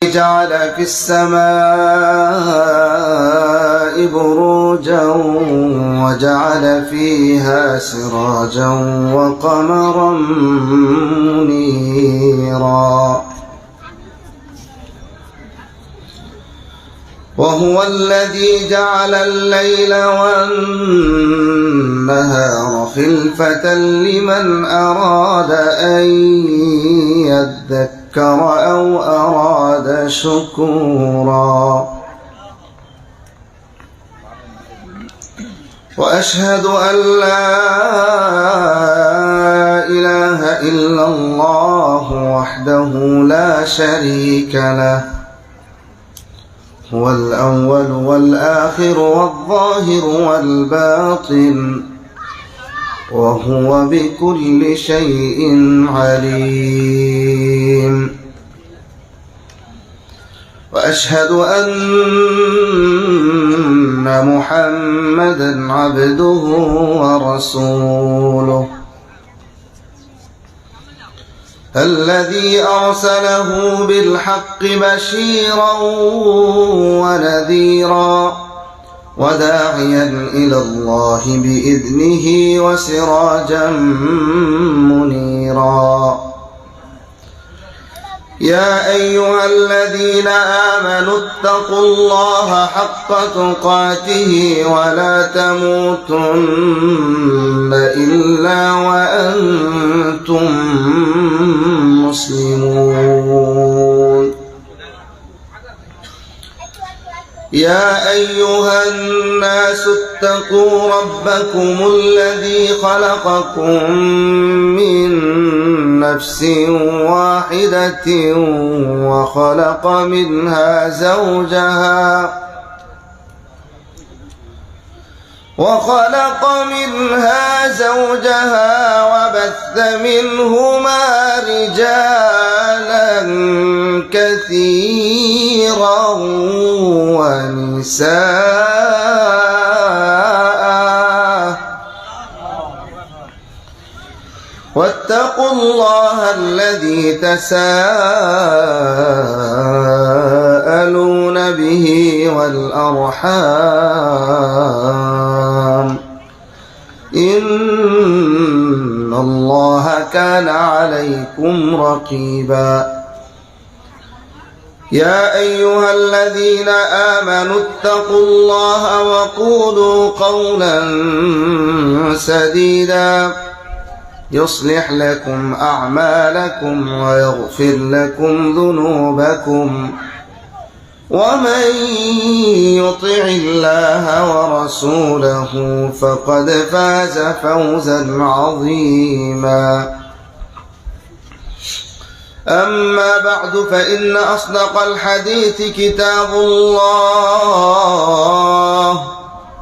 جعل في السماء بروجا وجعل فيها سراجا وقمرا منيرا وهو الذي جعل الليل والنهار خلفة لمن أراد أن يذكر أو أراد شكورا وأشهد أن لا إله إلا الله وحده لا شريك له هو الأول والآخر والظاهر والباطن وهو بكل شيء عليم وأشهد أن محمدا عبده ورسوله الذي أرسله بالحق بشيرا ونذيرا وداعيا إلى الله بإذنه وسراجا منيرا يا أيها الذين آمنوا اتقوا الله حق تقاته ولا تموتن إلا وأنتم مسلمون يا أيها الناس اتقوا ربكم الذي خلقكم من نفس واحدة وخلق منها زوجها وبث منهما رجالا كثيرا ونساء واتقوا الله الذي تساءلون به والأرحام إن الله كان عليكم رقيبا يا أيها الذين آمنوا اتقوا الله وقولوا قولا سديدا يصلح لكم أعمالكم ويغفر لكم ذنوبكم ومن يطع الله ورسوله فقد فاز فوزا عظيما أما بعد فإن أصدق الحديث كتاب الله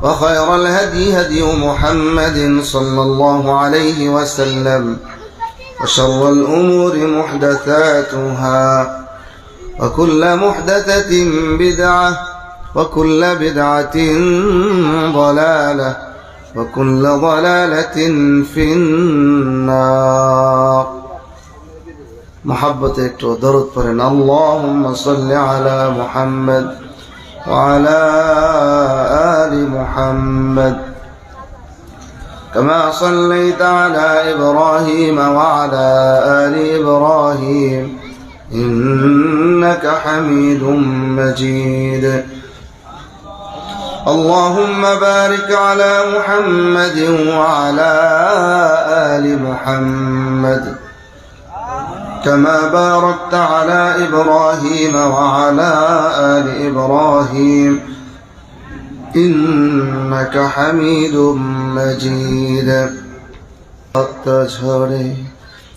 وخير الهدي هدي محمد صلى الله عليه وسلم وشر الأمور محدثاتها وكل محدثة بدعة وكل بدعة ضلالة وكل ضلالة في النار محبة درود فرن اللهم صل على محمد وعلى آل محمد كما صليت على إبراهيم وعلى آل إبراهيم إنك حميد مجيد اللهم بارك على محمد وعلى آل محمد كما باركت على إبراهيم وعلى آل إبراهيم إنك حميد مجيد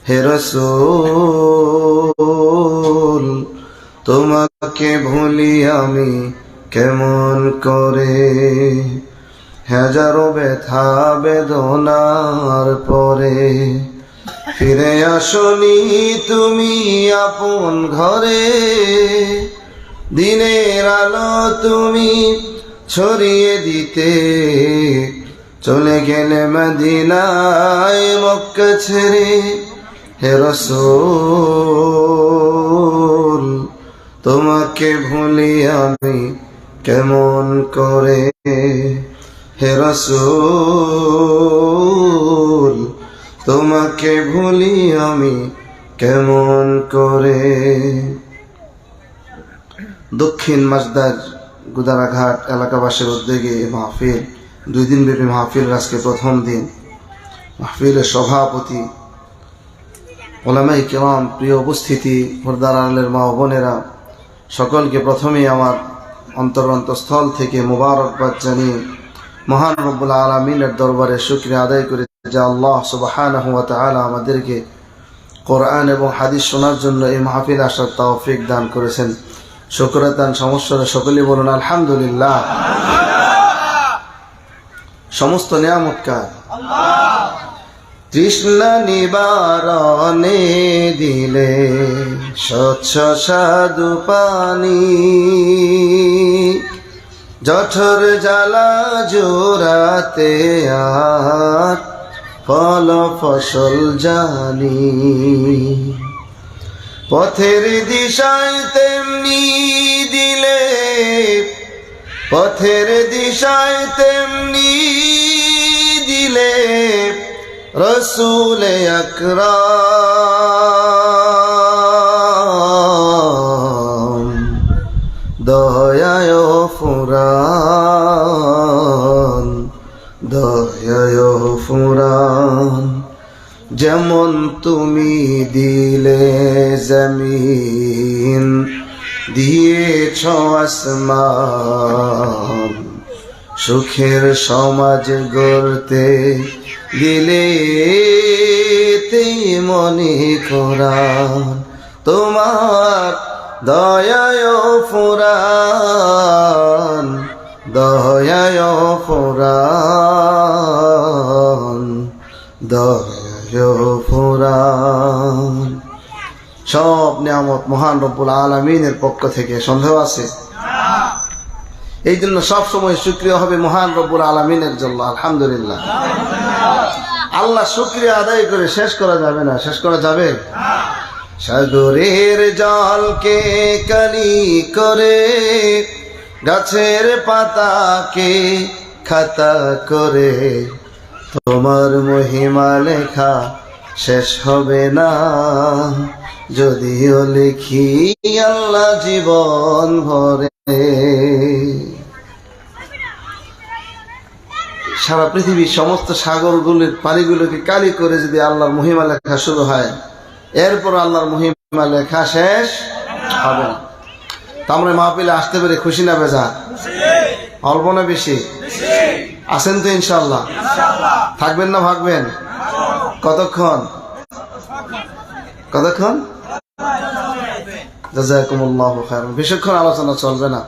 হে রাসূল তোমাকে ভুলি আমি কেমন করে হাজারো ব্যথা বেদনার পরে ফিরে আসনি তুমি আপন ঘরে দিনের আলো তুমি ছড়িয়ে দিতে চলে গেলে মদিনায় মক্কা ছেড়ে হে রাসূল তোমাকে ভুলি আমি কেমন করে, হে রাসূল তোমাকে ভুলি আমি কেমন করে। দক্ষিণ মাসদার গুদারাঘাট এলাকাবাসীর উদ্যোগে মাহফিল, 2 দিন ব্যাপী মাহফিল, আজকে প্রথম দিন। মাহফিলের সভাপতি, উলামায়ে কিরাম, প্রিয় উপস্থিতি, পর্দার আড়ালের মা ও বোনেরা, সকলকে প্রথমেই আমার অন্তরস্থল থেকে মুবারকবাদ জানিয়ে মহান রব্বুল আলামিনের দরবারে শুকরিয়া আদায় করে যে আল্লাহ সুবহানাহু ওয়া তাআলা আমাদেরকে কোরআন এবং হাদিস শোনার জন্য এই মাহফিলে আসার তৌফিক দান করেছেন। শুকরাতান সমস্যার সকলেই বলুন আলহামদুলিল্লাহ। সমস্ত নিয়ামত কার? তৃষ্ণা নিবারণে দিলে স্বচ্ছ সাধু পানি, জঠর জ্বালা জোড়াতে আর ফল ফসল জানি, পথের দিশায় তেমনি দিলে, পথের দিশায় তেমনি দিলে রসূল আকরাম, দয়ায় ফুরান, দয়ায় ফুরান, যেমন তুমি দিলে জমিন, দিয়েছ আসমান, সুখের সমাজ গড়তে দিলে মনে কোরআন, তোমার দয়ায় ফুরান, দয়ায় ফুরান, দয়ায় ফুরান। সব নিয়ামত মহান রব্বুল আলামিনের পক্ষ থেকে, সন্দেহ আছে? এই জন্য সবসময় শুকরিয়া হবে মহান রব্বুল আলামিনের জন্য। আলহামদুলিল্লাহ। আল্লাহ শুকরিয়া আদায় করে শেষ করা যাবে না। শেষ করা যাবে? সাগরের জলকে কালি করে, গাছের পাতাকে খাতা করে, তোমার মহিমা লেখা শেষ হবে না, যদিও লিখি আল্লাহ জীবন ভরে। সারা পৃথিবীর সমস্ত সাগরগুলির পানিগুলোকে কালি করে যদি আল্লাহর মহিমা লেখা শুরু হয়, এরপর আল্লাহর মহিমা লেখা শেষ হবে না। তো আমরা মাহফিলে আসতে পেরে খুশি না বেজার? অল্প না বেশি? আছেন তো ইনশাআল্লাহ? থাকবেন না ভাগবেন? কতক্ষণ? কতক্ষণ? জাযাকুমুল্লাহু খায়রান। বেশিক্ষণ আলোচনা চলবে না,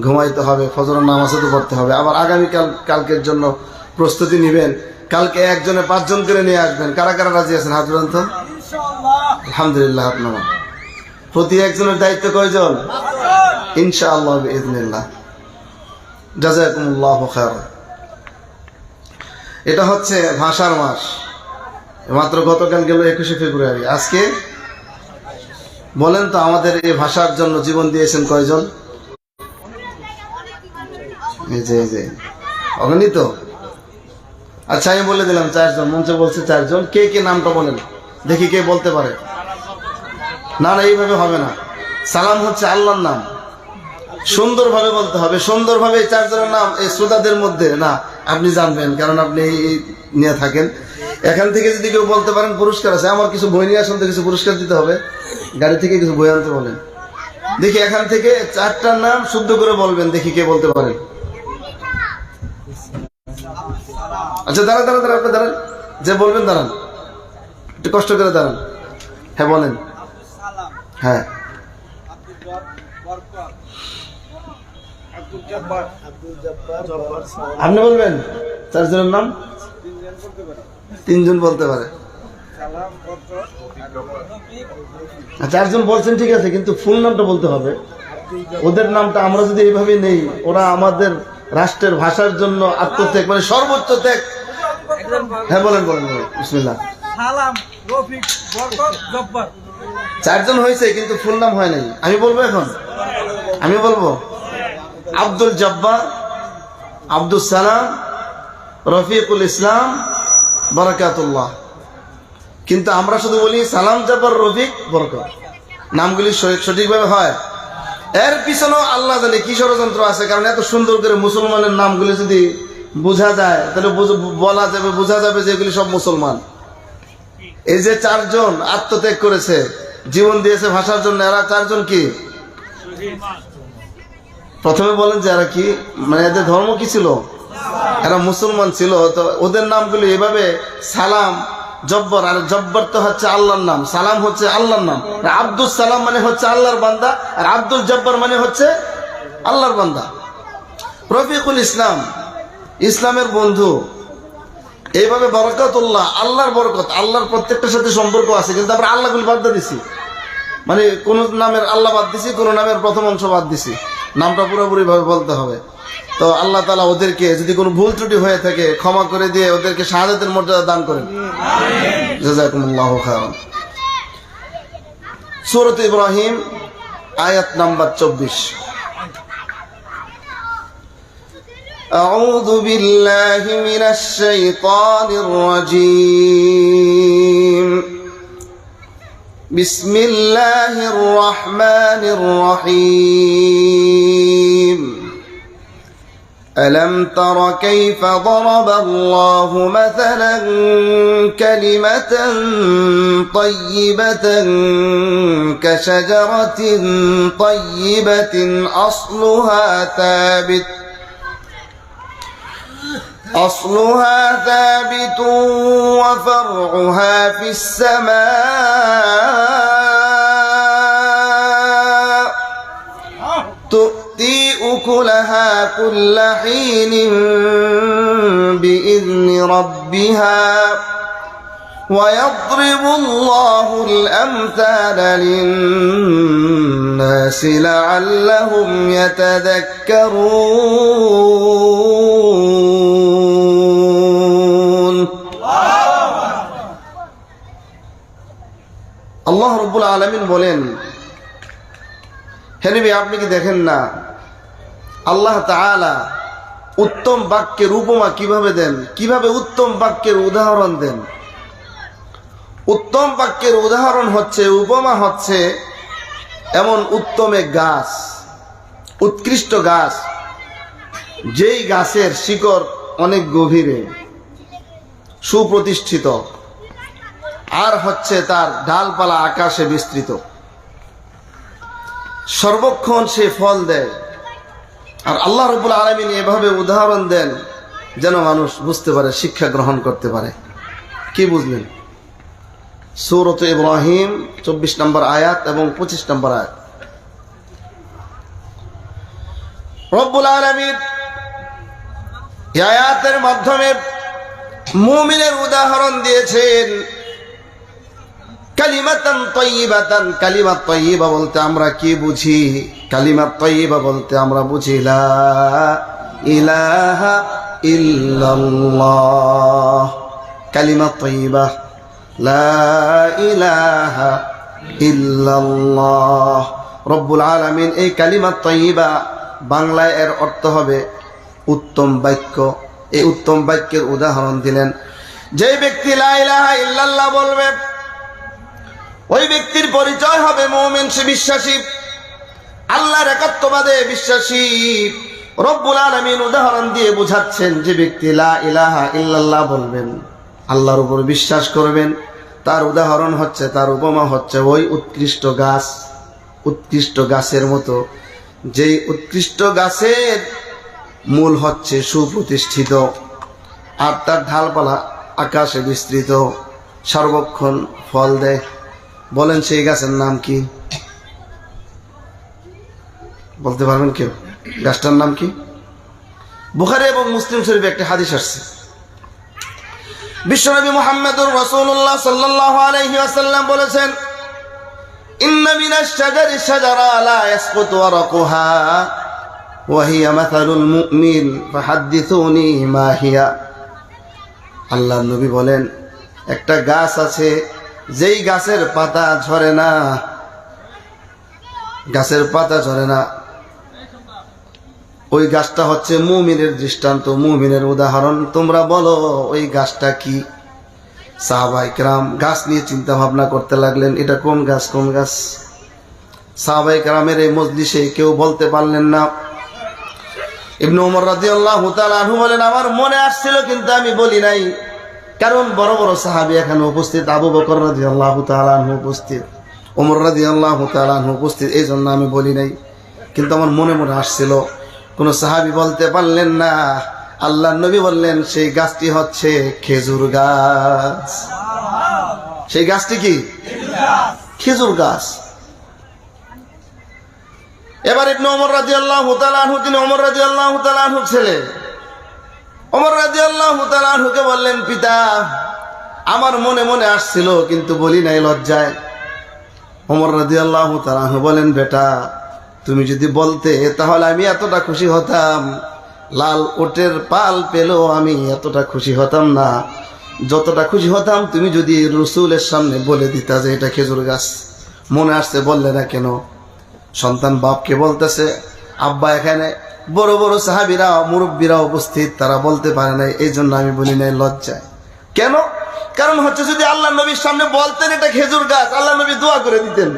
ঘুমাইতে হবে, ফজরের নামাজও তো পড়তে হবে। আবার কালকের জন্য প্রস্তুতি নিবেন। কালকে একজনে 5 জন করে নিয়ে আসবেন। কারা কারা রাজি আছেন হাত তুলেন তো? আলহামদুলিল্লাহ। আপনারা প্রতি একজনের দায়িত্ব কয়জন? ইনশাআল্লাহ বিইذنিল্লাহ। জাযাকুমুল্লাহু খায়রান। এটা হচ্ছে ভাষার মাস। মাত্র গতকাল গেল 21শে ফেব্রুয়ারি। আজকে বলেন তো আমাদের এই ভাষার জন্য জীবন দিয়েছেন কয়জন? এই যে অগণিত। আচ্ছা আমি বলে দিলাম 4 জন। মঞ্চে বলছে 4 জন। কে কে নামটা বলেন দেখি, কে বলতে পারে? না না, এইভাবে হবে না। সালাম হচ্ছে আল্লাহর নাম, সুন্দরভাবে বলতে হবে। সুন্দরভাবে 4 জনের নাম এই শ্রোতাদের মধ্যে না আপনি জানবেন, কারণ আপনি নিয়ে থাকেন। এখান থেকে যদি কেউ বলতে পারেন পুরস্কার আছে। আমার কিছু বই নিয়ে আসুন তো, কিছু পুরস্কার দিতে হবে। গাড়ি থেকে কিছু বই আনতে বলেন। দেখি এখান থেকে 4টার নাম শুদ্ধ করে বলবেন, দেখি কে বলতে পারেন। আচ্ছা দাঁড়ান, আপনি দাঁড়ান। যে বলবেন দাঁড়ান, একটু কষ্ট করে দাঁড়ান। হ্যাঁ বলেন। হ্যাঁ, আপনি বলবেন 4 জনের নাম? 3 জন বলতে পারে। 4 জন বলছেন ঠিক আছে, কিন্তু ফুল নামটা বলতে হবে। ওদের নামটা আমরা যদি এইভাবে নেই, ওরা আমাদের রাষ্ট্রের ভাষার জন্য আত্মত্যাগ, মানে সর্বোচ্চ ত্যাগ। হ্যাঁ বলেন বিসমিল্লাহ। 4 জন হয়েছে কিন্তু ফুল নাম হয় নাই। আমি বলবো এখন? আমি বলবো আব্দুল জব্বার, আব্দুল সালাম, রফিকুল ইসলাম, বারাকাতুল্লাহ। কিন্তু আমরা শুধু বলি সালাম, জব্বার, রফিক, বরকত। নামগুলি সঠিকভাবে হয়? এর পিছনেও আল্লাহ জানে কি ষড়যন্ত্র আছে। কারণ এত সুন্দর করে মুসলমানের নামগুলি যদি বোঝা যায় তাহলে বোঝা যাবে যে এগুলি সব মুসলমান। এই যে 4 জন আত্মত্যাগ করেছে, জীবন দিয়েছে ভাষার জন্য, এরা 4 জন কি? প্রথমে বলেন যে এরা কি, মানে এদের ধর্ম কি ছিল? এরা মুসলমান ছিল। তো ওদের নামগুলি এভাবে সালাম, জব্বর। আর জব্বর তো হচ্ছে আল্লাহর নাম, সালাম হচ্ছে আল্লাহর নাম। আব্দুল সালাম মানে হচ্ছে আল্লাহর বান্দা, আর আব্দুল জব্বর মানে হচ্ছে আল্লাহর বান্দা। রফিকুল ইসলাম, ইসলামের বন্ধু। এইভাবে বরকতুল্লাহ, আল্লাহর বরকত। আল্লাহর প্রত্যেকটার সাথে সম্পর্ক আছে, কিন্তু আমরা আল্লাহগুলি বাদ দিয়ে দিছি। মানে কোন নামের আল্লাহ বাদ দিছি, কোন নামের প্রথম অংশ বাদ দিছি। নামটা পুরোপুরি ভাবে বলতে হবে। তো আল্লাহ তাআলা ওদেরকে যদি কোনো ভুল ত্রুটি হয়ে থাকে ক্ষমা করে দিয়ে ওদেরকে শাহাদাতের মর্যাদা দান করেন। জাযাকুমুল্লাহু খায়রান। সূরা ইব্রাহিম আয়াত নাম্বার 24। আউযু বিল্লাহি মিনাশ শাইতানির রাজীম। বিসমিল্লাহির রহমানির রহিম। ألم تر كيف ضرب الله مثلا كلمة طيبة كشجرة طيبة أصلها ثابت وفرعها في السماء تؤتي أكلها كل حين بإذن ربها ويضرب الله الأمثال للناس لعلهم يتذكرون. আল্লাহ রাব্বুল আলামিন বলেন, হে নবী আপনি কি দেখেন না আল্লাহ তাআলা উত্তম বাক্যের উপমা কিভাবে দেন, কিভাবে উত্তম বাক্যের উদাহরণ দেন। উত্তম বাক্যের উদাহরণ হচ্ছে, উপমা হচ্ছে এমন উত্তম এক গাছ, উৎকৃষ্ট গাছ, যেই গাছের শিকড় অনেক গভীরে সুপ্রতিষ্ঠিত, আর হচ্ছে তার ডালপালা আকাশে বিস্তৃত, সর্বক্ষণ সে ফল দেয়। আর আল্লাহ রাব্বুল আলামিন এভাবে উদাহরণ দেন যেন মানুষ বুঝতে পারে, শিক্ষা গ্রহণ করতে পারে। কি বুঝলেন? সূরা ইব্রাহিম 24 নম্বর আয়াত এবং 25 নম্বর আয়াত। রব্বুল আলামিন এই আয়াতের মাধ্যমে মুমিনের উদাহরণ দিয়েছেন। কালিমাতান তাইয়িবাতান, কালিমাত তাইয়িবা বলতে আমরা কি বুঝি? কালিমাত তাইয়িবা বলতে আমরা বুঝি লা ইলাহা ইল্লাল্লাহ। কালিমাত তাইয়িবা, লা ইলাহা ইল্লাল্লাহ। রব্বুল আলামিন এই কালিমাত তাইয়িবা বাংলায় এর অর্থ হবে উত্তম বাক্য। এই উত্তম বাক্যের উদাহরণ দিলেন। যে ব্যক্তি লা ইলাহা ইল্লাল্লাহ বলবে, ওই ব্যক্তির পরিচয় হবে মুমিন, সে বিশ্বাসী, আল্লাহর একাত্মবাদে বিশ্বাসী। রব্বুল আলামিন উদাহরণ দিয়ে বুঝাচ্ছেন, যে ব্যক্তি লা ইলাহা ইল্লাল্লাহ বলবেন, আল্লাহর উপর বিশ্বাস করবেন, তার উদাহরণ হচ্ছে, তার উপমা হচ্ছে ওই উৎকৃষ্ট গাছ, উৎকৃষ্ট গাছের মতো, যেই উৎকৃষ্ট গাছের মূল হচ্ছে সুপ্রতিষ্ঠিত, আর তার ঢালপালা আকাশে বিস্তৃত, সর্বক্ষণ ফল দেয়। বলেন সেই গাছের নাম কি? বলতে পারবেন কেউ? গাছটার নাম কি? বুখারী এবং মুসলিম শরীফে একটা হাদিস আসছে। বিশ্বনবী মুহাম্মদুর রাসূলুল্লাহ সাল্লাল্লাহু আলাইহি ওয়াসাল্লাম বলেছেন, ইন্না মিনাশ শাজারি শাজারা লা ইয়াসকুতু ওয়ারাকুহা ওয়া হিয়া মাসালুল মুমিন ফাহাদ্দিসুনি মা হিয়া। আল্লাহর নবী বলেন, একটা গাছ আছে যেই গাছের পাতা ঝরে না, গাছের পাতা ঝরে না, ওই গাছটা হচ্ছে মুমিনের দৃষ্টান্ত, মুমিনের উদাহরণ। তোমরা বলো ওই গাছটা কি? সাহাবায়ে কেরাম গাছ নিয়ে চিন্তা ভাবনা করতে লাগলেন, এটা কোন গাছ, কোন গাছ। সাহাবায়ে কেরামের এই মজলিসে কেউ বলতে পারলেন না। ইবনে ওমর রাদিয়াল্লাহু তাআলা আনহু বলেন, আমার মনে আসছিল কিন্তু আমি বলি নাই, কারণ বড় বড় সাহাবী এখানে উপস্থিত। আবু বকর রাদিয়াল্লাহু তাআলা আনহু উপস্থিত, ওমর রাদিয়াল্লাহু তাআলা আনহু উপস্থিত, এই জন্য আমি বলি নাই। কিন্তু আমার মনে মনে আসছিল। কোন সাহাবী বলতে পারলেন না। আল্লাহর নবী বললেন, সেই গাছটি হচ্ছে খেজুর গাছ। সেই গাছটি কি? খেজুর গাছ। এবার ইবনে ওমর রাদিয়াল্লাহু তাআলা আনহু, তিনি ওমর রাদিয়াল্লাহু তাআলা আনহুর ছেলে, ওমর রাদিয়াল্লাহু তাআলা আনহুকে বললেন, পিতা আমার মনে মনে আসছিল কিন্তু বলি নাই লজ্জায়। ওমর রাদিয়াল্লাহু তাআলা আনহু বলেন, বেটা তুমি যদি বলতে তাহলে আমি এতটা খুশি হতাম। লাল ওটের পাল পেলেও আমি এতটা খুশি হতাম না, যতটা খুশি হতাম তুমি যদি রাসূলের সামনে বলে দিতা যে এটা খেজুর গাছ। মনে আসছে, বললে না কেন? সন্তান বাপকে বলতেছে, আব্বা এখানে বড় বড় সাহাবীরা মুরব্বীরা উপস্থিত, তারা বলতে পারে নাই, এই জন্য আমি বলি নাই লজ্জায়। কেন? কারণ হচ্ছে যদি আল্লাহ নবীর সামনে বলতেন এটা খেজুর গাছ, আল্লাহ নবী দোয়া করে দিতেন।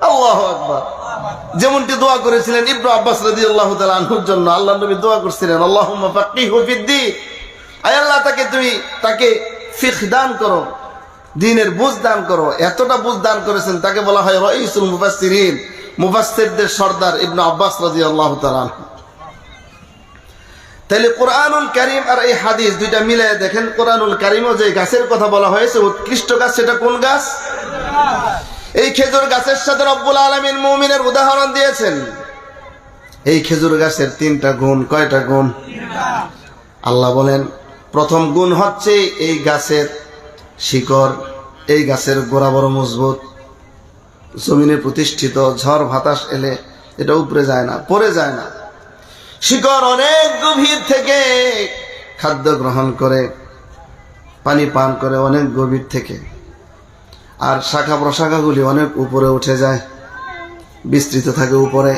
আল্লাহু আকবার। যেমনটি দোয়া করেছিলেন ইবনে আব্বাস রাদিয়াল্লাহু তাআলা আনহুর জন্য, আল্লাহ নবী দোয়া করেছিলেন, আল্লাহুম্মা ফাক্কিহু ফিদ্দীন, আয় আল্লাহ তাকে ফিকহ দান করো, দ্বীনের বুঝ দান করো। এতটা বুঝ দান করেছেন, তাকে বলা হয় রাইসুল মুফাসসিরিন, মুফাসসিরদের সর্দার ইবনে আব্বাস রাদিয়াল্লাহু তাআলা আনহু। তাহলে কোরআনুল কারীম আর এই হাদিস দুইটা মিলিয়ে দেখেন, কোরআনুল কারীমও যে গাছের কথা বলা হয়েছে উৎকৃষ্ট গাছ, সেটা কোন গাছ? এই খেজুর গাছের সাথে রব্বুল আলামিন মুমিনের উদাহরণ দিয়েছেন। এই খেজুর গাছের তিনটা গুণ। কয়টা গুণ? আল্লাহ বলেন, প্রথম গুণ হচ্ছে এই গাছের শিকড়, এই গাছের গোড়া বড় মজবুত, জমিনে প্রতিষ্ঠিত, ঝড় বাতাস এলে এটা উপরে যায় না, পড়ে যায় না। শিকড় অনেক গভীর থেকে খাদ্য গ্রহণ করে, পানি পান করে অনেক গভীর থেকে, আর শাখা প্রশাখাগুলি অনেক উপরে উঠে যায়, বিস্তৃত থাকে উপরে।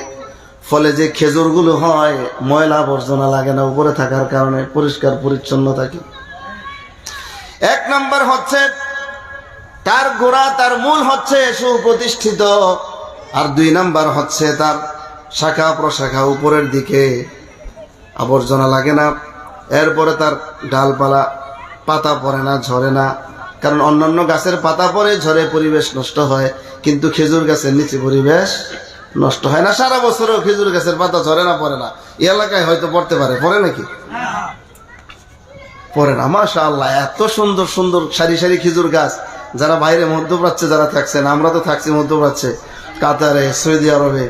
ফলে যে খেজুরগুলো হয় ময়লা আবর্জনা লাগে না, উপরে থাকার কারণে পরিষ্কার পরিচ্ছন্ন থাকে। এক নাম্বার হচ্ছে তার গোড়া, তার মূল হচ্ছে সুপ্রতিষ্ঠিত। আর দুই নাম্বার হচ্ছে তার শাখা প্রশাখা উপরের দিকে, আবর্জনা লাগে না। এরপরে তার ডালপালা পাতা পড়ে না, ঝরে না। কারণ অন্যান্য গাছের পাতা পড়ে, ঝরে, পরিবেশ নষ্ট হয়, কিন্তু খেজুর গাছের নিচে পরিবেশ নষ্ট হয় না। সারা বছরও খেজুর গাছের পাতা ঝরে না, পড়ে না। এই এলাকায় হয়তো পড়তে পারে, পড়ে নাকি? পড়ে না। মাশাআল্লাহ, এত সুন্দর সুন্দর সারি সারি খেজুর গাছ। যারা বাইরে মধ্যপ্রাচ্যে যারা থাকছেন, আমরা তো থাকছি মধ্যপ্রাচ্যে, কাতারে, সৌদি আরবে,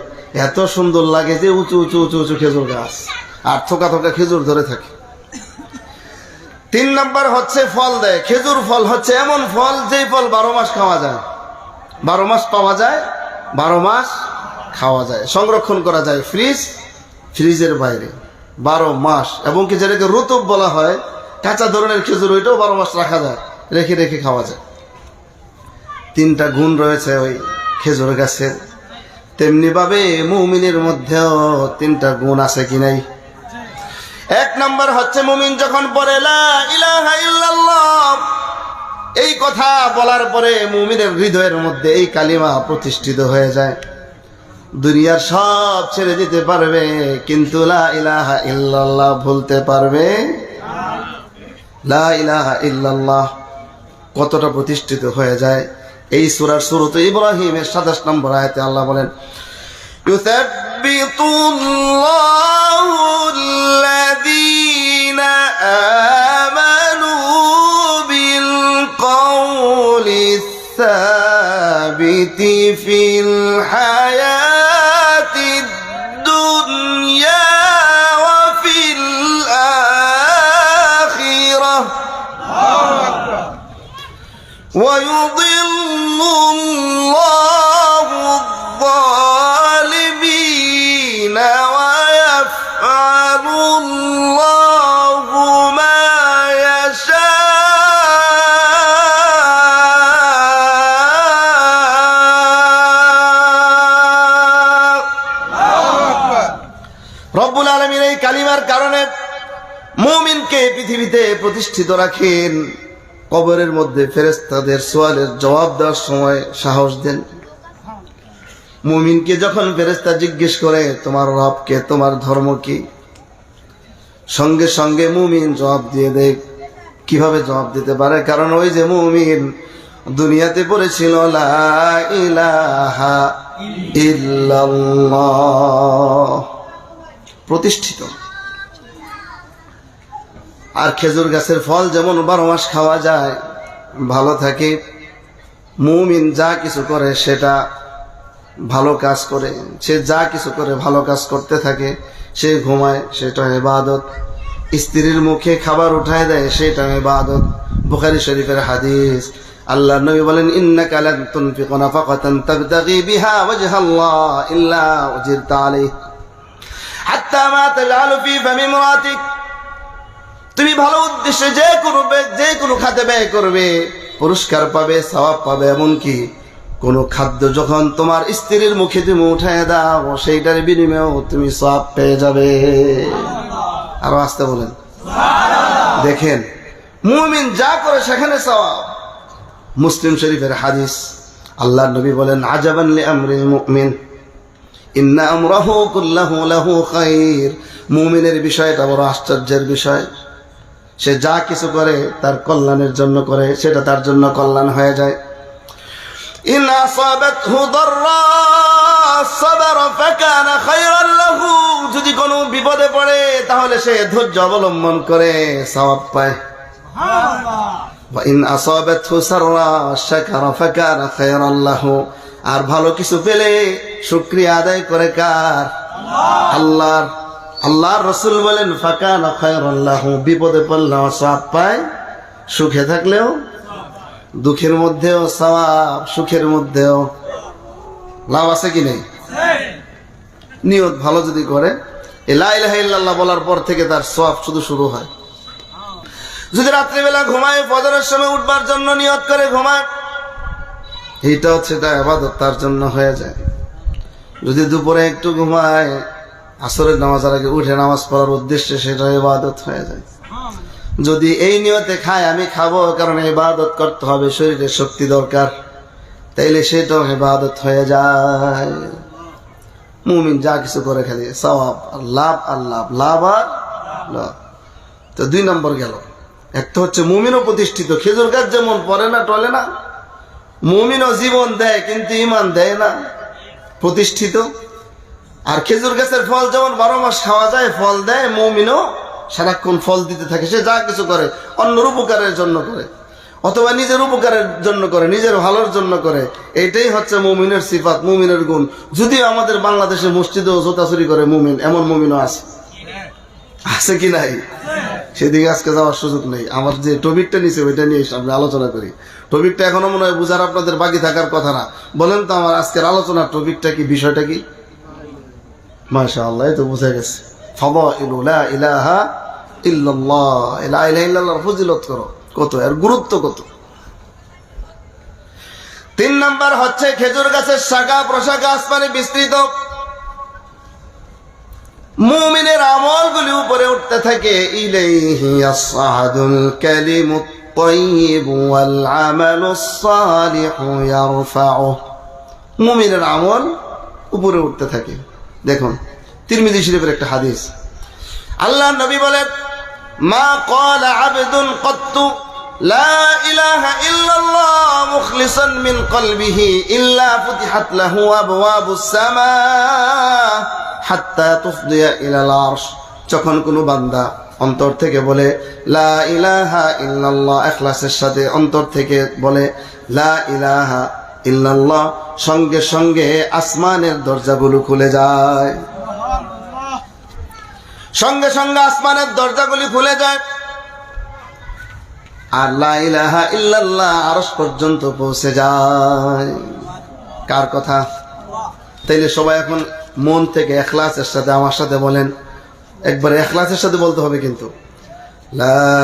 এত সুন্দর লাগে যে উঁচু উঁচু উঁচু উঁচু খেজুর গাছ, আর থোকা থোকা খেজুর ধরে থাকে। তিন নাম্বার হচ্ছে ফল দেয়। খেজুর ফল হচ্ছে এমন ফল যেই ফল 12 মাস খাওয়া যায়, 12 মাস পাওয়া যায়, 12 মাস খাওয়া যায়, সংরক্ষণ করা যায় ফ্রিজের বাইরে 12 মাস। এবং কি যেটাকে রুতুব বলা হয়, কাঁচা ধরনের খেজুর, ওইটাও 12 মাস রাখা যায়, রেখে রেখে খাওয়া যায়। তিনটা গুণ রয়েছে ওই খেজুর গাছের। তেমনি ভাবে মুমিনের মধ্যেও তিনটা গুণ আছে কি নাই? এক নাম্বার হচ্ছে মুমিন যখন পড়ে লা ইলাহা ইল্লাল্লাহ, এই কথা বলার পরে মুমিনের হৃদয়ের মধ্যে এই কালিমা প্রতিষ্ঠিত হয়ে যায়। দুনিয়ার সব ছেড়ে দিতে পারবে, কিন্তু লা ইলাহা ইল্লাল্লাহ ভুলতে পারবে। লা ইলাহা ইল্লাল্লাহ কতটা প্রতিষ্ঠিত হয়ে যায়। এই সূরার সূরাত ইব্রাহিমের 27 নম্বর আয়াতে আল্লাহ বলেন, ইউসাব্বিতুল্লাহুল্লাযীনা আমানু বিল কওলিস সাবিতি ফিল হায়াতিদ দুনিয়া ওয়া ফিল আখিরাহ ওয়া ইউযিল্লু আল্লাহু আয-যালিমিনা ওয়া ইয়াফআলু আল্লাহু মা ইয়াশা। রব্বুল আলামিন এই কালিমার কারণে মুমিনকে পৃথিবীতে প্রতিষ্ঠিত রাখেন, কবরের মধ্যে ফেরেশতাদের সওয়ালের জবাব দেওয়ার সময় সাহস দেন। মুমিনকে যখন ফেরেশতা জিজ্ঞেস করে তোমার রব কে, তোমার ধর্ম কি, সঙ্গে সঙ্গে মুমিন জবাব দিয়ে দেয়। কিভাবে জবাব দিতে পারে? কারণ ওই যে মুমিন দুনিয়াতে পড়েছিল লা ইলাহা ইল্লাল্লাহ, প্রতিষ্ঠিত। আর খেজুর গাছের ফল যেমন 12 মাস খাওয়া যায়, ভালো থাকে, মুমিন যা কিছু করে সেটা ভালো কাজ করে, সে যা কিছু করে ভালো কাজ করতে থাকে। সে ঘুমায়, সেটা ইবাদত। স্ত্রীর মুখে খাবার উঠায় দেয়, সেটা ইবাদত। বুখারী শরীফের হাদিস, আল্লাহর নবী বলেন ইন্নাকা লান তুনফিকু নাফাকাতান তাবতাগি বিহা ওয়াজহাল্লাহ ইল্লা উজিরতা আলাইহি হাত্তা মা তাজআলু ফি ফামি ইমরাতিক। তুমি ভালো উদ্দেশ্যে যে কোনো খাতে ব্যয় করবে, পুরস্কার পাবে, সওয়াব পাবে। এমনকি কোন খাদ্য যখন তোমার স্ত্রীর মুখে তুমি উঠায় দাও, সেইটার বিনিময়েও তুমি সওয়াব পেয়ে যাবে। আরো আসতে বলেন সুবহানাল্লাহ। দেখেন, মুমিন যা করে সেখানে সওয়াব। মুসলিম শরীফের হাদিস, আল্লাহর নবী বলেন আজাবান লিআমরিল মুমিন ইন্না আমরাহু কুল্লাহু লাহু খায়র। মুমিনের বিষয়টা বড় আশ্চর্যের বিষয়। সে যা কিছু করে তার কল্যাণের জন্য করে, সেটা তার জন্য কল্যাণ হয়ে যায়। ইন আসাবাতহু দাররা সাবারা ফাকানা খায়রান লাহু। যদি কোনো বিপদে পড়ে তাহলে সে ধৈর্য অবলম্বন করে, সওয়াব পায়। সুবহানাল্লাহ। ওয়া ইন আসাবাতহু সাররা শাকারা ফাকানা খায়রান লাহু। আর ভালো কিছু পেলে শুকরিয়া আদায় করে কার? আল্লাহর। আল্লাহর রাসূল বলেন ফাকানা খায়রান লাহু। বিপদে পড়লেও সওয়াব পায়, সুখে থাকলেও, দুঃখের মধ্যেও সওয়াব, সুখের মধ্যেও। লাভ আছে কি নেই? নিয়ত ভালো যদি করে, লা ইলাহা ইল্লাল্লাহ বলার পর থেকে তার সওয়াব শুরু হয়। যদি রাত্রিবেলা ঘুমায়, ফজরের সময় উঠবার জন্য নিয়ত করে ঘুমায়, এইটা হচ্ছে তার ইবাদত, তার জন্য হয়ে যায়। যদি দুপুরে একটু ঘুমায়, আসরের নামাজের আগে উঠে নামাজ পড়ার উদ্দেশ্যে, সেটা ইবাদত হয়ে যায়। যদি এই নিয়তে খায় আমি খাবো কারণ ইবাদত করতে হবে, শরীরে শক্তি দরকার, তাইলে সেটাও ইবাদত হয়ে যায়। মুমিন যা কিছু করে খালি সওয়াব আর লাভ, আর লাভ, লাভ আর লাভ। তো 2 নম্বর গেল। একটা হচ্ছে মুমিনও প্রতিষ্ঠিত। খেজুর গাছ যেমন পড়ে না টলে না, মুমিনও জীবন দেয় কিন্তু ইমান দেয় না, প্রতিষ্ঠিত। আর খেজুর গাছের ফল যেমন 12 মাস খাওয়া যায়, ফল দেয়, মুমিনও সারাক্ষণ ফল দিতে থাকে। সে যা কিছু করে অন্যের উপকারের জন্য করে, অথবা নিজের উপকারের জন্য করে, নিজের ভালোর জন্য করে। এটাই হচ্ছে মুমিনের সিফাত, মুমিনের গুণ। যদিও আমাদের বাংলাদেশে মসজিদেও জুতা চুরি করে মুমিন, এমন মুমিনও আছে কি নাই? সেদিকে আজকে যাওয়ার সুযোগ নেই। আমার যে টপিকটা নিচে ওইটা নিয়ে আমরা আলোচনা করি। টপিকটা এখনো মনে হয় বুঝার আপনাদের বাকি থাকার কথা না। বলেন তো আমার আজকের আলোচনার টপিকটা কি, বিষয়টা কি? মাশাআল্লাহ, এই তো বুঝে গেছে। ফাদাইলু লা ইলাহা ইল্লাল্লাহ, লা ইলাহা ইল্লাল্লাহর ফজিলত করো কত, এর গুরুত্ব কত। 3 নাম্বার হচ্ছে খেজুর গাছের শাখা প্রশাখা আসমানে বিস্তৃত। মুমিনের আমলগুলি উপরে উঠতে থাকে। ইলাইহি ইয়াসআদুল কালিমুত তাইয়্যিব ওয়াল আমালুস সালিহু ইয়ারফাউ। মুমিনের আমল উপরে উঠতে থাকে। দেখুন তিরমিজি শরীফের একটা হাদিস, আল্লাহর নবী বলেন মা ক্বালা আবদুন ক্বাত্তু লা ইলাহা ইল্লাল্লাহ মুখলিসান মিন কলবিহি ইল্লা ফুতিহাত লাহু আবওয়াবুস সামা হাত্তা তুফদিয়া ইলাল আরশ। যখন কোনো বান্দা অন্তর থেকে বলে লা ইলাহা ইল্লাল্লাহ, ইখলাসের সাথে অন্তর থেকে বলে লা ইলাহা ইল্লাল্লাহ, সঙ্গে সঙ্গে আসমানের দরজাগুলো খুলে যায়। সঙ্গে সঙ্গে আসমানের দরজাগুলি খুলে যায়। আর লা ইলাহা ইল্লাল্লাহ আরশ পর্যন্ত পৌঁছে যায়। কার কথা? তাইলে সবাই এখন মন থেকে ইখলাসের সাথে আমার সাথে বলেন, একবার ইখলাসের সাথে বলতে হবে কিন্তু, লা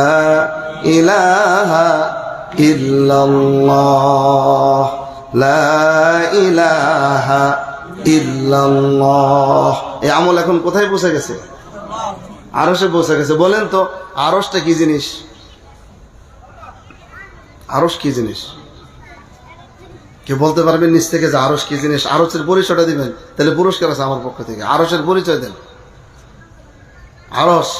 ইলাহা ইল্লাল্লাহ, লা ইলাহা ইল্লাল্লাহ। এই আমল এখন কোথায় পৌঁছে গেছে? আরশে পৌঁছে গেছে। বলেন তো আরশটা কি জিনিস? আরশ কি জিনিস? কেউ বলতে পারবেন নিচ থেকে যে আরশ কি জিনিস? আরশের পরিচয়টা দিবেন, তাহলে পুরস্কার আছে আমার পক্ষ থেকে। আরশের পরিচয় দেন। আরশ,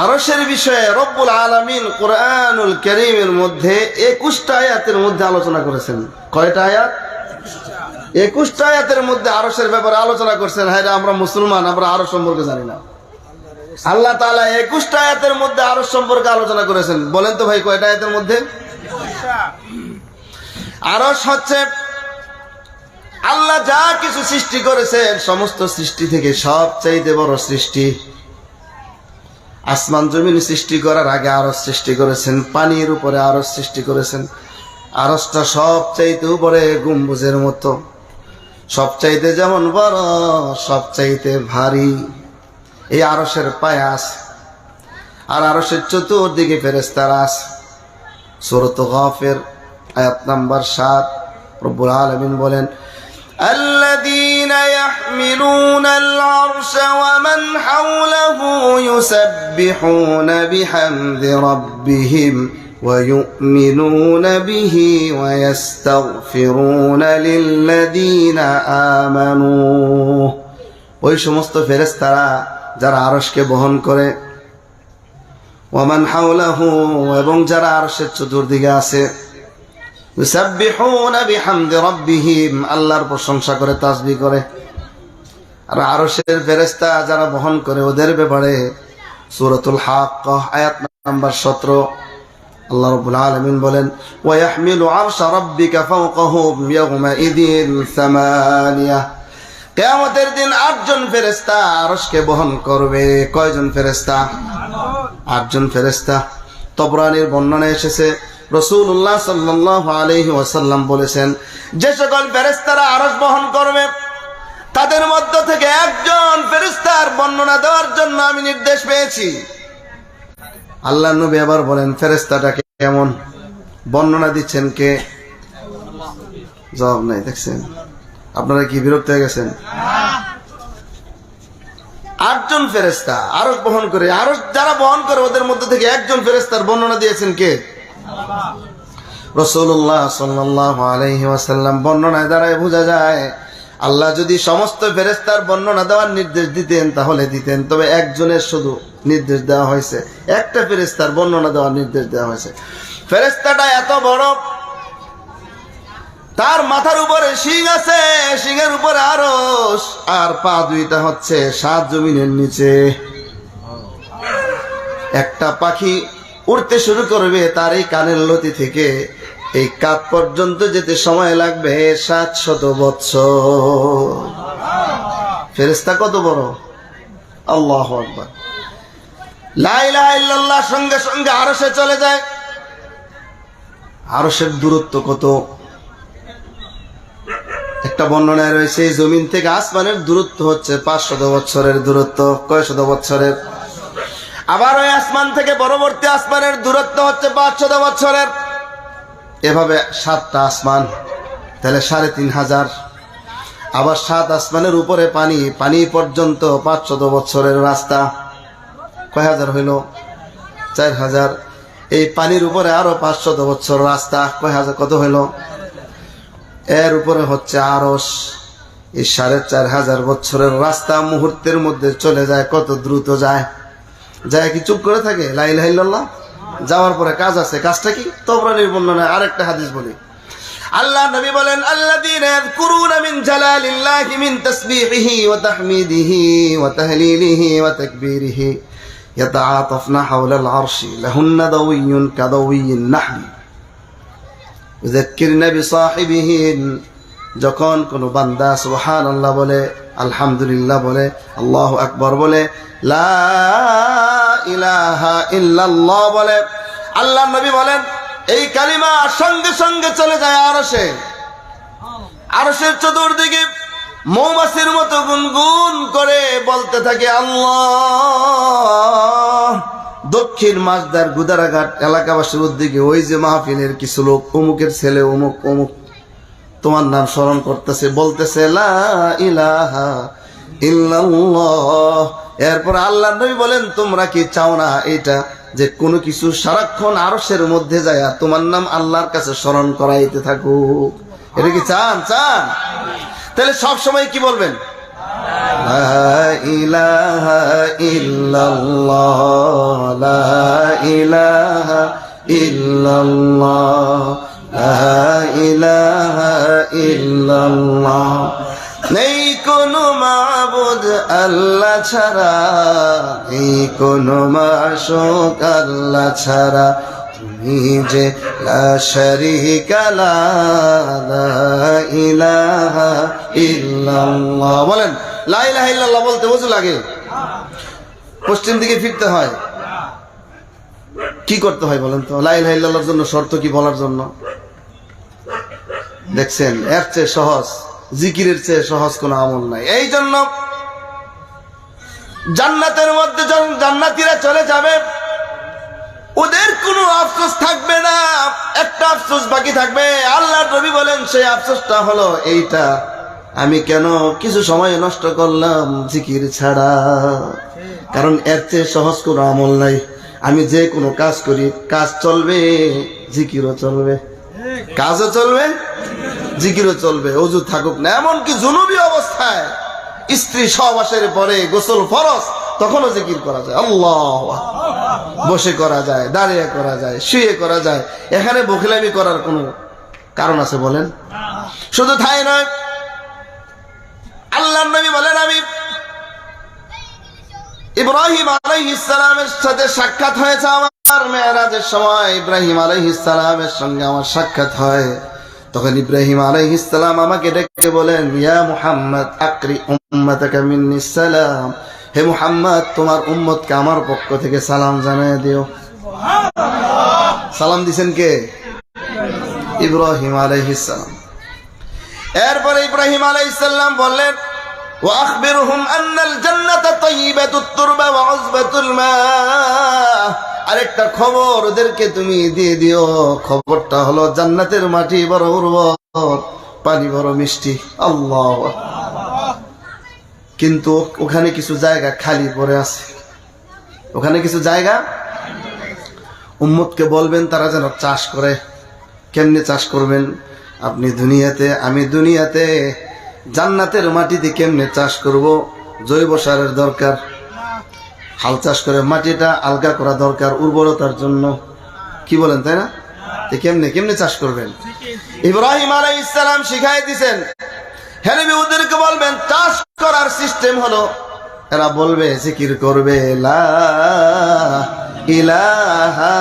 আরশের বিষয়ে রব্বুল আলামিন কুরআনুল কারীমের মধ্যে 21টা আয়াতের মধ্যে আলোচনা করেছেন। কয়টা আয়াত? 21টা আয়াতের মধ্যে আরশের ব্যাপারে আলোচনা করছেন। হ্যাঁ, আমরা মুসলমান, আমরা আরশ সম্পর্কে জানি না। আল্লাহ তাআলা 21টা আয়াতের মধ্যে আরশ সম্পর্কে আলোচনা করেছেন। বলেন তো ভাই কয়টা আয়াতের মধ্যে? আরশ হচ্ছে আল্লাহ যা কিছু সৃষ্টি করেছেন সমস্ত সৃষ্টি থেকে সবচাইতে বড় সৃষ্টি। আসমান জমিন সৃষ্টি করার আগে আরশ সৃষ্টি করেছেন, পানির উপরে আরশ সৃষ্টি করেছেন। আরশটা সবচাইতে উপরে গম্বুজের মতো, সবচাইতে যেমন বড় সবচাইতে ভারী। এই আরশের পায়ে আছে, আর আরশের চতুর্দিকে ফেরেশতারা আছে। সূরাত গাফির আয়াত নাম্বার 7 রব্বুল আলামিন বলেন, الذين يحملون العرش ومن حوله يسبحون بحمد ربهم ويؤمنون به ويستغفرون للذين آمنوا। ওই সমস্ত ফেরেশতারা যারা আরশকে বহন করে, ওয়ামান হাওলাহু, এবং যারা আরশের চতুর্দিকে আছে, ইউসাব্বিহুনা বিহামদি রাব্বিহিম, আল্লাহর প্রশংসা করে, তাসবিহ করে। আর আরশের ফেরেশতা যারা বহন করে ওদের ব্যাপারে সূরাতুল হাক্কা আয়াত নাম্বার 17 আল্লাহ রাব্বুল আলামিন বলেন, ওয়া ইয়াহমিলু আরশা রাব্বিকা ফাওকাহুম ইয়াওমাইযিন সামানিয়া। কিয়ামতের দিন 8 জন ফেরেশতা আরশকে বহন করবে। কয়জন ফেরেশতা? 8 জন ফেরেশতা। তবরানীর বর্ণনায় এসেছে রাসূলুল্লাহ সাল্লাল্লাহু আলাইহি ওয়াসাল্লাম বলেছেন, যে সকল ফেরেশতারা আরশ বহন করবে তাদের মধ্য থেকে একজন ফেরেশতার বর্ণনা দেওয়ার জন্য আমি নির্দেশ পেয়েছি। আল্লাহর নবী আবার বলেন, ফেরেশতাটা কেমন? বর্ণনা দিচ্ছেন কে? জবাব নাই। দেখছেন আপনারা কি বিরক্ত হয়ে গেছেন? 8 জন ফেরেশতা আরশ বহন করে। আরশ যারা বহন করে ওদের মধ্য থেকে একজন ফেরেশতার বর্ণনা দিয়েছেন কে? রাসূলুল্লাহ সাল্লাল্লাহু আলাইহি ওয়াসাল্লাম। বর্ণনায় দ্বারাই বোঝা যায় আল্লাহ যদি সমস্ত ফেরেশতার বর্ণনা দেওয়ার নির্দেশ দিতেন তাহলে দিতেন, তবে একজনের শুধু নির্দেশ দেওয়া হয়েছে, একটা ফেরেশতার বর্ণনা দেওয়ার নির্দেশ দেওয়া হয়েছে। ফেরেশতাটা এত বড়, তার মাথার উপরে শিং আছে, শিংয়ের উপরে আরশ, আর পা দুইটা হচ্ছে 7 জমিনের নিচে। একটা পাখি উড়তে শুরু করবে, তার এই কানের লতি থেকে এই কাপ পর্যন্ত যেতে সময় লাগবে 700 বছর। ফেরেশতা কত বড়! আল্লাহু আকবার। লা ইলাহা ইল্লাল্লাহ সঙ্গে সঙ্গে আরশে চলে যায়। আরশের দূরত্ব কত? একটা বর্ণনায় রয়েছে জমিন থেকে আসমানের দূরত্ব হচ্ছে 500 বছরের দূরত্ব। কয় শত বছরের? আবার ওই আসমান থেকে পরবর্তী আসমানের দূরত্ব হচ্ছে 500 বছরের। এভাবে 7টা আসমান, তাহলে 3500। আবার 7 আসমানের উপরে পানি, পানি পর্যন্ত 500 বছরের রাস্তা। কয় হাজার হইল? 4000। এই পানির উপরে আরো 500 বছর রাস্তা। কয় হাজার? কত হইল? এর উপরে হচ্ছে আরশ। এই 4500 বছরের রাস্তা মুহূর্তের মধ্যে চলে যায়। কত দ্রুত যায়! যায় কি চুপ করে থাকে? লা ইলাহা ইল্লাল্লাহ। যাওয়ার পরে কাজ আছে। কাজটা কি? তবরানীর বর্ণনায় আরেকটা হাদিস বলি। আল্লাহ নবী বলেন, আল্লাযীনা ইয়াযকুরুনা মিন জালালিল্লাহি মিন তাসবিহিহি ওয়া তাহমিদিহি ওয়া তাহলিলিহি ওয়া তাকবীরিহি ইয়াতাআতাফনা হাওলাল আরশি লাহুন্না দাওয়্যুন কাদাওয়্যিন নাহলি ইউযাক্কিরনা বিসাহিবিহিন। যখন কোনো বান্দা সুবহানাল্লাহ বলে, আলহামদুলিল্লাহ বলে, আল্লাহু আকবার বলে, লা ইলাহা ইল্লাল্লাহ বলে, আল্লাহ নবী বলেন এই কালিমা সঙ্গে সঙ্গে চলে যায় আরশে। আরশের চতুর্দিকে মৌমাছির মতো গুনগুন করে বলতে থাকে আল্লাহ। দক্ষিণ মাছদার গুদারাঘাট এলাকাবাসীর উদ্যোগে ওই যে মাহফিলের কিছু লোক, অমুকের ছেলে অমুক অমুক, তোমার নাম স্মরণ করতেছে, বলতেছে লা ইলাহা ইল্লাল্লাহ। এরপর আল্লাহর নবী বলেন, তোমরা কি চাও না এটা যে কোনো কিছু সারাক্ষণ আরশের মধ্যে যায় তোমার নাম আল্লাহর কাছে স্মরণ করাইতে থাকুক? এটা কি চান? চান? তাহলে সব সময় কি বলবেন? লা ইলাহা ইল্লাল্লাহ, লা ইলাহা ইল্লাল্লাহ, লা ইলাহা ইল্লাল্লাহ। নেই কোনো মাবুদ আল্লাহ ছাড়া, নেই কোনো মাশূক আল্লাহ ছাড়া, তুমি যে লা শারীকা লা, লা ইলাহা ইল্লাল্লাহ। বলেন লা ইলাহা ইল্লাল্লাহ বলতে ওযু লাগে? পশ্চিম দিকে ফিরতে হয়? কি করতে হয় বলেন তো? লা ইলাহা ইল্লাল্লাহর জন্য শর্ত কি বলার জন্য? দেখছেন, এর চেয়ে সহজ, জিকিরের চেয়ে সহজ কোনো আমল নাই। এই জন্য জান্নাতের মধ্যে যখন জান্নাতীরা চলে যাবে, ওদের কোনো আফসোস থাকবে না, একটা আফসোস বাকি থাকবে। আল্লাহর নবী বলেন সেই আফসোসটা হলো এইটা, আমি কেন কিছু সময় নষ্ট করলাম জিকির ছাড়া। কারণ এর চেয়ে সহজ কোনো আমল নাই। আমি যে কোনো কাজ করি, কাজ চলবে, জিকিরও চলবে, কাজও চলবে, জিকিরও চলবে, ওযু থাকুক না। এমনকি জুনুবি অবস্থায় স্ত্রী সহবাসের পরে গোসল ফরজ, তখনও জিকির করা যায়। আল্লাহ, বসে করা যায়, দাঁড়িয়ে করা যায়, শুয়ে করা যায়। এখানে বখিলামি করার কোনো কারণ আছে বলেন? শুধু তাই নয়, আল্লাহর নবী বলেন, আমি ইব্রাহিম আলাইহিস সালামের সাথে সাক্ষাৎ হয়েছে আমার মেরাজের সময়। ইব্রাহিম আলাইহিস সালামের সঙ্গে আমার সাক্ষাৎ হয়। তখন ইব্রাহিম আলাইহিস সালাম আমাকে ডেকে বলেন, ইয়া মুহাম্মদ আকরি উম্মাতাকা মিন্নিস সালাম, হে মুহাম্মদ তোমার উম্মতকে আমার পক্ষ থেকে সালাম জানিয়ে দিও। সালাম দিবেন কে? ইব্রাহিম আলাইহিস সালাম। এরপরে ইব্রাহিম আলাইহিস সালাম বললেন, ওয়া আখবিরহুম আন্নাল জান্নাতা তাইয়্যিবাতুত তুরবা ওয়া উযবাতুল মা। আরেকটা খবর ওদেরকে তুমি দিয়ে দিও, খবরটা হলো জান্নাতের মাটি বড় উর্বর, পানি বড় মিষ্টি। আল্লাহ। কিন্তু ওখানে কিছু জায়গা খালি পড়ে আছে, ওখানে কিছু জায়গা। উম্মতকে বলবেন তারা যেন চাষ করে। কেমনে চাষ করবেন? আপনি দুনিয়াতে, আমি দুনিয়াতে, জান্নাতের মাটিতে কেমনে চাষ করব? জৈব সারের দরকার, হাল চাষ করে মাটিটা আলগা করা দরকার উর্বরতার জন্য। কি বলেন, তাই না? কেমনে কেমনে চাষ করবেন? ইব্রাহিম আলাইহিস সালাম শিখাই দিয়েছেন। হে নবী, ওদেরকে বলবেন চাষ করার সিস্টেম হলো, এরা বলবে, জিকির করবে, লা ইলাহা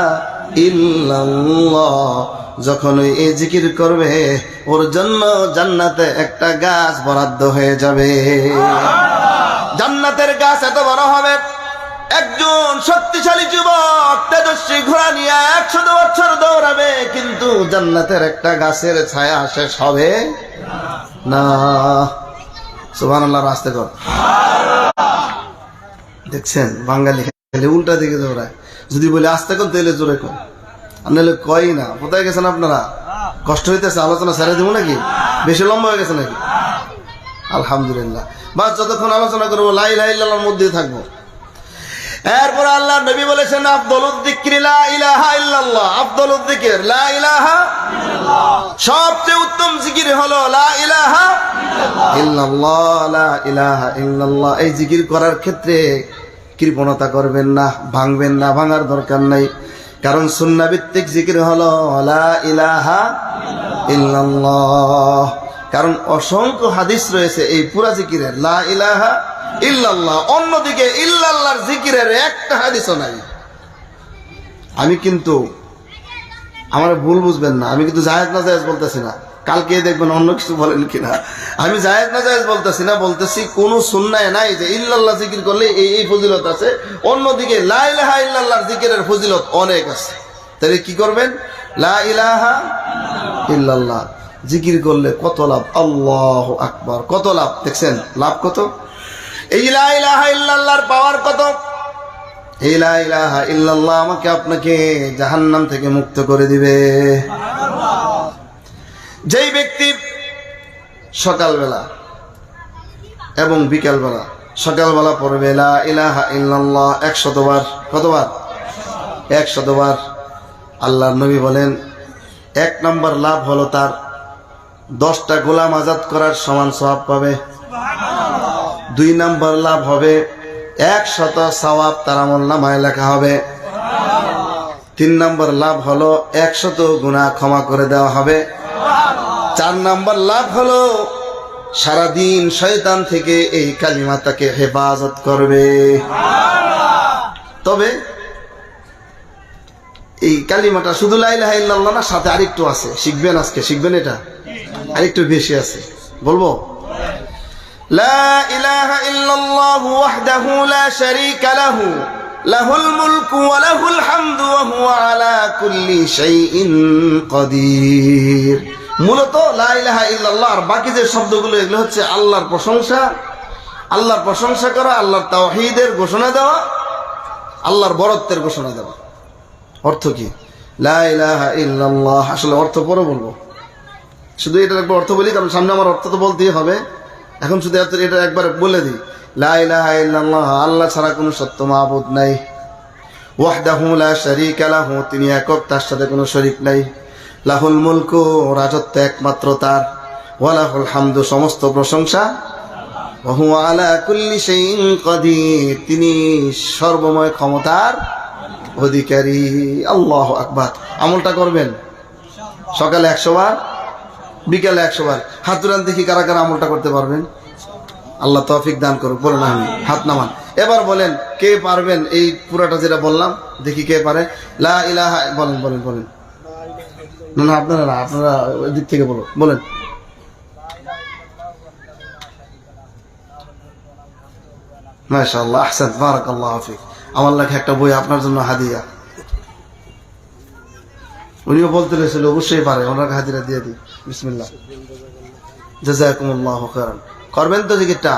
ইল্লাল্লাহ। যখন এই জিকির করবে, ওর জন্য জান্নাতে একটা গাছ বরাদ্দ হয়ে যাবে। জান্নাতের গাছ এত বড় হবে, একজন শক্তিশালী যুবক তেজস্বী ঘোড়া নিয়ে 100 বছর দৌড়াবে, কিন্তু জান্নাতের একটা গাছের ছায়া শেষ হবে না। সুবহানাল্লাহ, রাস্তে কর। দেখছেন, বাঙালি খালি উল্টা দিকে দৌড়ায়। যদি বলে আস্তে কর, তাহলে জোরে কর, আর নাহলে কই না। কোথায় গেছেন আপনারা? কষ্ট হইতেছে? আলোচনা ছেড়ে দেবো নাকি? বেশি লম্বা হয়ে গেছে নাকি? আলহামদুলিল্লাহ, বাস যতক্ষণ আলোচনা করবো লা ইলাহা ইল্লাল্লাহর মধ্যে থাকবো। এরপর আল্লাহ নবী বলেছেন, আফদলুদ যিকরি লা ইলাহা ইল্লাল্লাহ। আফদলুদ যিকর লা ইলাহা ইল্লাল্লাহ। সবচেয়ে উত্তম জিকির হলো লা ইলাহা ইল্লাল্লাহ, লা ইলাহা ইল্লাল্লাহ। এই জিকির করার ক্ষেত্রে কৃপণতা করবেন না, ভাঙবেন না, ভাঙার দরকার নাই। কারণ সুন্নাহ ভিত্তিক জিকির হলো লা ইলাহা ইল্লাল্লাহ। কারণ অসংখ্য হাদিস রয়েছে এই পুরা জিকিরের, লা ইলাহা ইল্লাল্লাহ। অন্যদিকে ইল্লাল্লাহর জিকিরের একটা হাদিসও নাই। আমি কিন্তু, আমার ভুল বুঝবেন না, আমি কিন্তু জায়েজ না জায়েজ বলতেছি না। কালকে দেখবেন অন্য কিছু বলেন কিনা। আমি জায়েজ না জায়েজ বলতেছি না, বলতেছি কোন সুন্নায় নাই যে ইল্লাল্লাহ জিকির করলে এই ফজিলত আছে। অন্যদিকে লা ইলাহা ইল্লাল্লাহর জিকিরের ফজিলত অনেক আছে। তাহলে কি করবেন? লা ইলাহা ইল্লাল্লাহ জিকির করলে কত লাভ! আল্লাহু আকবার, কত লাভ! দেখছেন লাভ কত? এই লা ইলাহা ইল্লাল্লাহর পাওয়ার কত! এই লা ইলাহা ইল্লাল্লাহ আমাকে আপনাকে জাহান্নাম থেকে মুক্ত করে দিবে। যেই ব্যক্তি সকালবেলা এবং বিকালবেলা। সকালবেলা পড়বে লা ইলাহা ইল্লাল্লাহ 100 বার। কতবার? 100 বার। আল্লাহর নবী বলেন 1 নম্বর লাভ হলো তার 10টা গোলাম আজাদ করার সমান সওয়াব পাবে। 2 নম্বর লাভ হবে 100 সওয়াব তার আমলনামায় লেখা হবে। 3 নম্বর লাভ হলো 100 গুনাহ ক্ষমা করে দেওয়া হবে। 4 নম্বর লাভ হলো সারাদিন শয়তান থেকে এই কালিমা তাকে হেফাজত করবে। তবে এই কালিমাটা শুধু লা ইলাহা ইল্লাল্লাহ না, সাথে আরেকটু আছে, শিখবেন আজকে, শিখবেন, এটা আরেকটু বেশি আছে, বলবো। লা ইলাহা ইল্লাল্লাহু ওয়াহদাহু লা শারীকা লাহু লাহুল মুলকু ওয়া লাহুল হামদু ওয়া হুয়া আলা কুল্লি শাইইন কাদির। মূলত লা ইলাহা ইল্লাল্লাহ আর বাকি যে শব্দগুলো, এগুলো হচ্ছে আল্লাহর প্রশংসা, আল্লাহর প্রশংসা করা, আল্লাহর তাওহীদের ঘোষণা দেওয়া, আল্লাহর বরত্বের ঘোষণা দেওয়া। অর্থ কি লা ইলাহা ইল্লাল্লাহ? আসলে অর্থ পরে বলবো, শুধু এটার একবার অর্থ বলি, কারণ সামনে আমার অর্থ তো বলতেই হবে। এখন শুধু এটা একবার বলে দিই, লা ইলাহা ইল্লাল্লাহ, আল্লাহ ছাড়া কোনো সত্য মাবুদ নাই। ওয়াহদাহু লা শারীকা লাহু, তিনি একক, তার সাথে কোনো শরীক নাই। লাহুল মুলকু, রাজত্ব একমাত্র তার। ওয়া লাহুল হামদু, সমস্ত প্রশংসা। ওয়া হুয়া আলা কুল্লি শাইইন কাদির, তিনি সর্বময় ক্ষমতার অধিকারী। আল্লাহু আকবার। আমলটা করবেন সকালে 100 বার, বিকালে 100 বার। হাত তুলেন দেখি কারা কারা আমলটা করতে পারবেন। আল্লাহ তৌফিক দান করুন। বলেন আমি, হাত নামান। এবার বলেন কে পারবেন এই পুরাটা যেটা বললাম, দেখি কে পারে। লা ইলাহা, বলেন বলেন বলেন। না না, আপনারা ওই দিক থেকে বলেন। মাশাআল্লাহ, আহসান, বারাকাল্লাহু ফিক। আমার লেখা একটা বই আপনার জন্য হাদিয়া। উনিও বলতে রয়েছিল অবশ্যই পারে, ওনাকে হাদিয়া দিয়ে দিই। বিসমিল্লাহ, জাযাকুমুল্লাহু খাইরান। করবেন তো জিকিরটা,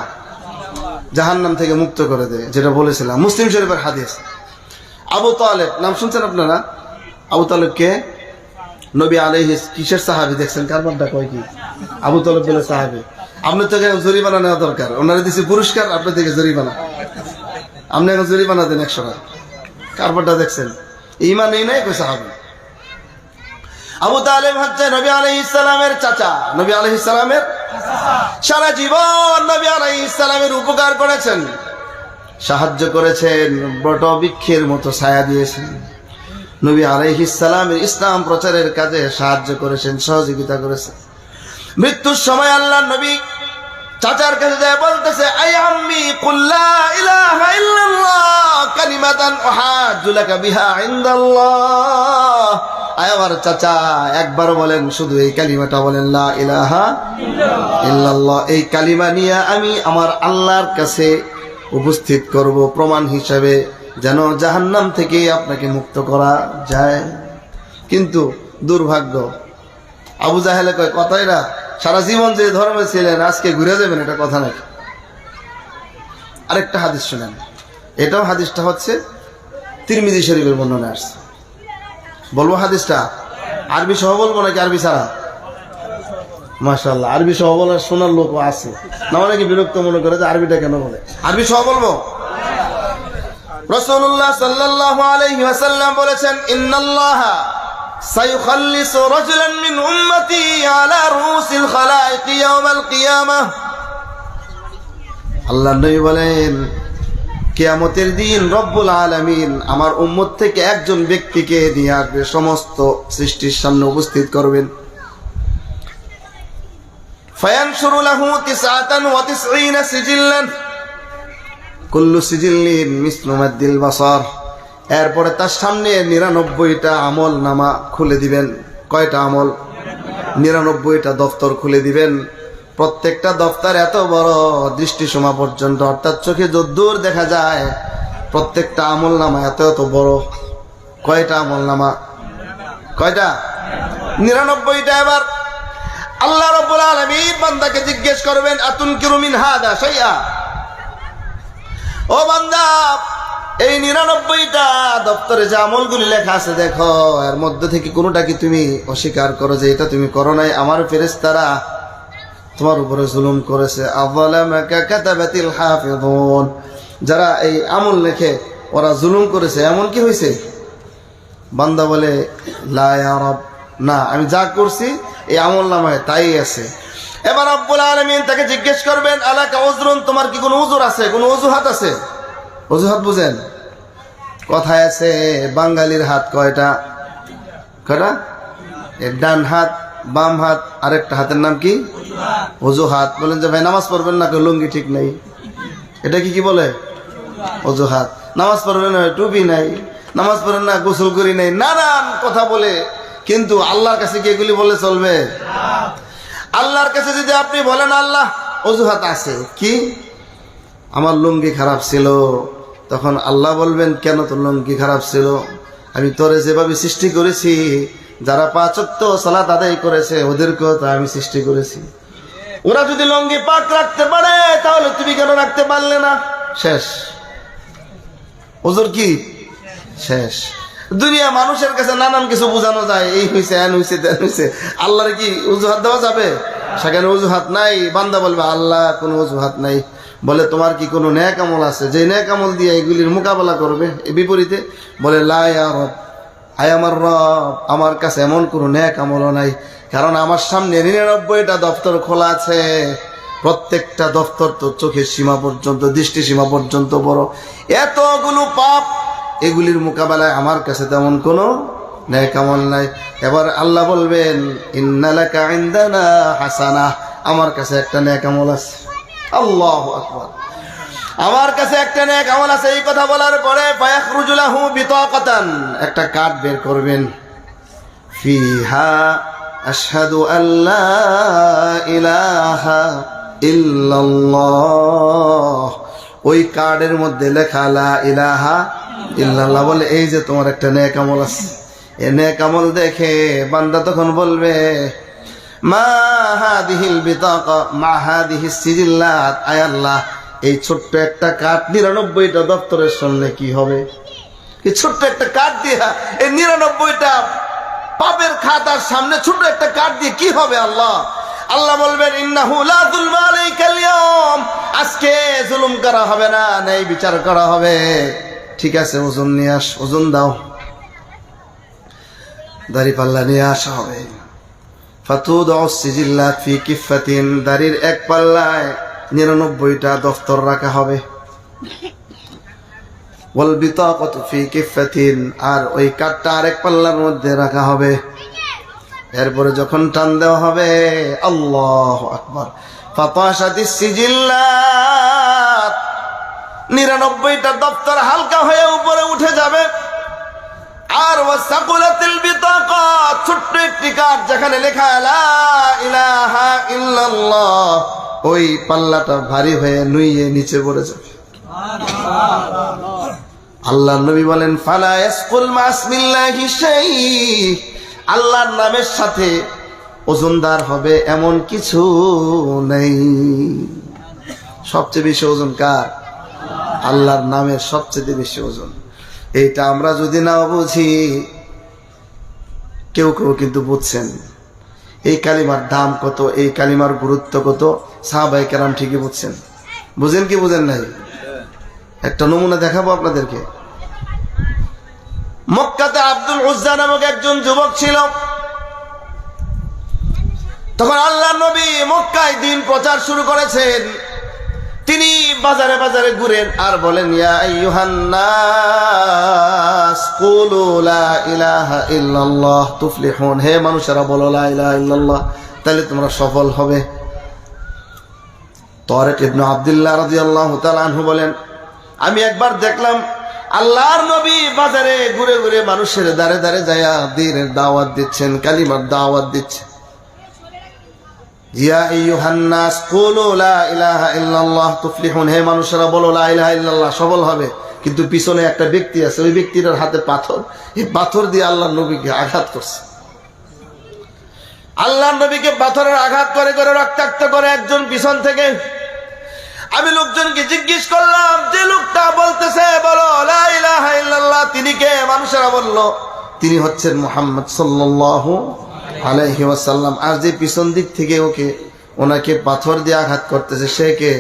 জাহান্নাম থেকে মুক্ত করে দেয়, যেটা বলেছিলাম। মুসলিম শরীফের হাদিস। আবু তালেব নাম শুনছেন আপনারা? আবু তালেব কে? নবী আলাইহিস কিসের সাহাবী? দেখছেন কারবারটা কয় কি? আবু তালেব বলে সাহাবী। আপনার থেকে জরিমানা নেওয়া দরকার। ওনারা দিচ্ছে পুরস্কার, আপনার থেকে জরিমানা। আপনি এখন জরিমানা দেন 100 টাকা। কারবারটা দেখছেন? ঈমান নেই নাই কই সাহাবী। আবু তালেব হচ্ছে নবী আলাইহিস সালামের চাচা। নবী আলাইহিস সালামের সারা জীবন নবী আলাইহিস সালামের উপকার করেছেন, সাহায্য করেছেন, বট বৃক্ষের মতো ছায়া দিয়েছেন। নবী আলাইহিস সালামের ইসলাম প্রচারের কাজে সাহায্য করেছেন, সহযোগিতা করেছেন। মৃত্যুর সময় আল্লাহর নবী চাচার কাছে যায়, বলতেছে আই আম্মি কুল লা ইলাহা ইল্লাল্লাহ কালিমাতান উহাজ্জু লাকা বিহা ইনদাল্লাহ। আয় আমার চাচা, একবার বলেন, শুধু এই কালিমাটা বলেন, লা ইলাহা ইল্লাল্লাহ। এই কালিমা নিয়ে আমি আমার আল্লাহর কাছে উপস্থিত করব প্রমাণ হিসাবে, যেন জাহান্নাম থেকে আপনাকে মুক্ত করা যায়। কিন্তু দুর্ভাগ্য, আবু জাহেলে কয় কথাই না, সারা জীবন যে ধর্মে ছিলেন আজকে ঘুরে যাবেন, এটা কথা নাকি? আরেকটা হাদিস শুনেন, এটাও হাদিসটা হচ্ছে তিরমিজি শরীফের বর্ণনা আসছে। বলবো হাদিসটা? আরবি সহ বলবো নাকি আরবি ছাড়া? মাশাআল্লাহ, আরবি সহ বলার শোনার লোক আছে না, অনেকে বিরক্ত মনে করে যে আরবিটা কেন বলে। আরবি সহ বলবো। রাসূলুল্লাহ সাল্লাল্লাহু আলাইহি ওয়াসাল্লাম বলেছেন, ইন্নাল্লাহা সায়ুখাল্লিসু রাজুলান মিন উম্মতি আলা রুসিল খালাইক ইয়াউমাল কিয়ামাহ। আল্লাহর নবী বলেন, কিয়ামতের দিন রব্বুল আলামিন আমার উম্মত থেকে একজন ব্যক্তিকে নিয়ে আসবে, সমস্ত সৃষ্টির সামনে উপস্থিত করবেন। ফায়ানশুরু লাহু 99 সিজিল্লান কুল্লু সিজিল্লিন মিসলু মাদ্দিল বাসার। এরপরে তার সামনে 99টা আমল নামা খুলে দিবেন। কয়টা আমল? 99টা দফতর খুলে দিবেন। প্রত্যেকটা দফতর এত বড়, দৃষ্টিসীমা পর্যন্ত, অর্থাৎ চোখে যদ্দূর দেখা যায়। প্রত্যেকটা আমল নামা এত এত বড়। কয়টা আমল নামা? কয়টা? 99টা। এবার আল্লাহ রাব্বুল আলামিন বান্দাকে জিজ্ঞেস করবেন, আতুনকিরু মিন হাদা শাইআ। ও বান্দা, এই 99টা দপ্তরে যে আমলগুলি লেখা আছে দেখো, এর মধ্যে থেকে কোনোটা কি তুমি অস্বীকার করো যে এটা তুমি করো নাই? আমার ফেরেশতারা তোমার উপরে জুলুম করেছে। আযালামাকা কাতাবাতিল হাফিযুন, যারা এই আমল লেখে ওরা জুলুম করেছে, এমন কি হয়েছে? বান্দা বলে লা ইয়া রব, না, আমি যা করছি এই আমল নামায় তাই আছে। এবার রব্বুল আলামিন তাকে জিজ্ঞেস করবেন আলাকা উযরুন, তোমার কি কোনো উযর আছে, কোনো অজুহাত আছে? অজুহাত বুঝেন? কথায় আছে বাঙালির হাত কয়টা? কয়টা? ডান হাত, বাম হাত, আরেকটা হাতের নাম কি? অজুহাত। বলেন যে ভাই নামাজ পড়বেন না, লুঙ্গি ঠিক নাই, এটা কি বলে? অজুহাত। নামাজ পড়বেন না, টুপি নাই, নামাজ পড়েন না, গোসল করি নাই, নানান কথা বলে। কিন্তু আল্লাহর কাছে কি এগুলি বলে চলবে? আল্লাহর কাছে যদি আপনি বলেন আল্লাহ অজুহাত আছে, কি আমার লুঙ্গি খারাপ ছিল, তখন আল্লাহ বলবেন কেন তোর লুঙ্গি খারাপ ছিল? আমি তোরে যেভাবে সৃষ্টি করেছি, যারা 5 ওয়াক্ত সালাত আদায় করেছে ওদেরকেও তো আমি সৃষ্টি করেছি। ওরা যদি লুঙ্গি পাক রাখতে পারে তাহলে তুমি কেন রাখতে পারলে না? শেষ। ওজোর কি শেষ। দুনিয়া মানুষের কাছে নানান কিছু বোঝানো যায়, এই হয়েছে, এন হয়েছে, তেন হয়েছে। আল্লাহর কি অজুহাত দেওয়া যাবে? সেখানে অজুহাত নাই। বান্দা বলবে আল্লাহ কোনো অজুহাত নাই। বলে তোমার কি কোনো নেক আমল আছে যে নেক আমল দিয়ে এগুলির মোকাবেলা করবে? বিপরীতে বলে লা ইয়া রব, আয় আমার রব, আমার কাছে এমন কোনো নেক আমলও নাই, কারণ আমার সামনে 99টা দপ্তর খোলা আছে। প্রত্যেকটা দপ্তর তো চোখের সীমা পর্যন্ত, দৃষ্টি সীমা পর্যন্ত বড়। এতগুলো পাপ, এগুলির মোকাবেলায় আমার কাছে তেমন কোনো নেক আমল নাই। এবার আল্লাহ বলবেন ইন্নালাকা ইনদানা হাসানাহ, আমার কাছে একটা নেক আমল আছে। আল্লাহু আকবার, আমার কাছে একটা নেক আমল আছে। এই কথা বলার পরে ফায়াখরুজু লাহু বিতাকাতান, একটা কার্ড বের করবেন, ফিহা আশহাদু আল্লা ইলাহা ইল্লাল্লাহ। ওই কার্ডের মধ্যে লেখা লা ইলাহা ইল্লাল্লাহ। বলে এই যে তোমার একটা নেক আমল আছে। এই নেক আমল দেখে বান্দা তখন বলবে মা হাদিহিল বিতাকা মা হাদিহিস সিজিল্লাত, আয় আল্লাহ এই ছোট্ট একটা কার্ড 99টা দপ্তরের সামনে কি হবে? এই ছোট্ট একটা কার্ড দিয়া এই 99টা পাপের খাতার সামনে ছোট্ট একটা কার্ড দিয়ে কি হবে? আল্লাহ আল্লাহ বলবেন ইন্নাহু লা যুলমা আলাইকাল ইয়াওম, আজকে জুলুম করা হবে না, ন্যায় বিচার করা হবে। ঠিক আছে, ওজন নিয়ে আস, ওজন দাও। দাড়ি পাল্লা নিয়ে আসা হবে। ফাতুদউ সিজিল্লাত ফি কিফাতিন, দাড়ির এক পাল্লায় 99টা দফতর রাখা হবে। ওয়াল বিতাকাতু ফি কিফাতিন, আর ওই কার্ডটা আরেক পাল্লার মধ্যে রাখা হবে। এরপরে যখন টান দেওয়া হবে, আল্লাহু আকবার, ফাতাশাতিস সিজিল্লাত, 99টা দপ্তর হালকা হয়ে উপরে উঠে যাবে। আর ওয়াসাকুলাতিল বিতাকা, ছোট্ট একটি কার্ড যেখানে লেখা লা ইলাহা ইল্লাল্লাহ, ওই পাল্লাটা ভারী হয়ে নুইয়ে নিচে পড়ে যাবে। আল্লাহর নবী বলেন ফালা ইয়াসকুল মাসমিল্লাহি শাই, আল্লাহর নামের সাথে ওজনদার হবে এমন কিছু নেই। সবচেয়ে বেশি ওজন কার? আল্লাহর নামের সবচেয়ে বেশি ওজন। এইটা আমরা যদি না বুঝি, কেউ কেউ কিন্তু বুঝছেন এই কালিমার দাম কত, এই কালিমার গুরুত্ব কত, সাহাবায়ে কেরাম ঠিকই বুঝছেন। বুঝেন কি বুঝেন নাই? একটা নমুনা দেখাবো আপনাদেরকে। মক্কাতে আব্দুল উজ্জা নামক একজন যুবক ছিল। তখন আল্লাহর নবী মক্কায় দ্বীন প্রচার শুরু করেছেন। তিনি বাজারে বাজারে ঘুরেন আর বলেন ইয়া আইয়ুহান নাস কুলু লা ইলাহা ইল্লাল্লাহ তুফলিহুন, হে মানুষেরা বলো লা ইলাহা ইল্লাল্লাহ, তাহলে তোমরা সফল হবে। তারিক ইবনে আব্দুল্লাহ রাদিয়াল্লাহু তাআলা আনহু বলেন আমি একবার দেখলাম আল্লাহর নবী বাজারে ঘুরে ঘুরে মানুষের দাঁড়ে দাঁড়ে যায়া দ্বীনের দাওয়াত দিচ্ছেন, কালিমার দাওয়াত দিচ্ছেন। ইয়া আইয়ুহান নাস কুলু লা ইলাহা ইল্লাল্লাহ তুফলিহুন, হে মানুষেরা বলো লা ইলাহা ইল্লাল্লাহ, সফল হবে। কিন্তু পিছনে একটা ব্যক্তি আছে, ওই ব্যক্তিটার হাতে পাথর, এই পাথর দিয়ে আল্লাহর নবীকে আঘাত করছে। আল্লাহর নবীকে পাথরের আঘাত করে করে রক্তাক্ত করে একজন পিছন থেকে। আমি লোকজনকে জিজ্ঞেস করলাম যে লোকটা বলতেছে বলো লা ইলাহা ইল্লাল্লাহ, তিনি কে? মানুষেরা বলল তিনি হচ্ছেন মুহাম্মদ সাল্লাল্লাহু আলাইহি ওয়াসাল্লাম। আর যে পিছন দিক থেকে ওকে ওনাকে পাথর দিয়ে আঘাত করতেছে। সে কে?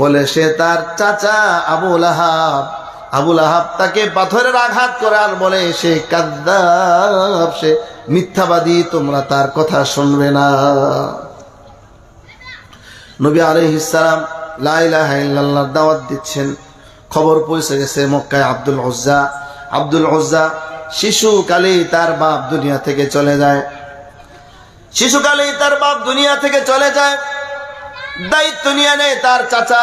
বলে সে তার চাচা আবু লাহাব। আবু লাহাব তাকে পাথরের আঘাত করে আর বলে সে কাযযাব, সে মিথ্যাবাদী, তোমরা তার কথা শুনবে না। নবী আলাইহিস সালাম লা ইলাহা ইল্লাল্লাহর দাওয়াত দিচ্ছেন। খবর পৌঁছে গেছে মক্কায়। আব্দুল উজ্জা শিশুকালেই তার বাপ দুনিয়া থেকে চলে যায়। দায়িত্ব নিয়ে নেয় তার চাচা।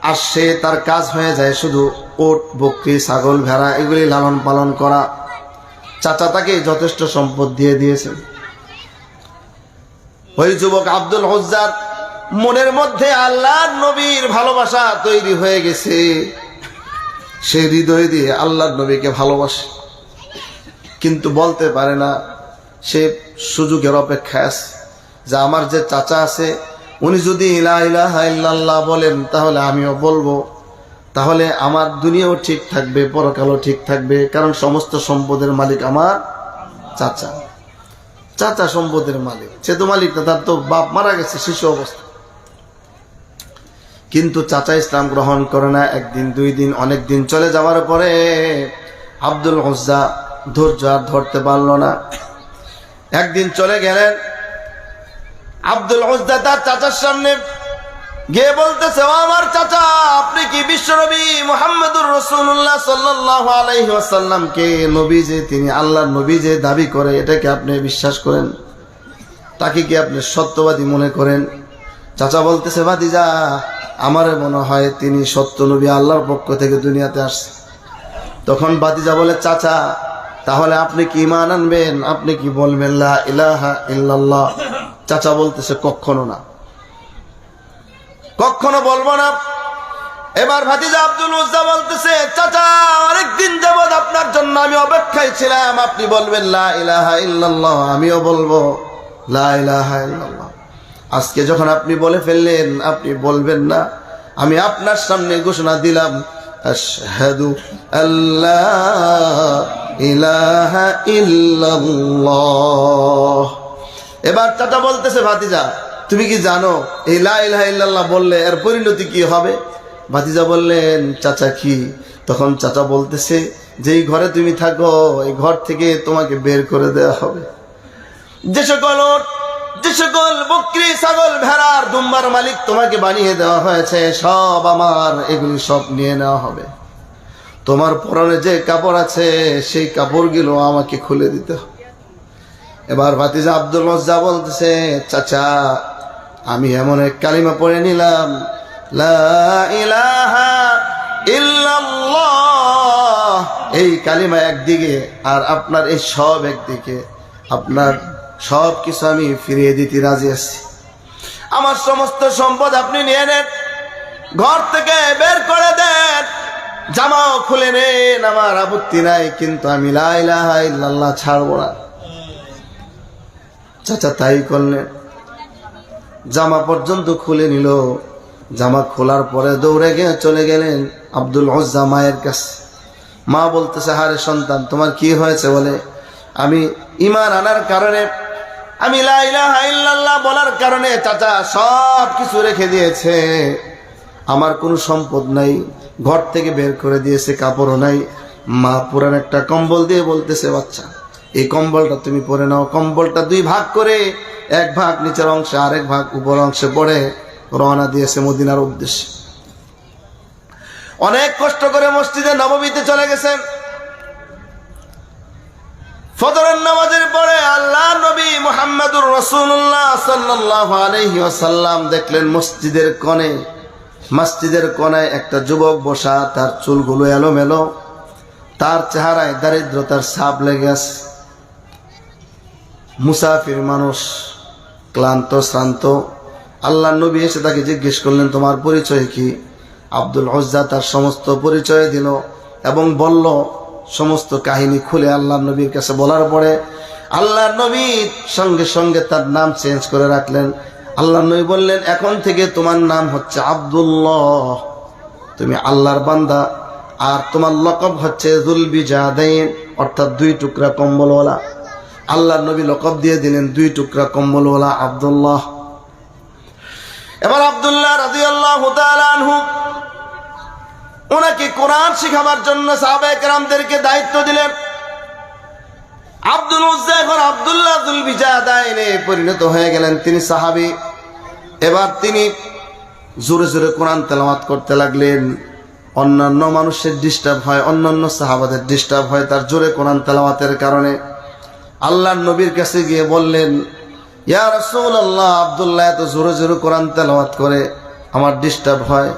আর সে তার কাজ হয়ে যায় শুধু ওট, বকরি, ছাগল, ভেড়া এগুলি লালন পালন করা। চাচা তাকে যথেষ্ট সম্পদ দিয়ে দিয়েছেন। ওই যুবক আব্দুল উজ্জার মনের মধ্যে আল্লাহর নবীর ভালোবাসা তৈরি হয়ে গেছে। সে হৃদয় দিয়ে আল্লাহর নবীকে ভালোবাসে, কিন্তু বলতে পারে না। সে সুযোগের অপেক্ষায় আছে যে আমার যে চাচা আছে উনি যদি লা ইলাহা ইল্লাল্লাহ বলেন তাহলে আমিও বলবো, তাহলে আমার দুনিয়াও ঠিক থাকবে, পরকালও ঠিক থাকবে। কারণ সমস্ত সম্পদের মালিক আমার চাচা। চাচা সম্পদের মালিক, সে তো মালিক না, তার তো বাপ মারা গেছে শিশু অবস্থা। কিন্তু চাচা ইসলাম গ্রহণ করে না। একদিন, 2 দিন, অনেক দিন চলে যাওয়ার পরে আব্দুল উজ্জা ধৈর্য আর ধরতে পারল না। একদিন চলে গেলেন। আব্দুল উজ্জা তার চাচার সামনে গিয়ে বলতেছে, ও আমার চাচা, আপনি কি বিশ্বনবী মুহাম্মদুর রাসূলুল্লাহ সাল্লাল্লাহু আলাইহি ওয়াসাল্লামকে নবী যে তিনি আল্লাহর নবী যে দাবি করে এটাকে আপনি বিশ্বাস করেন? তাকে কি আপনি সত্যবাদী মনে করেন? চাচা বলতেছে, ভাতিজা, আমার মনে হয় তিনি সত্য নবী, আল্লাহর পক্ষ থেকে দুনিয়াতে আসছে। তখন ভাতিজা বলে, চাচা, তাহলে আপনি কি ঈমান আনবেন? আপনি কি বলবেন লা ইলাহা ইল্লাল্লাহ? চাচা বলতেছে, কখনো না, কখনো বলবো না। এবার ভাতিজা আব্দুল উজ্জা বলতেছে, চাচা, অনেকদিন যাবত আপনার জন্য আমি অপেক্ষায় ছিলাম, আপনি বলবেন লা ইলাহা ইল্লাল্লাহ, আমিও বলবো লা ইলাহা ইল্লাল্লাহ। আজকে যখন আপনি বলে ফেললেন আপনি বলবেন না, আমি আপনার সামনে ঘোষণা দিলাম, আশহাদু আল্লা ইলাহা ইল্লাল্লাহ। এবার চাচা বলতেছে, ভাতিজা, তুমি কি জানো এই লা ইলাহা ইল্লাল্লাহ বললে এর পরিণতি কি হবে? ভাতিজা বললেন, চাচা কি? তখন চাচা বলতেছে, যেই ঘরে তুমি থাকো এই ঘর থেকে তোমাকে বের করে দেওয়া হবে। যে সকল বকরি, ছাগল, ভেড়ার, দুম্বার মালিক তোমাকে বানিয়ে দেওয়া হয়েছে সব আমার, এগুলি সব নিয়ে নেওয়া হবে। তোমার পরনে যে কাপড় আছে সেই কাপড়গুলো আমাকে খুলে দিতে হবে। এবার ভাতিজা আব্দুল উজ্জা বলতেছে, চাচা, আমি এমন এক কালিমা পড়ে নিলাম, লা ইলাহা ইল্লাল্লাহ। এই কালিমা একদিকে আর আপনার এই সব একদিকে, আপনার সব কিছু আমি ফিরিয়ে দিতে রাজি আছি। আমার সমস্ত সম্পদ আপনি নিয়ে নেন, ঘর থেকে বের করে দেন, জামাও খুলে নেন, আমার আপত্তি নাই, কিন্তু আমি লা ইলাহা ইল্লাল্লাহ ছাড়বো না। চাচা তাই করলেন। জামা পর্যন্ত খুলে নিল। জামা খোলার পরে দৌড়ে গিয়ে চলে গেলেন আব্দুল উজ্জা মায়ের কাছে। মা বলতেছে, হারে সন্তান, তোমার কি হয়েছে? বলে, আমি ঈমান আনার কারণে, আমি লা ইলাহা ইল্লাল্লাহ বলার কারণে চাচা সব কিছু রেখে দিয়েছে, আমার কোনো সম্পদ নাই, ঘর থেকে বের করে দিয়েছে, কাপড়ও নাই। মা পুরান একটা কম্বল দিয়ে বলতেছে, বাচ্চা, এই কম্বলটা তুমি পরে নাও। কম্বলটা 2 ভাগ করে, 1 ভাগ নিচের অংশে, আরেক ভাগ উপর অংশে পড়ে রওনা দিয়েছে মদিনার উদ্দেশ্যে। অনেক কষ্ট করে মসজিদে নববীতে চলে গেছেন। ফজরের নামাজের পরে আল্লাহ নবী মুহাম্মদুর রাসূলুল্লাহ সাল্লাল্লাহু আলাইহি ওয়াসাল্লাম দেখলেন মসজিদের কোণায় একটা যুবক বসা, তার চুলগুলো এলোমেলো, তার চেহারায় দারিদ্রতার ছাপ লেগে আছে। মুসাফির মানুষ, ক্লান্ত শ্রান্ত। আল্লাহ নবী এসে তাকে জিজ্ঞেস করলেন, তোমার পরিচয় কি? আব্দুল উজ্জা তার সমস্ত পরিচয় দিল এবং বলল সমস্ত কাহিনী খুলে আল্লাহ নবীর কাছে বলার পরে আল্লাহ নবী সঙ্গে সঙ্গে তার নাম চেঞ্জ করে রাখলেন। আল্লাহ নবী বললেন, এখন থেকে তোমার নাম হচ্ছে আব্দুল্লাহ, তুমি আল্লাহর বান্দা, আর তোমার লকব হচ্ছে যুল বিজাদাইন, অর্থাৎ 2 টুকরা কম্বলওয়ালা। আল্লাহ নবী লকব দিয়ে দিলেন 2 টুকরা কম্বলওয়ালা আব্দুল্লাহ। এবার আব্দুল্লাহ রাদিয়াল্লাহু তাআলা আনহু ওনাকে কোরআন শিখাবার জন্য সাহাবায়ে কেরামদেরকে দায়িত্ব দিলেন। আব্দুল উজ্জা এখন আব্দুল্লাহ যুল বিজাদাইনে পরিণত হয়ে গেলেন, তিনি সাহাবী। এবার তিনি জোরে জোরে কোরআন তেলাওয়াত করতে লাগলেন। অন্যান্য মানুষের ডিস্টার্ব হয়, অন্যান্য সাহাবাদের ডিস্টার্ব হয় তার জোরে কোরআন তেলাওয়াতের কারণে। আল্লাহর নবীর কাছে গিয়ে বললেন, ইয়া রাসূলুল্লাহ, আব্দুল্লাহ এত জোরে জোরে কোরআন তেলাওয়াত করে, আমার ডিস্টার্ব হয়,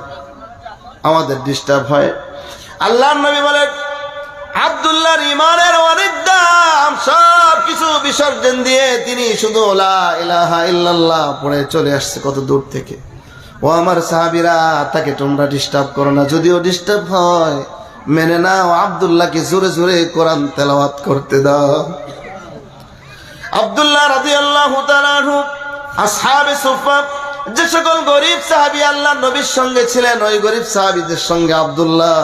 আমাদের ডিস্টার্ব হয়। আল্লাহর নবী বলেন, আব্দুল্লাহর ঈমানের অনেক দাম, সব কিছু বিসর্জন দিয়ে তিনি শুধু লা ইলাহা ইল্লাল্লাহ পড়ে চলে আসছে কত দূর থেকে। ও আমার সাহাবীরা, তাকে তোমরা ডিস্টার্ব করো না, যদিও ডিস্টার্ব হয় মেনে নাও, আব্দুল্লাহকে জোরে জোরে কোরআন তেলাওয়াত করতে দাও। আব্দুল্লাহ রাদিয়াল্লাহু তাআলা আনহু আসহাবে সুফফা, যে সকল গরীব সাহাবী আল্লাহর নবীর সঙ্গে ছিলেন, ওই গরীব সাহাবীদের সঙ্গে আব্দুল্লাহ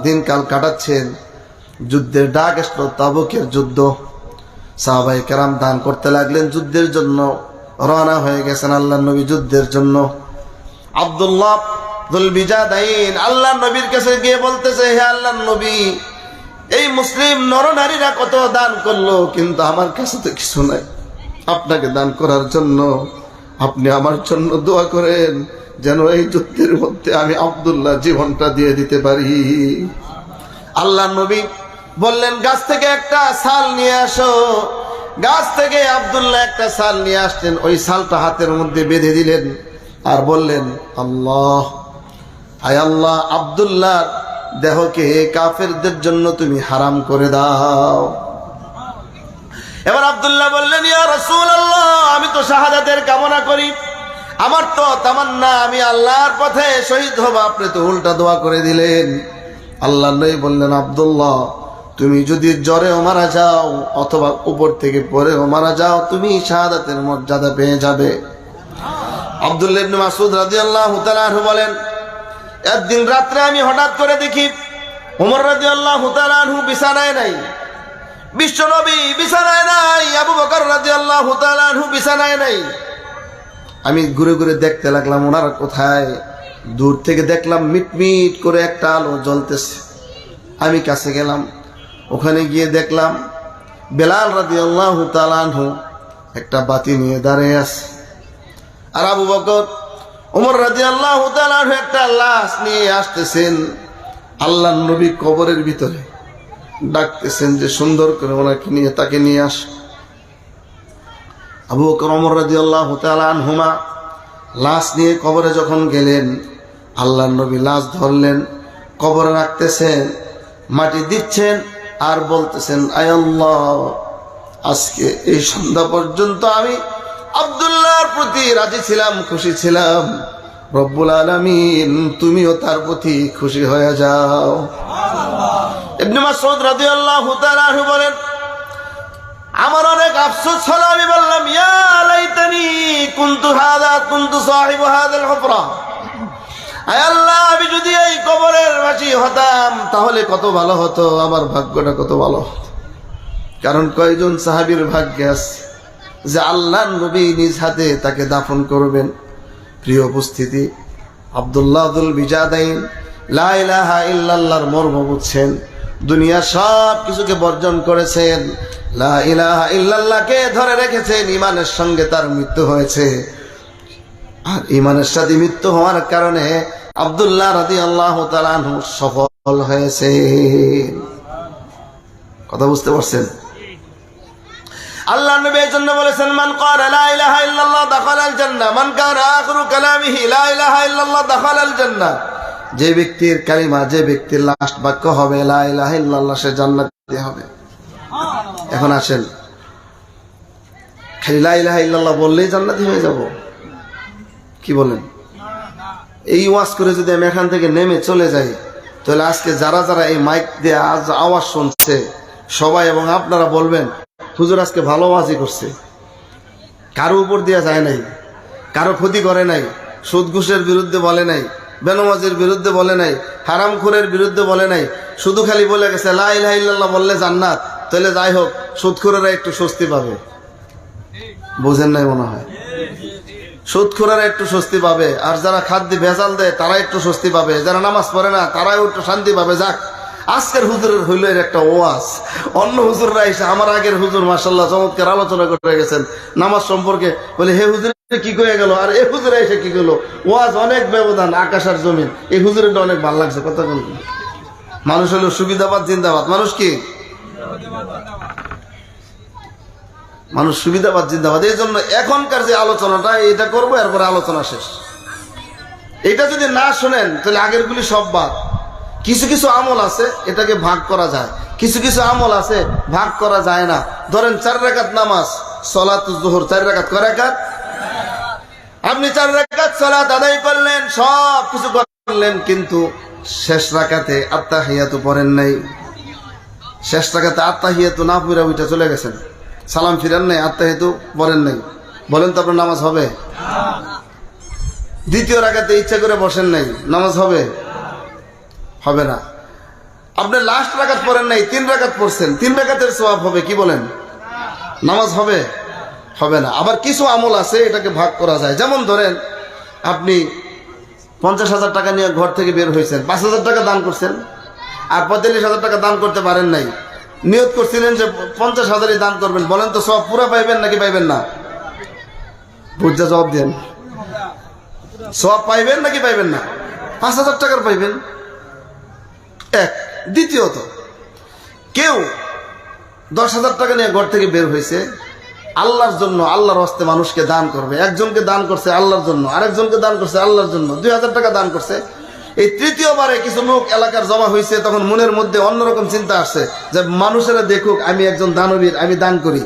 দিনকাল কাটাচ্ছেন। যুদ্ধের ডাক আসলো, তাবুকের যুদ্ধ। সাহাবায়ে কেরাম দান করতে লাগলেন, যুদ্ধের জন্য রওনা হয়ে গেছেন আল্লাহর নবী যুদ্ধের জন্য। আব্দুল্লাহ যুল বিজাদাইন আল্লাহর নবীর কাছে গিয়ে বলতেছে, হে আল্লাহর নবী, এই মুসলিম নরনারীরা কত দান করলো, কিন্তু আমার কাছে তো কিছু নাই। আপনাকে দান করার জন্য আপনি আমার জন্য দোয়া করেন, যেন এই যুদ্ধের মধ্যে আমি আব্দুল্লাহ জীবনটা দিয়ে দিতে পারি। আল্লাহর নবী বললেন, গাছ থেকে একটা ছাল নিয়ে আসো। গাছ থেকে আব্দুল্লাহ একটা ছাল নিয়ে আসলেন, ওই ছালটা হাতের মধ্যে বেঁধে দিলেন আর বললেন, আল্লাহ, আয় আল্লাহ, আব্দুল্লাহ দেহকে কাফেরদের জন্য তুমি হারাম করে দাও। এবার আব্দুল্লাহ বললেন, ইয়া রাসূলুল্লাহ, আমি তো শাহাদাতের কামনা করি, আমার তো তামান্না আমি আল্লাহর পথে শহীদ হব। আপনি তো উল্টা দোয়া করে দিলেন। আল্লাহ নবী বললেন, আব্দুল্লাহ, তুমি যদি জ্বরেও মারা যাও অথবা উপর থেকে পড়েও মারা যাও, তুমি শাহাদাতের মর্যাদা পেয়ে যাবে। আব্দুল্লাহ ইবনে মাসউদ রাদিয়াল্লাহু তাআলা আনহু বলেন, একদিন রাত্রে আমি হঠাৎ করে দেখি ওমর রাদিয়াল্লাহু তাআলা আনহু বিছানায় নাই, বিশ্বনবী বিছানায় নাই, আবু বকর রাদিয়াল্লাহু তাআলা আনহু বিছানায় নাই। আমি ঘুরে ঘুরে দেখতে লাগলাম ওনারা কোথায়। দূর থেকে দেখলাম মিটমিট করে একটা আলো জ্বলতেছে। আমি কাছে গেলাম, ওখানে গিয়ে দেখলাম বেলাল রাদিয়াল্লাহু তাআলা আনহু একটা বাতি নিয়ে দাঁড়িয়ে আছে, আর আবু বকর ওমর রাদিয়াল্লাহু তাআলা আনহু একটা লাশ নিয়ে আসতেছেন। আল্লাহর নবী কবরের ভিতরে ডাকতেছেন যে সুন্দর করে ওনাকে নিয়ে, তাকে নিয়ে আস। আবু বকর ওমর রাদিয়াল্লাহু তাআলা আনহুমা লাশ নিয়ে কবরে যখন গেলেন, আল্লাহর নবী লাশ ধরলেন, কবরে রাখতেছেন, মাটি দিচ্ছেন আর বলতেছেন, আয় আল্লাহ, আজকে এই সন্ধ্যা পর্যন্ত আমি আব্দুল্লাহর প্রতি রাজি ছিলাম, খুশি ছিলাম। রব্বুল আলামিন, তুমিও তার প্রতি খুশি হয়ে যাও। ইবনে মাসউদ রাদিয়াল্লাহু তাআলা আনহু বলেন, আমার অনেক আফসোস হলো, আমি বললাম, ইয়া লাইতানি কুনতু সাহিবু হাযাল হুফরা, আয় আল্লাহ, আমি যদি এই কবরের বাসী হতাম তাহলে কত ভালো হতো, আমার ভাগ্যটা কত ভালো হতো। কারণ কয়জন সাহাবীর ভাগ্যে আছে যে আল্লাহর নবী নিজ হাতে তাকে দাফন করবেন। প্রিয় উপস্থিতি, আব্দুল্লাহ যুল বিজাদাইন লা ইলাহা ইল্লাল্লাহর মর্ম বুঝছেন, দুনিয়া সব কিছুকে বর্জন করেছেন, লা ইলাহা ইল্লাল্লাহকে ধরে রেখেছেন। ঈমানের সঙ্গে তার মৃত্যু হয়েছে, আর ঈমানের সাথে মৃত্যু হওয়ার কারণে আব্দুল্লাহ রাদিয়াল্লাহু তাআলা আনহু সফল হয়েছে। কথা বুঝতে পারছেন? আল্লাহ নবী এই জন্য বলেছেন, মান ক্বালা লা ইলাহা ইল্লাল্লাহ দাখালাল জান্নাহ, মান কানা আখিরু কালামিহি লা ইলাহা ইল্লাল্লাহ দাখালাল জান্নাহ। যে ব্যক্তির কালিমা, যে ব্যক্তির লাস্ট বাক্য হবে লা ইলাহা ইল্লাল্লাহ, সে জান্নাতি হবে। এখন আসেন, খালি লা ইলাহা ইল্লাল্লাহ বললেই জান্নাতি হয়ে যাব? কি বলেন? এই ওয়াজ করে যদি আমি এখান থেকে নেমে চলে যাই, তাহলে আজকে যারা যারা এই মাইক দিয়ে আজ আওয়াজ শুনছে সবাই, এবং আপনারা বলবেন, হুজুর আজকে ভালো ওয়াজই করছে, কারো উপর দেওয়া যায় নাই, কারো ক্ষতি করে নাই, সুদ ঘুষের বিরুদ্ধে বলে নাই, বেনামাজির বিরুদ্ধে বলে নাই, হারামখোরের বিরুদ্ধে বলে নাই, শুধু খালি বলে গেছে লা ইলাহা ইল্লাল্লাহ বললে জান্নাত। তাহলে যাই হোক, সুদখোরেরা একটু স্বস্তি পাবে। বোঝেন নাই মনে হয়? সুদখোরেরা একটু স্বস্তি পাবে, আর যারা খাদ্য ভেজাল দেয় তারা একটু স্বস্তি পাবে, যারা নামাজ পড়ে না তারাও একটু শান্তি পাবে। যাক, আজকের হুজুরের হইল এর একটা ওয়াজ। অন্য হুজুররা এসে, আমার আগের হুজুর মাশাআল্লাহ চমৎকার আলোচনা করে গেছেন নামাজ সম্পর্কে, বলে হে হুজুর কি কয়ে গেল, আর এ হুজুরে এসে কি গেল, ওয়াজ অনেক ব্যবধান, আকাশ আর জমিন। এই হুজুরেরটা অনেক ভালো লাগছে কথা বলতে। মানুষ হলো সুবিধাবাদ জিন্দাবাদ। মানুষ কি? মানুষ সুবিধাবাদ জিন্দাবাদ। এই জন্য এখনকার যে আলোচনাটা এটা করবো, এরপরে আলোচনা শেষ। এটা যদি না শোনেন তাহলে আগের গুলি সব বাদ। কিছু কিছু আমল আছে এটাকে ভাগ করা যায়, কিছু কিছু আমল আছে ভাগ করা যায় না। ধরেন 4 রাকাত নামাজ, সালাতুজ যোহর 4 রাকাত, কয় রাকাত? আপনি 4 রাকাত সালাত আদায় করলেন, সব কিছু করলেন, কিন্তু শেষ রাকাতে আত্তাহিয়াতু পড়েন নাই। শেষ রাকাতে আত্তাহিয়াতু না পড়ে উঠে চলে গেছেন, সালাম ফিরান নাই, আত্তাহিয়াতু পড়েন নাই, বলেন তো আপনার নামাজ হবে? দ্বিতীয় রাকাতে ইচ্ছা করে বসেন নাই, নামাজ হবে? হবে না। আপনি লাস্ট রাকাত পড়েন নাই, 3 রাকাত পড়ছেন, 3 রাকাতের সওয়াব হবে, কি বলেন? নামাজ হবে? হবে না। আবার কিছু আমল আছে এটাকে ভাগ করা যায়। যেমন ধরেন আপনি 50,000 টাকা নিয়ে ঘর থেকে বের হয়েছেন, 5,000 টাকা দান করছেন, আর 45,000 টাকা দান করতে পারেন নাই। নিয়ত করছিলেন যে 50,000-ই দান করবেন, বলেন তো সওয়াব পুরা পাইবেন নাকি পাইবেন না? বুঝা জবাব দেন। সওয়াব পাইবেন নাকি পাইবেন না? 5,000 টাকার পাইবেন। এক। দ্বিতীয়ত, কেউ 10,000 টাকা নিয়ে ঘর থেকে বের হয়েছে, আল্লাহর জন্য, আল্লাহর হস্তে মানুষকে দান করবে। একজনকে দান করছে আল্লাহর জন্য, আরেকজনকে দান করছে আল্লাহর জন্য, 2,000 টাকা দান করছে। এই তৃতীয়বারে কিছু লোক এলাকার জমা হয়েছে, তখন মনের মধ্যে অন্যরকম চিন্তা আসছে যে মানুষেরা দেখুক আমি একজন দানবীর, আমি দান করি।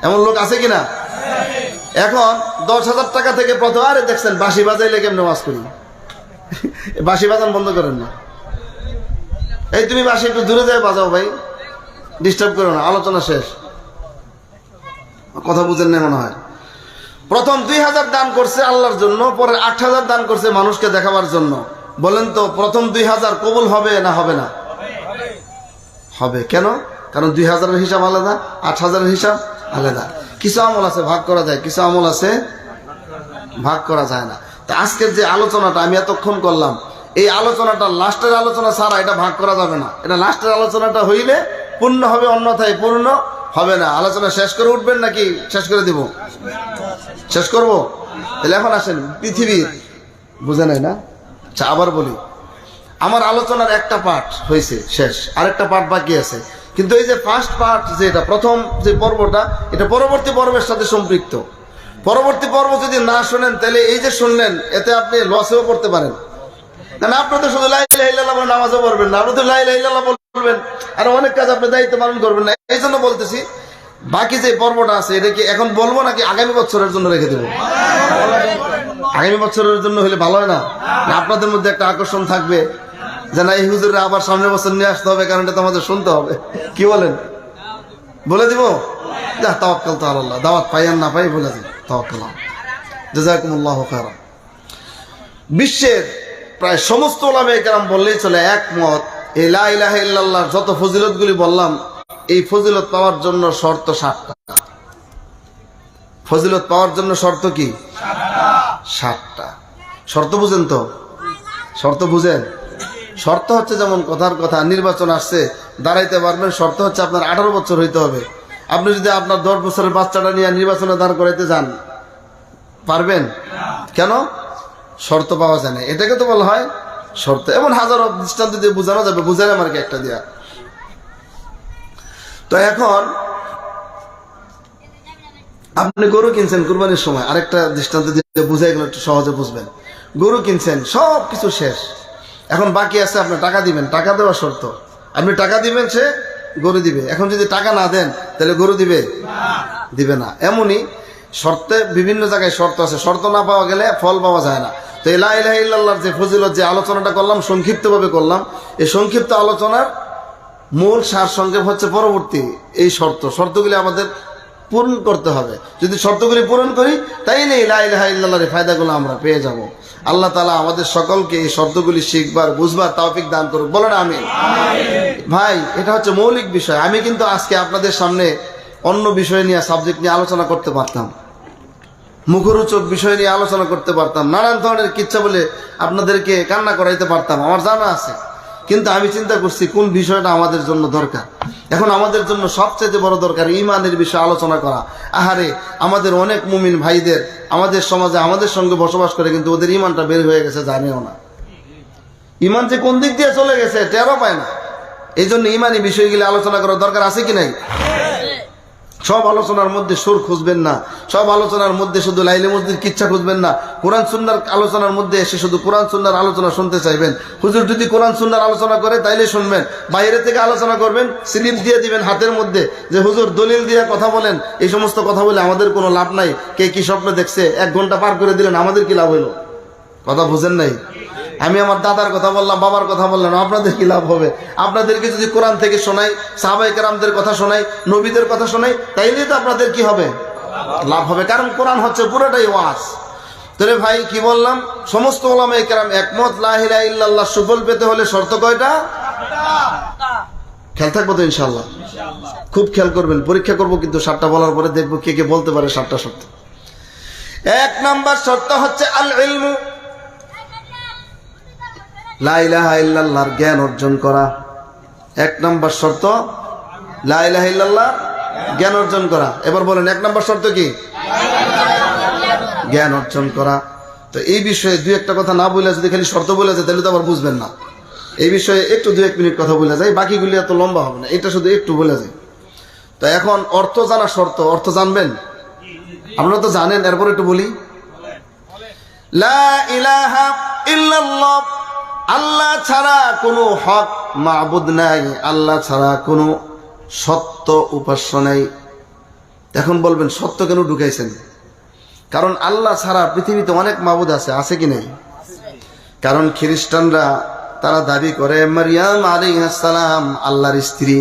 এমন লোক আছে কিনা? এখন 10,000 টাকা থেকে প্রথম, আরে দেখছেন বাঁশি বাজাইলে কেমন ওয়াজ করি, বাঁশি বাজান বন্ধ করেন না। এই তুমি বাঁশি একটু দূরে যায় বাজাও ভাই, ডিস্টার্ব করো না, আলোচনা শেষ। কথা বুঝেন না মনে হয়। প্রথম 2,000 দান করছে আল্লাহর জন্য, পরে 8,000 দান করছে মানুষকে দেখাবার জন্য। বলেন তো প্রথম 2,000 কবুল হবে না হবে না? হবে। কেন? কারণ 2,000-এর হিসাব আলাদা, 8,000-এর হিসাব আলাদা। কিছু আমল আছে ভাগ করা যায়, কিছু আমল আছে ভাগ করা যায় না। তো আজকের যে আলোচনাটা আমি এতক্ষণ করলাম, এই আলোচনাটা লাস্টের আলোচনা ছাড়া এটা ভাগ করা যাবে না। এটা লাস্টের আলোচনাটা হইলে পূর্ণ হবে, অন্যথায় পূর্ণ হবে না। আলোচনা শেষ করে উঠবেন নাকি শেষ করে দিব? শেষ করব। তাহলে এখন আসেন, পৃথিবীর বুঝে নাই না? আচ্ছা আবার বলি, আমার আলোচনার একটা পার্ট হয়েছে শেষ, আরেকটা পার্ট বাকি আছে। কিন্তু এই যে ফার্স্ট পার্ট, যেটা প্রথম যে পর্বটা, এটা পরবর্তী পর্বের সাথে সম্পৃক্ত। পরবর্তী পর্ব যদি না শোনেন তাহলে এই যে শুনলেন এতে আপনি লসেও পড়তে পারেন। না আপনি তো শুধু লা ইলাহা ইল্লাল্লাহ বলে নামাজও পড়বেন না, আপনি তো লা ইলাহা ইল্লাল্লাহ বলবেন, আর অনেক কাজ আপনি দায়িত্ব পালন করবেন না। এই জন্য বলতেছি বাকি যে পর্বটা আছে এটা কি এখন বলবো নাকি আগামী বছরের জন্য রেখে দেবো? আগামী বছরের জন্য হলে ভালো হয় না? আপনাদের মধ্যে একটা আকর্ষণ থাকবে যে না এই হুজুররা আবার সামনের বছর নিয়ে আসতে হবে, কারণ এটা তো আমাদের শুনতে হবে। কি বলেন? বলে দিব? যা তাওয়াক্কাল তো আল্লাহ, দাওয়াত পাই আর না পাই বলে দিব তাওয়াক্কাল। জাযাকুমুল্লাহু খায়রান। বিশ্বের প্রায় সমস্ত উলামায়ে কেরাম বললেই চলে একমত, এই লা ইলাহা ইল্লাল্লাহর যত ফজিলতগুলি বললাম, এই ফজিলত পাওয়ার জন্য শর্ত 7টা। ফজিলত পাওয়ার জন্য শর্ত কি? 7টা শর্ত। বুঝেন তো? শর্ত বুঝেন? শর্ত হচ্ছে যেমন কথার কথা, নির্বাচন আসছে, দাঁড়াইতে পারবেন, শর্ত হচ্ছে আপনার 18 বছর হইতে হবে। আপনি যদি আপনার 10 বছরের বাচ্চাটা নিয়ে নির্বাচনে দাঁড় করাইতে যান, পারবেন? কেন? শর্ত পাওয়া যায় না, এটাকে তো বলা হয় শর্ত। এমন হাজারো দৃষ্টান্ত দিয়ে বোঝানো যাবে, বুঝাইলাম আর কি একটা দিয়া। তো এখন আপনি গরু কিনছেন কুরবানির সময়, আরেকটা দৃষ্টান্ত দিয়ে বুঝাই গেলে একটু সহজে বুঝবেন। গরু কিনছেন, সব কিছু শেষ, এখন বাকি আছে আপনি টাকা দিবেন, টাকা দেওয়া শর্ত। আপনি টাকা দিবেন, সে গরু দিবে। এখন যদি টাকা না দেন তাহলে গরু দিবে? দিবে না। এমনই শর্তে বিভিন্ন জায়গায় শর্ত আছে, শর্ত না পাওয়া গেলে ফল পাওয়া যায় না। তো লা ইলাহা ইল্লাল্লাহর যে ফজিলত, যে আলোচনাটা করলাম, সংক্ষিপ্তভাবে করলাম, এই সংক্ষিপ্ত আলোচনার মূল সার সংক্ষেপ হচ্ছে পরবর্তী এই শর্তগুলি আমাদের পূরণ করতে হবে। যদি শর্তগুলি পূরণ করি তাইলে লা ইলাহা ইল্লাল্লাহর ফায়দাগুলো আমরা পেয়ে যাব। আল্লাহ তাআলা আমাদের সকলকে এই শর্তগুলি শিখবার, বুঝবার তৌফিক দান করুক। বলেন আমিন। ভাই, এটা হচ্ছে মৌলিক বিষয়। আমি কিন্তু আজকে আপনাদের সামনে অন্য বিষয় নিয়ে, সাবজেক্ট নিয়ে আলোচনা করতে পারতাম, মুখরোচক বিষয় নিয়ে আলোচনা করতে পারতাম, নানান ধরনের কিচ্ছা বলে আপনাদেরকে কান্না করাইতে পারতাম, আমার জানা আছে। কিন্তু আমি চিন্তা করছি কোন বিষয়টা আমাদের জন্য দরকার। এখন আমাদের জন্য সবচেয়ে বড় দরকার ঈমানের বিষয়ে আলোচনা করা। আহারে, আমাদের অনেক মুমিন ভাইদের আমাদের সমাজে আমাদের সঙ্গে বসবাস করে, কিন্তু ওদের ঈমানটা বের হয়ে গেছে, জানেও না। ঈমান যে কোন দিক দিয়ে চলে গেছে টেরও পায় না। এই জন্য ঈমানি বিষয়গুলি আলোচনা করার দরকার আছে কি নাই? সব আলোচনার মধ্যে সুর খুঁজবেন না, সব আলোচনার মধ্যে শুধু লাইলে মসজিদ কিচ্ছা খুঁজবেন না। কোরআন সুন্নাহর আলোচনার মধ্যে এসে শুধু কোরআন সুন্নাহর আলোচনা শুনতে চাইবেন। হুজুর যদি কোরআন সুন্নাহর আলোচনা করে তাইলে শুনবেন, বাইরে থেকে আলোচনা করবেন, স্লিপ দিয়ে দিবেন হাতের মধ্যে যে হুজুর দলিল দিয়ে কথা বলেন। এই সমস্ত কথা বলে আমাদের কোনো লাভ নাই। কে কি স্বপ্ন দেখছে 1 ঘন্টা পার করে দিলেন, আমাদের কি লাভ হইলো? কথা বুঝেন নাই? আমি আমার দাদার কথা বললাম, বাবার কথা বললাম, আপনাদের কি লাভ হবে? আপনাদেরকে যদি কোরআন থেকে শোনাই, সাহাবায়ে কেরামদের কথা শোনাই, নবীদের কথা শোনাই, তাইলে তো আপনাদের কি হবে? লাভ হবে। কারণ কোরআন হচ্ছে পুরোটাই ওয়াজ। তাহলে ভাই কি বললাম, সমস্ত উলামায়ে কেরাম একমত লা ইলাহা ইল্লাল্লাহ সুফল পেতে হলে শর্ত কয়টা? খেয়াল থাকবো তো ইনশাআল্লাহ? খুব খেয়াল করবেন। পরীক্ষা করবো কিন্তু 7টা বলার পরে দেখবো কে কে বলতে পারে 7টা শর্ত। 1 নাম্বার শর্ত হচ্ছে আল ইলমু, লা ইলাহা ইল্লাল্লাহর জ্ঞান অর্জন করা। 1 নাম্বার শর্ত লা ইলাহা ইল্লাল্লাহ জ্ঞান অর্জন করা। এবার বলেন 1 নাম্বার শর্ত কি? জ্ঞান অর্জন করা। তো এই বিষয়ে 2-1টা কথা না বলে যদি খালি শর্ত বলে যায় তাহলে তো আবার বুঝবেন না। এই বিষয়ে একটু 2-1 মিনিট কথা বলে যায়, বাকিগুলি এত লম্বা হবে না, এটা শুধু একটু বলে যায়। তো এখন অর্থ জানা শর্ত। অর্থ জানবেন? আপনারা তো জানেন, এরপর একটু বলি। লা ইলাহা ইল্লাল্লাহ, আল্লাহ ছাড়া কোনো হক মাবুদ নাই, আল্লাহ ছাড়া কোনো সত্য উপাস্য নাই। এখন বলবেন সত্য কেন ঢুকাইছেন? কারণ আল্লাহ ছাড়া পৃথিবীতে অনেক মাবুদ আছে, আছে কি নাই? কারণ খ্রিস্টানরা তারা দাবি করে মারিয়াম আলাইহিস সালাম আল্লাহর স্ত্রী,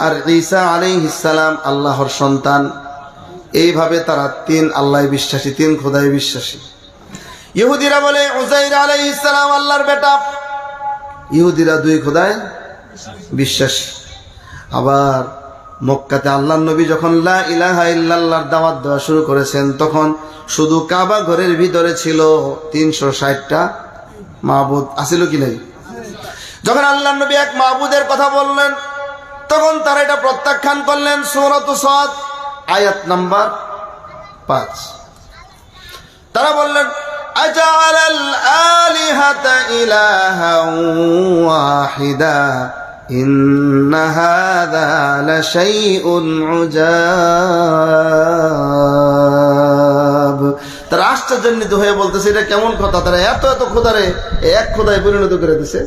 আর ঈসা আলাইহিস সালাম আল্লাহর সন্তান। এইভাবে তারা 3 আল্লাহ বিশ্বাসী, 3 খোদায় বিশ্বাসী। ইহুদিরা বলে উযাইর আলাইহিস সালাম আল্লাহর বেটা। ইহুদিরা 2 খোদায় বিশ্বাসী। আবার মক্কাতে আল্লাহর নবী যখন লা ইলাহা ইল্লাল্লাহর দাওয়াত দেওয়া শুরু করেছেন, তখন শুধু কাবা ঘরের ভিতরে ছিল 360টা মাবুদ। আছিল কি নাই? যখন আল্লাহর নবী এক মাবুদের কথা বললেন, তখন তারা এটা প্রত্যাখ্যান করলেন। সূরাতুস সাদ আয়াত নাম্বার 5। তারা বললেন আজআলাল আলিহাতা ইলাহান ওয়াহিদা ইন্না হাযা লাশাইউন উজাব। তারা আশ্চর্যান্বিত হয়ে বলতেছে এটা কেমন কথা, তারা এত এত খোদারে এক খোদায় পরিণত করে দিছে।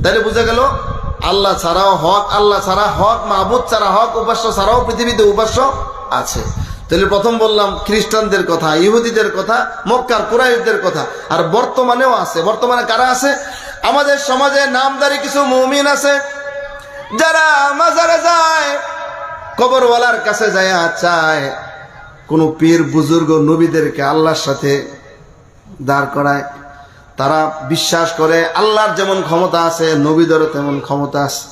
তাহলে বোঝা গেল আল্লাহ ছাড়াও হক, আল্লাহ ছাড়া হক মাবুদ ছাড়া হক উপাস্য ছাড়াও পৃথিবীতে উপাস্য আছে। তাহলে প্রথম বললাম খ্রিস্টানদের কথা, ইহুদিদের কথা, মক্কার কুরাইশদের কথা। আর বর্তমানেও আছে। বর্তমানে কারা আছে? আমাদের সমাজে নামদারি কিছু মুমিন আছে যারা মাজারে যায়, কবরওয়ালার কাছে যায় চায় কোন পীর বুজুর্গ নবীদেরকে আল্লাহর সাথে দাঁড় করায়। তারা বিশ্বাস করে আল্লাহর যেমন ক্ষমতা আছে নবীদেরও তেমন ক্ষমতা আছে,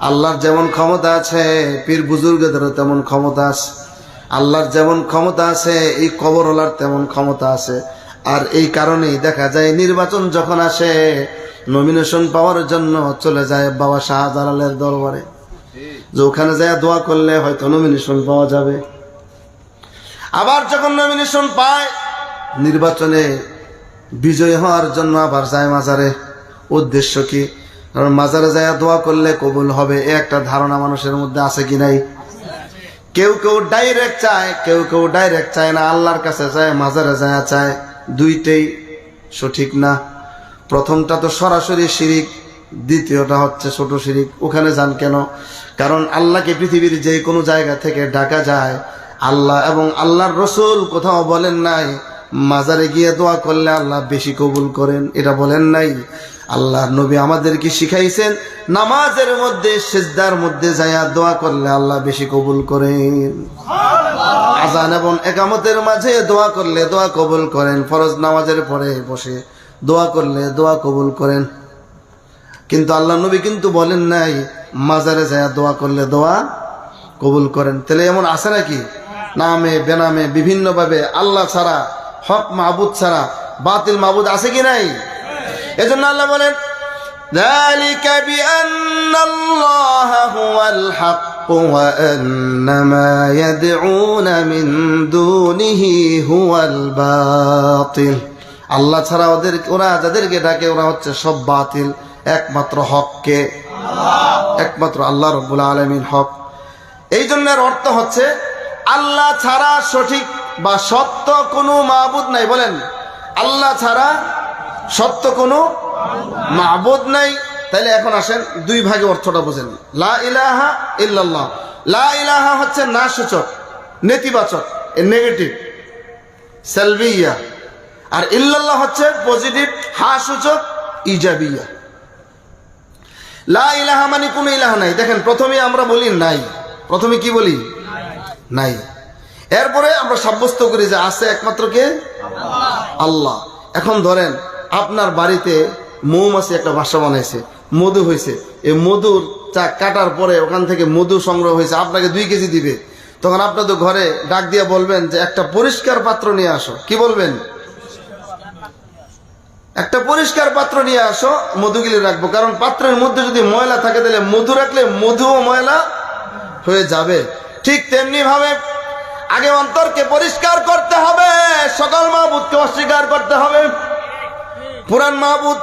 আল্লাহর যেমন ক্ষমতা আছে পীর বুজুর্গদেরও তেমন ক্ষমতা আছে, আল্লাহর যেমন ক্ষমতা আছে এই কবরওয়ালার তেমন ক্ষমতা আছে। আর এই কারণেই দেখা যায় নির্বাচন যখন আসে নমিনেশন পাওয়ার জন্য চলে যায় বাবা শাহজালালের দরবারে, যে ওখানে যায় দোয়া করলে হয়তো নমিনেশন পাওয়া যাবে। আবার যখন নমিনেশন পায় নির্বাচনে বিজয় হওয়ার জন্য আবার যায় মাজারে। উদ্দেশ্য কি? কারণ মাজারে যায় দোয়া করলে কবুল হবে, একটা ধারণা মানুষের মধ্যে আছে কি নাই? কেউ কেউ ডাইরেক্ট চায়, কেউ কেউ ডাইরেক্ট চায় না, আল্লাহর কাছে চায়, মাজারে যায় চায়। দুইটাই সঠিক না। প্রথমটা তো সরাসরি শিরিক, দ্বিতীয়টা হচ্ছে ছোট শিরিক। ওখানে যান কেন? কারণ আল্লাহকে পৃথিবীর যে কোনো জায়গা থেকে ডাকা যায়। আল্লাহ এবং আল্লাহর রসুল কোথাও বলেন নাই মাজারে গিয়ে দোয়া করলে আল্লাহ বেশি কবুল করেন, এটা বলেন নাই। আল্লাহর নবী আমাদেরকে শিখাইছেন নামাজের মধ্যে সিজদার মধ্যে যায়া দোয়া করলে আল্লাহ বেশি কবুল করেন। আযান এবং ইকামতের মাঝে দোয়া করলে দোয়া কবুল করেন। ফরজ নামাজের পরে বসে দোয়া করলে দোয়া কবুল করেন। কিন্তু আল্লাহ নবী কিন্তু বলেন নাই মাজারে যায়া দোয়া করলে দোয়া কবুল করেন। তাহলে এমন আছে নাকি? নামে বেনামে বিভিন্নভাবে আল্লাহ ছাড়া, হক মাহবুদ ছাড়া বাতিল মাহবুদ আছে কি নাই? এজন্য আল্লাহ বলেন ذلك بأن الله هو الحق وأن ما يدعون من دونه هو الباطل। আল্লাহ ছাড়া ওরা যাদেরকে ডাকে ওরা হচ্ছে সব বাতিল, একমাত্র হককে একমাত্র আল্লাহ রাব্বুল আলামিন হক। এই জন্য অর্থ হচ্ছে আল্লাহ ছাড়া সঠিক বা সত্য কোনো মাবুদ নাই। বলেন আল্লাহ ছাড়া সত্য কোনো মাবুদ নাই। তাইলে এখন আসেন দুই ভাগে অর্থটা বুঝেন। লা ইলাহা ইল্লাল্লাহ, লা ইলাহা হচ্ছে না সূচক, নেতিবাচক, নেগেটিভ, সালবিয়া। আর ইল্লাল্লাহ হচ্ছে পজিটিভ, হা সূচক, ইজাবিয়া। লা ইলাহা মানে কোনো ইলাহা নাই। দেখেন প্রথমে আমরা বলি নাই, প্রথমে কি বলি? নাই। এরপরে আমরা সাব্যস্ত করি যে আছে একমাত্র কে? আল্লাহ। এখন ধরেন আপনার বাড়িতে মৌমাছি একটা বাসা বানাইছে, মধু হয়েছে, এই মধুর চা কাটার পরে ওখান থেকে মধু সংগ্রহ হয়েছে, আপনাকে 2 কেজি দিবে। তখন আপনার তো ঘরে ডাক দিয়ে বলবেন যে একটা পরিষ্কার পাত্র নিয়ে আসো। কি বলবেন? একটা পরিষ্কার পাত্র নিয়ে আসো, মধুগুলি রাখবো। কারণ পাত্রের মধ্যে যদি ময়লা থাকে তাহলে মধু রাখলে মধুও ময়লা হয়ে যাবে। ঠিক তেমনি ভাবে আগে অন্তরকে পরিষ্কার করতে হবে, সকল মাহবুদকে অস্বীকার করতে হবে। পুরান মাহবুদ,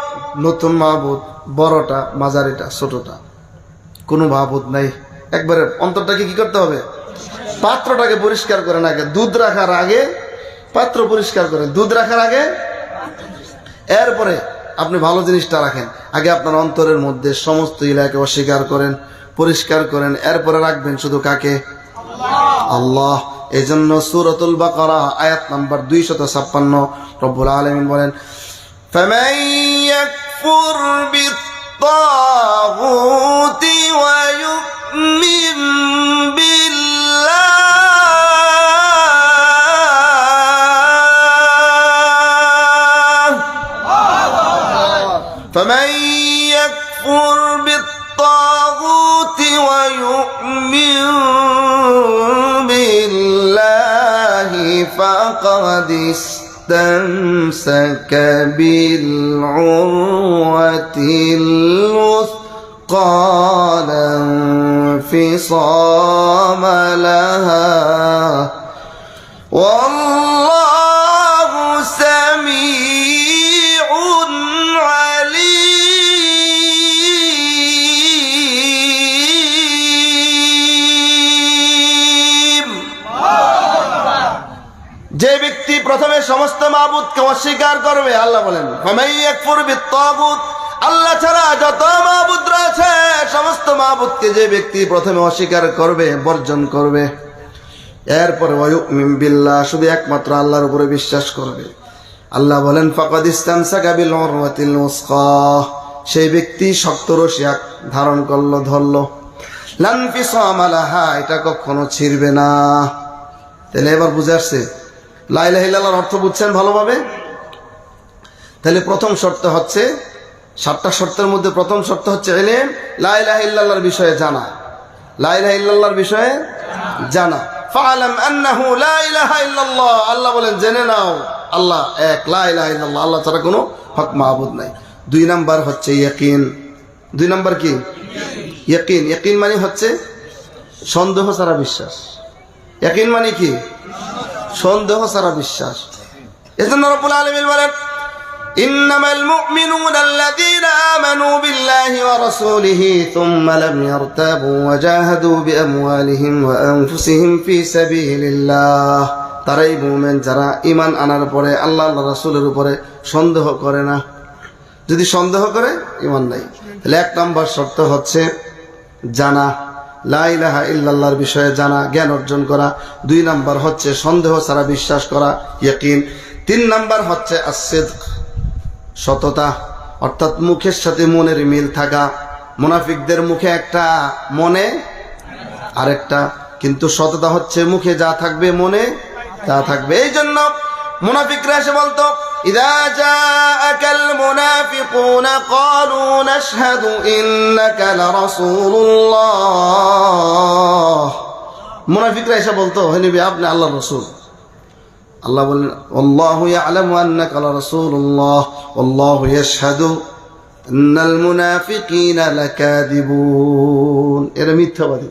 নতুন মাহবুদ, বড়টা, মাঝারিটা, ছোটটা, কোনো মাহবুদ নাই। একবারে অন্তরটাকে কি করতে হবে? পাত্রটাকে পরিষ্কার করেন। আগে দুধ রাখার আগে পাত্র পরিষ্কার করেন, দুধ রাখার আগে। এরপরে আপনি ভালো জিনিসটা রাখেন। আগে আপনার অন্তরের মধ্যে সমস্ত ইলাকে অস্বীকার করেন, পরিষ্কার করেন, এরপরে রাখবেন শুধু কাকে? আল্লাহ। এই জন্য সূরাতুল বাকারা আয়াত নাম্বার 256 রব্বুল আলামিন বলেন ফামান ইয়াকফুর বিত্তাগুতি ওয়া ইউমিন বিল্লাহ ফামান ইয়াকফুর বিত্তাগুতি ওয়া ইউমিন فقد استمسك بالعروة الوثقى لا انفصام لها والله سميع عليم। যে ব্যক্তি প্রথমে সমস্ত মাবুদকে অস্বীকার করবে, আল্লাহ বলেন ফামান ইয়াকফুর বিত্তাগুত, আল্লাহ ছাড়া যত মাবুদ রয়েছে সমস্ত মাবুদকে যে ব্যক্তি প্রথমে অস্বীকার করবে, বর্জন করবে, এরপরে ওয়া ইউমিন বিল্লাহ, শুধু একমাত্র আল্লাহর উপরে বিশ্বাস করবে, আল্লাহ বলেন ফাকাদ ইসতামসাকা বিল উরওয়াতিল উসকা, সেই ব্যক্তি শক্ত রশি ধারণ করলো, ধরলো, লা ইনফিসাম লাহা, এটা কখনো ছিড়বে না। তাহলে এবার বুঝে আসছে লা ইলাহা ইল্লাল্লাহর অর্থ বুঝছেন ভালোভাবে? তাহলে প্রথম শর্ত হচ্ছে, 7টা শর্তের মধ্যে প্রথম শর্ত হচ্ছে ইলম, লা ইলাহা ইল্লাল্লাহর বিষয়ে জানা, লা ইলাহা ইল্লাল্লাহর বিষয়ে জানা। ফাআলাম আন্নাহু লা ইলাহা ইল্লাল্লাহ, আল্লাহ বলেন জেনে নাও আল্লাহ এক, লা ইলাহা ইল্লাল্লাহ, আল্লাহ ছাড়া কোনো হক মাবুদ নাই। 2 নাম্বার হচ্ছে ইয়াকিন। 2 নাম্বার কি? ইয়াকিন। ইয়াকিন মানে হচ্ছে সন্দেহ ছাড়া বিশ্বাস। ইয়াকিন মানে কি? সন্দেহ ছাড়া বিশ্বাস। এজন্য রব্বুল আলামিন বলেন ইন্নামাল মুমিনুনা আল্লাযীনা আমানু বিল্লাহি ওয়া রাসূলিহি সুম্মা লাম ইয়ারতাবু ওয়া জাহাদু বিআমওয়ালিহিম ওয়া আনফুসিহিম ফি সাবিলিল্লাহ, তারাই মুমিন যারা ঈমান আনার পরে আল্লাহ আল্লাহ রাসূলের উপরে সন্দেহ করে না। যদি সন্দেহ করে ঈমান নাই। তাহলে 1 নম্বর শর্ত হচ্ছে জানা, লা ইলাহা ইল্লাল্লাহর বিষয়ে জানা, জ্ঞান অর্জন করা। 2 নাম্বার হচ্ছে সন্দেহ ছাড়া বিশ্বাস করা, ইয়াকিন। 3 নাম্বার হচ্ছে as-সিদক, সততা, অর্থাৎ মুখের সাথে মনের মিল থাকা। মুনাফিকদের মুখে একটা, মনে আরেকটা, কিন্তু সততা হচ্ছে মুখে যা থাকবে মনে তা থাকবে। এই জন্য মুনাফিকরা এসে বলতো ইযা জাআকাল মুনাফিকুনা ক্বালু নাশহাদু ইন্নাকা লারাসূলুল্লাহ, মুনাফিকরা এসে বলতো, হে নবী আপনি আল্লাহর রাসূল। আল্লাহ বলেন, আল্লাহু ইয়ালামু আন্নাকা রাসূলুল্লাহ ওয়াল্লাহু ইয়াশহাদু আন্নাল মুনাফিকিনা লাকাযিবুন। এরা মিথ্যাবাদী,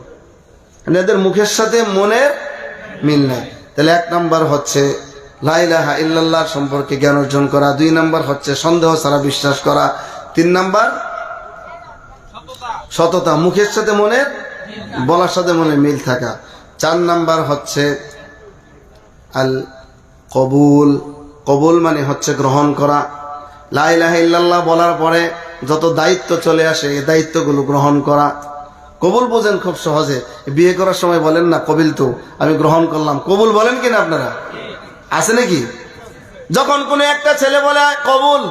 এদের মুখের সাথে মনের মিল নাই। তাহলে 1 নাম্বার হচ্ছে লা ইলাহা ইল্লাল্লাহ সম্পর্কে জ্ঞান অর্জন করা, 2 নাম্বার হচ্ছে সন্দেহ ছাড়া বিশ্বাস করা, 3 নাম্বার সততা, মুখের সাথে মনের, বলার সাথে মনের মিল থাকা, 4 নাম্বার হচ্ছে আল কবুল। কবুল মানে হচ্ছে গ্রহণ করা। লা ইলাহা ইল্লাল্লাহ বলার পরে যত দায়িত্ব চলে আসে এই দায়িত্বগুলো গ্রহণ করা। কবুল বোঝেন খুব সহজে, বিয়ে করার সময় বলেন না কবিল তো, আমি গ্রহণ করলাম, কবুল বলেন কিনা আপনারা? আছে নাকি? যখন কোনো একটা ছেলে বলে কবুল,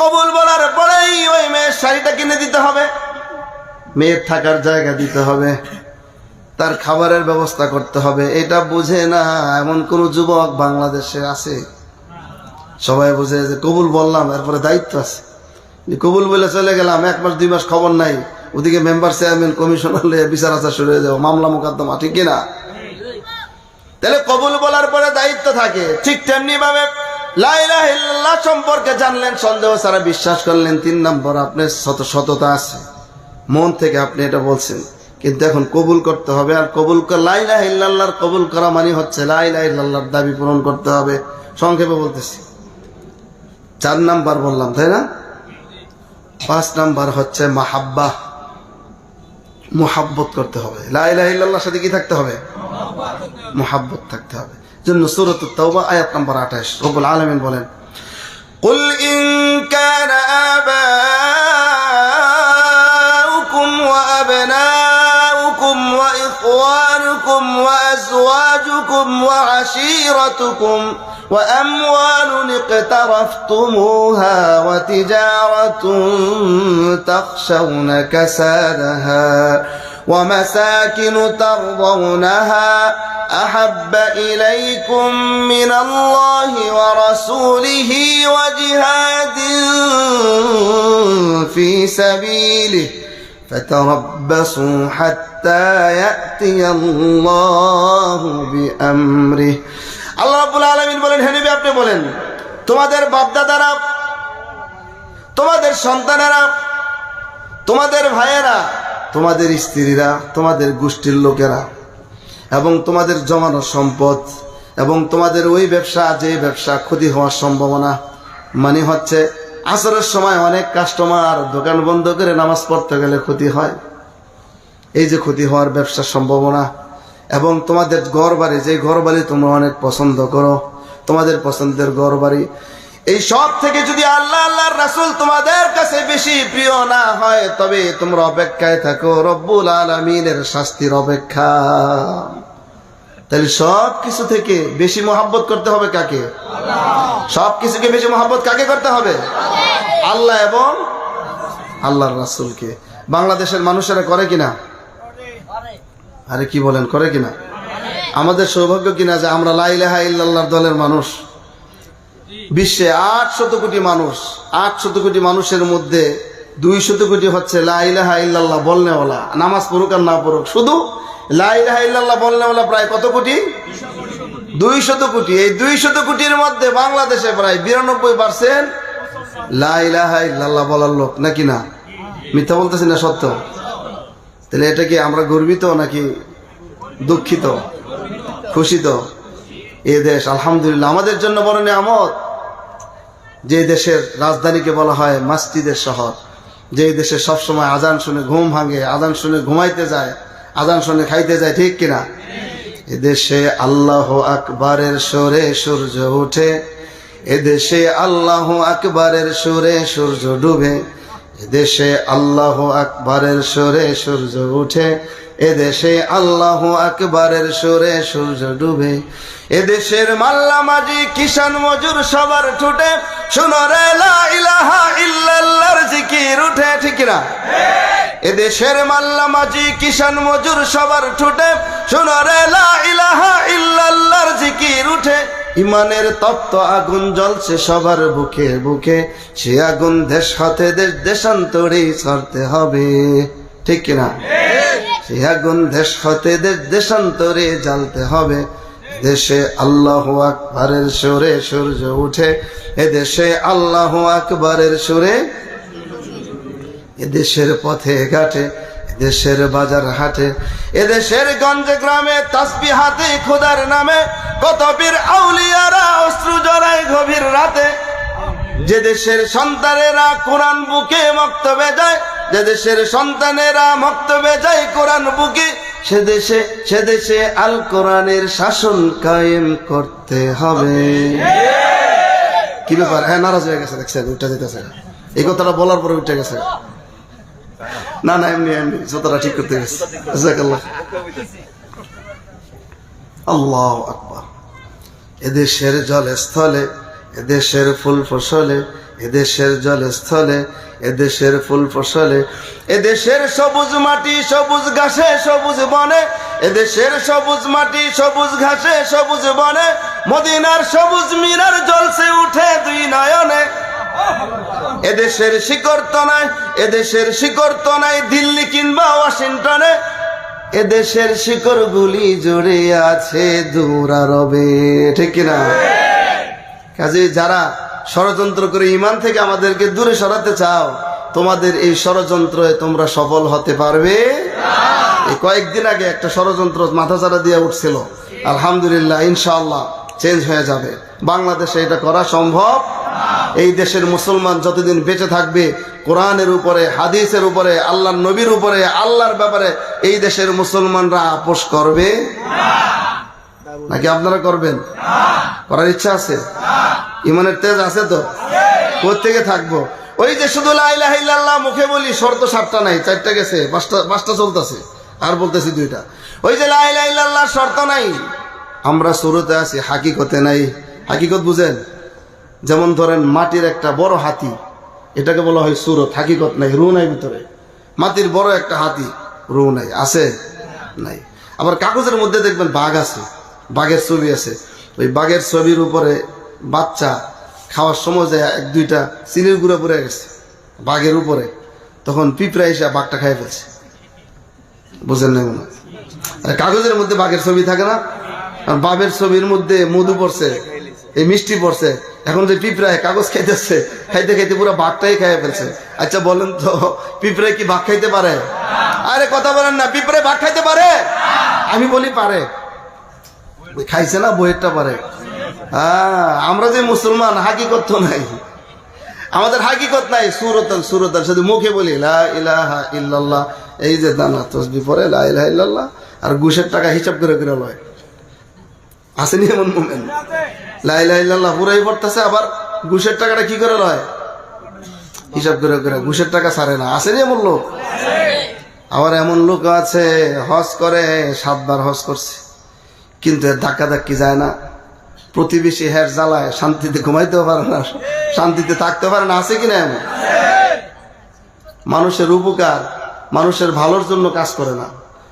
কবুল বলার পরেই ওই মেয়ের শাড়িটা কিনে দিতে হবে, মেয়ের থাকার জায়গা দিতে হবে, তার খাবারের ব্যবস্থা করতে হবে। এটা বুঝে না এমন কোন যুবক বাংলাদেশে আছে? সবাই বুঝে যে কবুল বললাম এরপরে দায়িত্ব আছে, কবুল বলে চলে গেলাম, 1 মাস 2 মাস খবর নাই, ওদিকে মেম্বার চেয়ারম্যান কমিশনার বিচার আচার শুরু হয়ে যাবো, মামলা মোকদ্দমা, ঠিক কিনা? তাহলে কবুল বলার পরে দায়িত্ব থাকে। ঠিক তেমনি ভাবে লা ইলাহা ইল্লাল্লাহ সম্পর্কে জানলেন, সন্দেহ ছাড়া বিশ্বাস করলেন, 3 নম্বর আপনার সততা আছে, মন থেকে আপনি এটা বলছেন, কিন্তু এখন কবুল করতে হবে। আর কবুল লা ইলাহা ইল্লাল্লাহর কবুল করা মানে হচ্ছে লা ইলাহা ইল্লাল্লাহর দাবি পূরণ করতে হবে। সংক্ষেপে বলতেছি, 4 নাম্বার বললাম, তাই না? 5 নাম্বার হচ্ছে মাহাব্বা, মুহাব্বত করতে হবে। লা ইলাহা ইল্লাল্লাহর সাথে কি থাকতে হবে? মুহাব্বত থাকতে হবে। জন্য সূরাতুত তাওবা আয়াত নাম্বার 28 রব্বুল আলামিন বলেন, কুল ইন কানা আবাউকুম ওয়া আবনাউকুম ওয়া ইখওয়ানুকুম ওয়া আজওয়াজুকুম ওয়া আশীরাতুকুম ওয়া আমওয়ালুন ইকতারাফতুমুহা ওয়া তিজারাতুন তাখশাউনা কাসাদাহা ومساكن ترضونها أحب إليكم من الله ورسوله وجهاد في سبيله فتربصوا حتى يأتي الله بأمره। আল্লাহ রাব্বুল আলামিন বলেন, হে নবী আপনি বলেন, তোমাদের বাপদাদারা, তোমাদের সন্তানেরা, তোমাদের ভাইয়েরা, তোমাদের স্ত্রীরা, তোমাদের গোষ্ঠীর লোকেরা এবং তোমাদের জমানো সম্পদ এবং তোমাদের ওই ব্যবসা, যে ব্যবসা ক্ষতি হওয়ার সম্ভাবনা, মানে হচ্ছে আসরের সময় অনেক কাস্টমার দোকান বন্ধ করে নামাজ পড়তে গেলে ক্ষতি হয়, এই যে ক্ষতি হওয়ার ব্যবসার সম্ভাবনা, এবং তোমাদের ঘর বাড়ি, যে ঘর বাড়ি তোমরা অনেক পছন্দ করো, তোমাদের পছন্দের ঘর বাড়ি, এই সব থেকে যদি আল্লাহ আল্লাহর রাসূল তোমাদের কাছে বেশি প্রিয় না হয়, তবে তোমরা অপেক্ষায় থাকো রব্বুল আলামিনের শাস্তির অপেক্ষা। তাহলে সব কিছু থেকে বেশি মহব্বত করতে হবে কাকে? সব কিছুকে বেশি মহব্বত কাকে করতে হবে? আল্লাহ এবং আল্লাহর রাসূলকে। বাংলাদেশের মানুষেরা করে কিনা? আরে কি বলেন, করে কিনা? আমাদের সৌভাগ্য কিনা যে আমরা লা ইলাহা ইল্লাল্লাহর দলের মানুষ। বিশ্বে 800 কোটি মানুষ, 800 কোটি মানুষের মধ্যে 200 কোটি হচ্ছে লা ইলাহা ইল্লাল্লাহ বলনেওয়ালা, নামাজ পড়ুক আর না পড়ুক, শুধু লা ইলাহা ইল্লাল্লাহ বলনেওয়ালা প্রায় কত কোটি? 200 কোটি। এই 200 কোটির মধ্যে বাংলাদেশে প্রায় 92% লা ইলাহা ইল্লাল্লাহ বলার লোক, নাকি না? মিথ্যা বলতেছি না, সত্য? তাহলে এটা কি আমরা গর্বিত নাকি দুঃখিত? খুশি তো? এই দেশ আলহামদুলিল্লাহ আমাদের জন্য বড় নিয়ামত। যে দেশের রাজধানীকে বলা হয় মসজিদের শহর, যে দেশে সবসময় আজান শুনে ঘুম ভাঙে, আজান শুনে ঘুমাইতে যায়, আজান শুনে খাইতে যায়, ঠিক কিনা? এদেশে আল্লাহ আকবরের সুরে সূর্য ওঠে, এদেশে আল্লাহ আকবরের সুরে সূর্য ডুবে, এদেশে আল্লাহ আকবরের সুরে সূর্য ওঠে, এদেশে আল্লাহ আকবরের সুরে সূর্য ডুবে, এদেশের মাল্লা মাঝি কিষান মজুর সবার ঠোঁটে শুনো রে লা ইলাহা ইল্লাল্লাহর জিকির উঠে, ঠিক না? এদেশের মাল্লা মাঝি কিষান মজুর সবার ঠোঁটে শুনো রে লা ইলাহা ইল্লাল্লাহর জিকির উঠে, ইমানের তপ্ত আগুন জ্বলছে সবার বুকে বুকে, সে আগুন দেশ হতে দেশ দেশান্তরে ছাড়তে হবে, ঠিক কিনা? সেই আগুন দেশ হতে দেশান্তরে জ্বালতে হবে। দেশে আল্লাহু আকবারের সুরে সূর্য উঠে, এদেশে আল্লাহু আকবারের সুরে, এদেশের পথে ঘাটে, এদেশের বাজার হাটে, এদেশের গঞ্জে গ্রামে তাসবিহ হাতে খোদার নামে কত বীর আউলিয়ারা অশ্রু জড়ায় গভীর রাতে। যে দেশের সন্তানেরা কোরআন বুকে মক্তবে যায়, যে দেশের সন্তানেরা মক্তবে যায় কোরআন বুকে, সে দেশে আল কোরআনের শাসন কায়েম করতে হবে। কি ব্যাপার? হ্যাঁ, নারাজ হয়ে গেছে, দেখছেন উঠে যেতেছে। এই কথাটা বলার পরে উঠে গেছে। না না, এমনি এমনি যতটা ঠিক করতে গেছে। আল্লাহু আকবার। এদেশের জলে স্থলে, এদেশের ফুল ফসলে, এদেশের জলে স্থলে, এদেশের ফুল ফসলে, এদেশের সবুজ মাটি সবুজ ঘাসে সবুজ বনে, এদেশের সবুজ মাটি সবুজ ঘাসে সবুজ বনে, মদিনার সবুজ মিনার জ্বলছে উঠে দুই নয়নে। এদেশের শিকড় তো নাই, এদেশের শিকড় তো নাই দিল্লি কিংবা ওয়াশিংটনে, এদেশের শিকড় গুলি জড়ে আছে দূর আরবে। ঠিক কিনা? কাজে যারা ষড়যন্ত্র করে ইমান থেকে আমাদেরকে দূরে সরাতে চাও, তোমাদের এই ষড়যন্ত্রে তোমরা সফল হতে পারবে না। এই কয়েকদিন আগে একটা ষড়যন্ত্র মাথাচাড়া দিয়ে উঠছিল, আলহামদুলিল্লাহ ইনশাআল্লাহ চেঞ্জ হয়ে যাবে। বাংলাদেশে এটা করা সম্ভব। এই দেশের মুসলমান যতদিন বেঁচে থাকবে, কোরআনের উপরে, হাদিসের উপরে, আল্লাহর নবীর উপরে, আল্লাহর ব্যাপারে এই দেশের মুসলমানরা আপোষ করবে নাকি আপনারা করবেন? করার ইচ্ছা আছে? ইমানের তেজ আছে তো? কোত্থেকে থাকবো? ওই যে শুধু লা ইলাহা ইল্লাল্লাহ মুখে বলি, শর্ত 7টা নাই, 4টা গেছে, 5টা চলতেছে, আর বলতেছি 2টা। ওই যে লা ইলাহা ইল্লাল্লাহ শর্ত নাই, আমরা সুরতে আছি, হাকিকতে নাই। হাকিকত বুঝেন? যেমন ধরেন মাটির একটা বড় হাতি, এটাকে বলা হয় সুরত। হাকিকত নাই, রু নাই ভিতরে। মাটির বড় একটা হাতি, রু নাই, আছে নাই। আবার কাগজের মধ্যে দেখবেন বাঘ আছে, বাঘের ছবি আছে, ওই বাঘের ছবির উপরে বাচ্চা খাওয়ার সময় যায় 1-2টা চিনির গুঁড়া পড়ে গেছে বাঘের উপরে, তখন পিঁপড়া এসে বাঘটা খাই ফেলছে। বুঝেন না মনে? আর কাগজের মধ্যে বাঘের ছবি থাকে না, আর বাঘের ছবির মধ্যে মধু পড়ছে, এই মিষ্টি পড়ছে, এখন যে পিঁপড়ায় কাগজ খাইতেছে, খাইতে খাইতে পুরো বাঘটাই খাই ফেলছে। আচ্ছা বলেন তো, পিঁপড়ায় কি বাঘ খাইতে পারে? আরে কথা বলেন না, পিঁপড়ায় বাঘ খাইতে পারে? আমি বলি পারে। খাইছে না, বইয়েরটা পারে। আমরা যে মুসলমান, হাকিকত তো নাই, আমাদের হাকিকত নাই, সুরতাল শুধু মুখে বলি লা ইলাহা ইল্লাল্লাহ, এই যে দানা তসবিহ পড়ে লা ইলাহা ইল্লাল্লাহ, আর ঘুষের টাকা হিসাব করে করে লয়। আসেনি এমন মোমেন? লা ইলাহা ইল্লাল্লাহ পুরাই পড়তেছে, আবার ঘুষের টাকাটা কি করে লয়? হিসাব করে করে, ঘুষের টাকা ছাড়ে না। আসেনি এমন লোক? আবার এমন লোক আছে হজ করে, 7 বার হজ করছে, কিন্তু এর ধাক্কা ধাক্কি যায় না। প্রতিবেশী হের জ্বালায় শান্তিতে ঘুমাইতেও পারে না, শান্তিতে থাকতে পারে না। আছে কিনা এমন? মানুষের উপকার, মানুষের ভালোর জন্য কাজ করে না,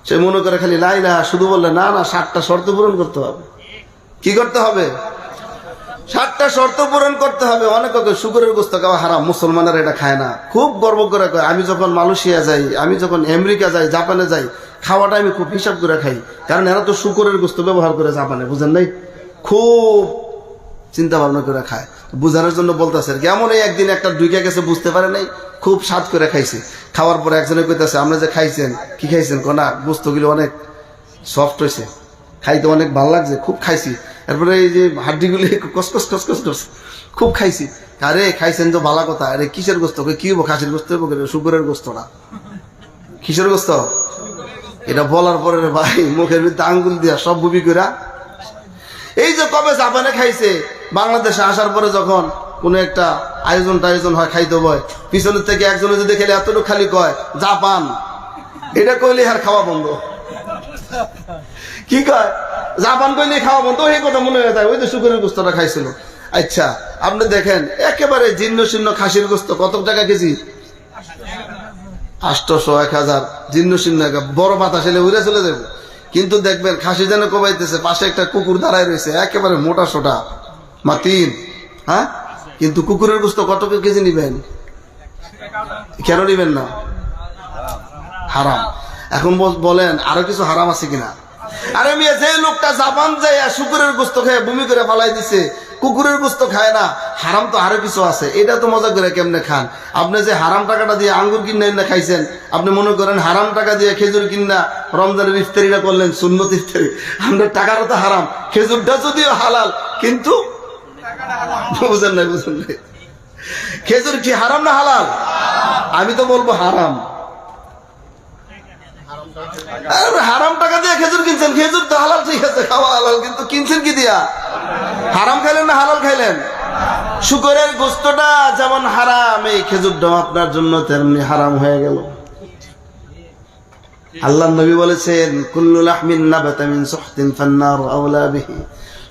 সে মনে করে খালি লা ইলাহা শুধু বললে না না, 7টা শর্ত পূরণ করতে হবে। কি করতে হবে? 7টা শর্ত পূরণ করতে হবে। অনেক শুকরের গোস্ত খাওয়া হারাম, মুসলমানেরা এটা খায় না। খুব গর্ব করে কয়, আমি যখন মালয়েশিয়া যাই, আমি যখন আমেরিকা যাই, জাপানে যাই, খাওয়াটা আমি খুব হিসাব করে খাই, কারণ এরা তো শুকরের গোস্ত ব্যবহার করে জাপানে, বুঝেন নাই? খুব চিন্তা ভাবনা করে খায়। বুঝানোর জন্য বলতেছে, কেমন এই একদিন একটা ঢুকে গেছে, বুঝতে পারে নাই, খুব স্বাদ করে খাইছে। খাওয়ার পরে একজনে কইতেছে, আমরা যে খাইছেন, কি খাইছেন? কোনা গোস্তগুলো অনেক সফট হয়েছে, খাইতে অনেক ভালো লাগছে, খুব খাইছি। এরপরে এই যে হাড্ডিগুলি কসকস কসকস করছে, খুব খাইছি। আরে খাইছেন তো ভালো কথা। আরে কিসের গোস্ত? কি হবো? খাসির গোস্ত হবো? শুকরের গোস্ত না। কিসের গোস্ত? এটা বলার পরে ভাই মুখের ভিতরে আঙ্গুল দিয়া সব বুবি করা। এই যে কবে জাপানে খাইছে, বাংলাদেশে আসার পরে যখন কোনো একটা আয়োজন হয়, খাইতে হয়, পিছনের থেকে একজনে যদি খেলে এতটুকু খালি কয় জাপান, এটা কইলে আর খাওয়া বন্ধ। কি কয়? জাপান কইলে খাওয়া বন্ধ। এই কথা মনে হয়ে যায়, ওই যে শুকরের গোস্তটা খাইছিল। আচ্ছা আপনি দেখেন, একেবারে জীর্ণ শীর্ণ খাসির গোস্ত কত টাকা কেজি? 800, 1000। জীর্ণ শীর্ণ বড় বাতাস এলে উড়ে চলে যাবে। কিন্তু দেখবেন খাসি যেন কমাইতেছে, পাশে একটা কুকুর দাঁড়ায় রয়েছে, একেবারে মোটা সোটা মাতিন। হ্যাঁ, কিন্তু কুকুরের গোস্ত কত কেজি নিবেন? কেন নিবেন না? হারাম। এখন বলেন আরো কিছু হারাম আছে কিনা? আরে মিয়া, যে লোকটা জাপান যায় শুকুরের গোস্ত খেয়ে বমি করে ফালাই দিছে, কুকুরের গোস্ত খায় না, হারাম তো আরো কিছু আছে। এটা তো মজা করে কেমনে খান? আপনি যে হারাম টাকাটা দিয়ে আঙ্গুর কিনে না খাইছেন, আপনি মনে করেন হারাম টাকা দিয়ে খেজুর কিনা রমজানের ইফতারিটা করলেন, সুন্নত ইফতারি। আপনার টাকাটা তো হারাম, খেজুরটা যদিও হালাল, কিন্তু বুঝেন নাই, বুঝেন নাই। খেজুর কি হারাম না হালাল? আমি তো বলবো হারাম। হারাম টাকা দিয়ে খেজুর কিনছেন, খেজুর তো হালাল, ঠিক আছে, খাওয়া হালাল, কিন্তু কিনছেন কি দিয়া? হারাম খাইলেন না হালাল খাইলেন? শুকরের গোস্তটা যেমন হারাম, এই খেজুরটাও আপনার জন্য তেমনি হারাম হয়ে গেল। আল্লাহ নবী বলেছেন, কুল্লু লাহমিন নাবাতা মিন সুহতিন ফান্নারু আওলা বিহি।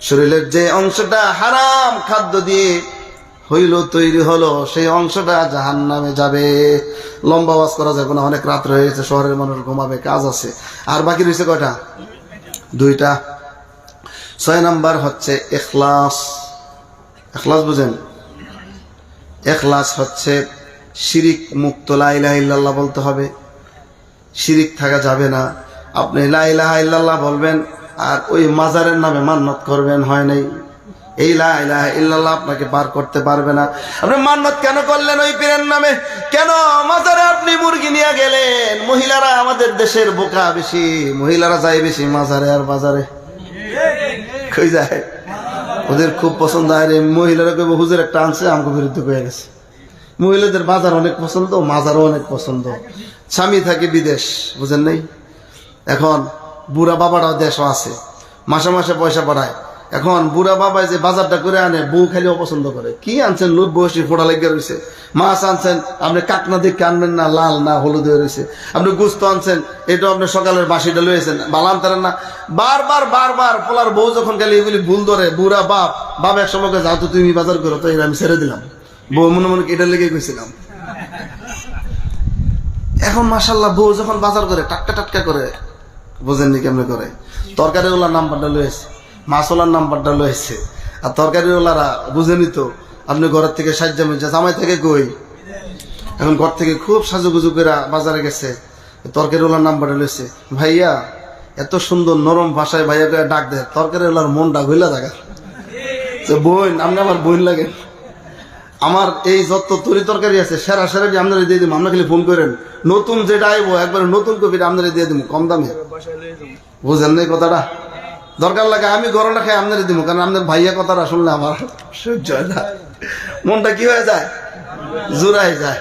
শরীরের যে অংশটা হারাম খাদ্য দিয়ে হইল, তৈরি হলো, সেই অংশটা জাহান্নামে যাবে। লম্বা ওয়াজ করা যাবে না, অনেক রাত হয়েছে, শহরের মানুষ ঘুমাবে, কাজ আছে। আর বাকি রয়েছে কয়টা? 2টা। 6 নাম্বার হচ্ছে ইখলাস। ইখলাস বুঝেন? ইখলাস হচ্ছে শিরিক মুক্ত লা ইলাহা ইল্লাল্লাহ বলতে হবে, শিরিক থাকা যাবে না। আপনি লা ইলাহা ইল্লাল্লাহ বলবেন আর ওই মাজারের নামে মান্নত করবেন, হয় নাই। এই লা ইলাহা ইল্লাল্লাহ আপনাকে পার করতে পারবে না। আপনি মান্নত কেন করলেন ওই পীরের নামে? কেন মাজারে আপনি মুরগি নিয়ে গেলেন? মহিলারা আমাদের দেশের বোকা বেশি, মহিলারা যায় বেশি মাজারে আর বাজারে। কই যায়? ওদের খুব পছন্দ। আর মহিলারা কইব হুজুর একটা আনছে, আমাকে বিরুদ্ধে হয়ে গেছে। মহিলাদের বাজার অনেক পছন্দ, মাজারও অনেক পছন্দ। স্বামী থাকে বিদেশ, বুঝেন নাই? এখন বুড়া বাবারাও দেশও আছে, মাসে মাসে পয়সা পাঠায়। এখন বুড়া বাবা যে বাজারটা করে আনে, বউ খালি অপছন্দ করে। কি আনছেন? লোক বয়সী ফোটা লেগে রয়েছে। মাছ আনছেন, আপনি কাকনা দেখে আনবেন না, লাল না হলুদ হয়ে রয়েছে। আপনি গুস্ত আনছেন, এটা আপনি সকালের বাসিটা লয়েছেন, বালান তারেন না। বারবার বারবার পোলার বউ যখন গেলে এগুলি ভুল ধরে, বুড়া বাপ এক সময় যাও তো তুমি বাজার করো, তো আমি ছেড়ে দিলাম। বউ মনে মনে এটা লেগে গেছিলাম। এখন মাশাল্লাহ বউ যখন বাজার করে টাটকা টাটকা করে, বোঝেননি কেমনে করে? তরকারিওয়ালার নাম্বারটা লয়েছে, মাছওয়ালার নাম্বারটা লয়েছে। আর তরকারিওয়ালারা বুঝেনি তো, আপনি ঘরের থেকে সাহায্য মিলছে, জামাই থেকে কই, এখন ঘর থেকে খুব সাজুগুজু করে বাজারে গেছে, তরকারিওয়ালার নাম্বারটা লয়েছে। ভাইয়া, এত সুন্দর নরম ভাষায় ভাইয়া করে ডাক দেয়, তরকারিওয়ালার মনটা ঘুইলা থাকে। বোন, আপনি আমার বোন লাগে, আমার এই যত তরি তরকারি আছে সেরা সেরা আপনারা দিয়ে দিব, আপনারা খালি ফোন করেন, নতুন যেটা আইবো একবারে নতুন কপিটা আপনারা দিয়ে দিব কম দামে। বুঝেন না কথাটা? দরকার লাগে আমি গরমটা খাই আপনারা দিব, কারণ আপনার ভাইয়া কথাটা শুনলে আমার সহ্য হয় না, মনটা কি হয়ে যায়, জোড়াই যায়।